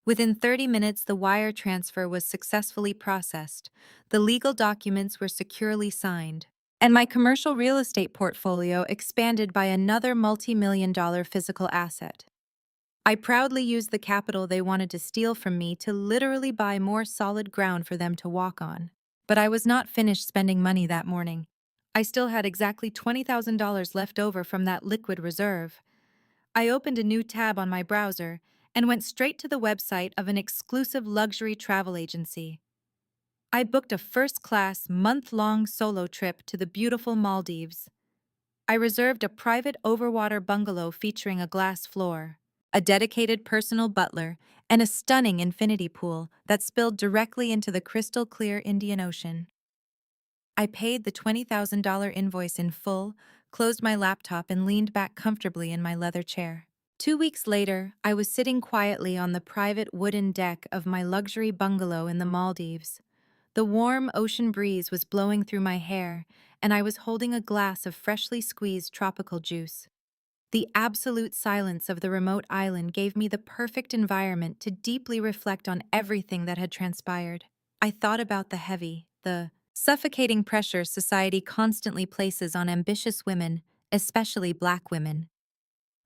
Within 30 minutes, the wire transfer was successfully processed, the legal documents were securely signed, and my commercial real estate portfolio expanded by another multi-million-dollar physical asset. I proudly used the capital they wanted to steal from me to literally buy more solid ground for them to walk on. But I was not finished spending money that morning. I still had exactly $20,000 left over from that liquid reserve. I opened a new tab on my browser and went straight to the website of an exclusive luxury travel agency. I booked a first-class, month-long solo trip to the beautiful Maldives. I reserved a private overwater bungalow featuring a glass floor, a dedicated personal butler, and a stunning infinity pool that spilled directly into the crystal-clear Indian Ocean. I paid the $20,000 invoice in full, closed my laptop, and leaned back comfortably in my leather chair. 2 weeks later, I was sitting quietly on the private wooden deck of my luxury bungalow in the Maldives. The warm ocean breeze was blowing through my hair, and I was holding a glass of freshly squeezed tropical juice. The absolute silence of the remote island gave me the perfect environment to deeply reflect on everything that had transpired. I thought about the suffocating pressure society constantly places on ambitious women, especially Black women.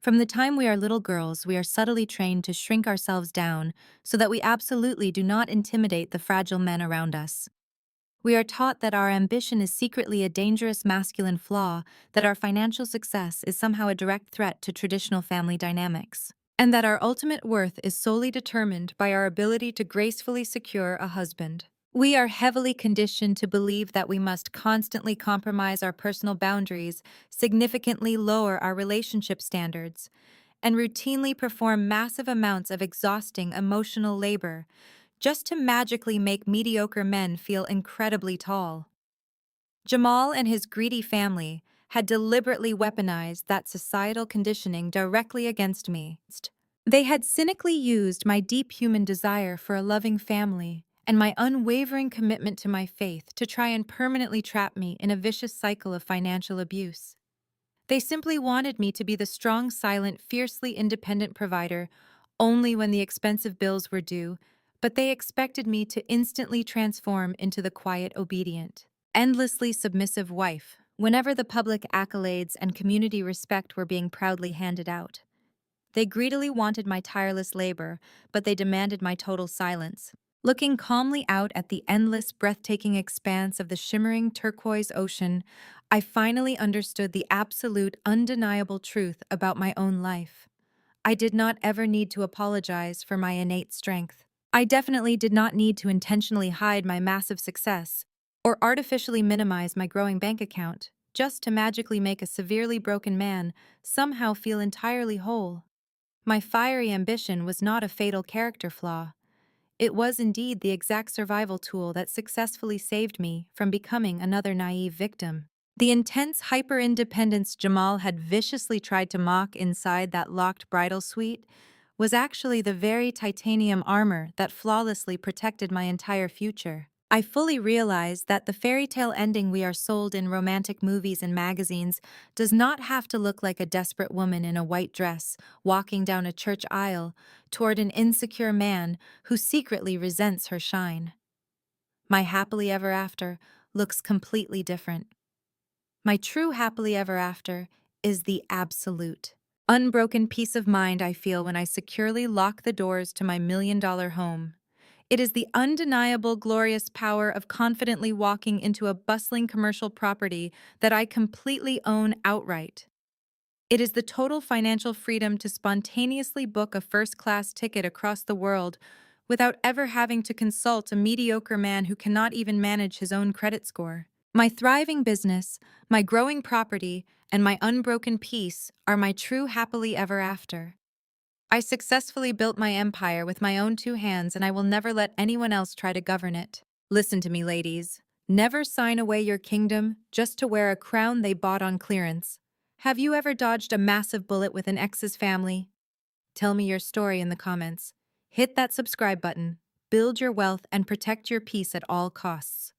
From the time we are little girls, we are subtly trained to shrink ourselves down so that we absolutely do not intimidate the fragile men around us. We are taught that our ambition is secretly a dangerous masculine flaw, that our financial success is somehow a direct threat to traditional family dynamics. and that our ultimate worth is solely determined by our ability to gracefully secure a husband. We are heavily conditioned to believe that we must constantly compromise our personal boundaries, significantly lower our relationship standards, and routinely perform massive amounts of exhausting emotional labor just to magically make mediocre men feel incredibly tall. Jamal and his greedy family had deliberately weaponized that societal conditioning directly against me. They had cynically used my deep human desire for a loving family and my unwavering commitment to my faith to try and permanently trap me in a vicious cycle of financial abuse. They simply wanted me to be the strong, silent, fiercely independent provider only when the expensive bills were due, but they expected me to instantly transform into the quiet, obedient, endlessly submissive wife whenever the public accolades and community respect were being proudly handed out. They greedily wanted my tireless labor, but they demanded my total silence. Looking calmly out at the endless, breathtaking expanse of the shimmering turquoise ocean, I finally understood the absolute, undeniable truth about my own life. I did not ever need to apologize for my innate strength. I definitely did not need to intentionally hide my massive success or artificially minimize my growing bank account just to magically make a severely broken man somehow feel entirely whole. My fiery ambition was not a fatal character flaw. It was indeed the exact survival tool that successfully saved me from becoming another naive victim. The intense hyper-independence Jamal had viciously tried to mock inside that locked bridal suite was actually the very titanium armor that flawlessly protected my entire future. I fully realized that the fairy tale ending we are sold in romantic movies and magazines does not have to look like a desperate woman in a white dress walking down a church aisle toward an insecure man who secretly resents her shine. My happily ever after looks completely different. My true happily ever after is the absolute, unbroken peace of mind I feel when I securely lock the doors to my million-dollar home. It is the undeniable, glorious power of confidently walking into a bustling commercial property that I completely own outright. It is the total financial freedom to spontaneously book a first-class ticket across the world without ever having to consult a mediocre man who cannot even manage his own credit score. My thriving business, my growing property, and my unbroken peace are my true happily ever after. I successfully built my empire with my own two hands, and I will never let anyone else try to govern it. Listen to me, ladies. Never sign away your kingdom just to wear a crown they bought on clearance. Have you ever dodged a massive bullet with an ex's family? Tell me your story in the comments. Hit that subscribe button, build your wealth, and protect your peace at all costs.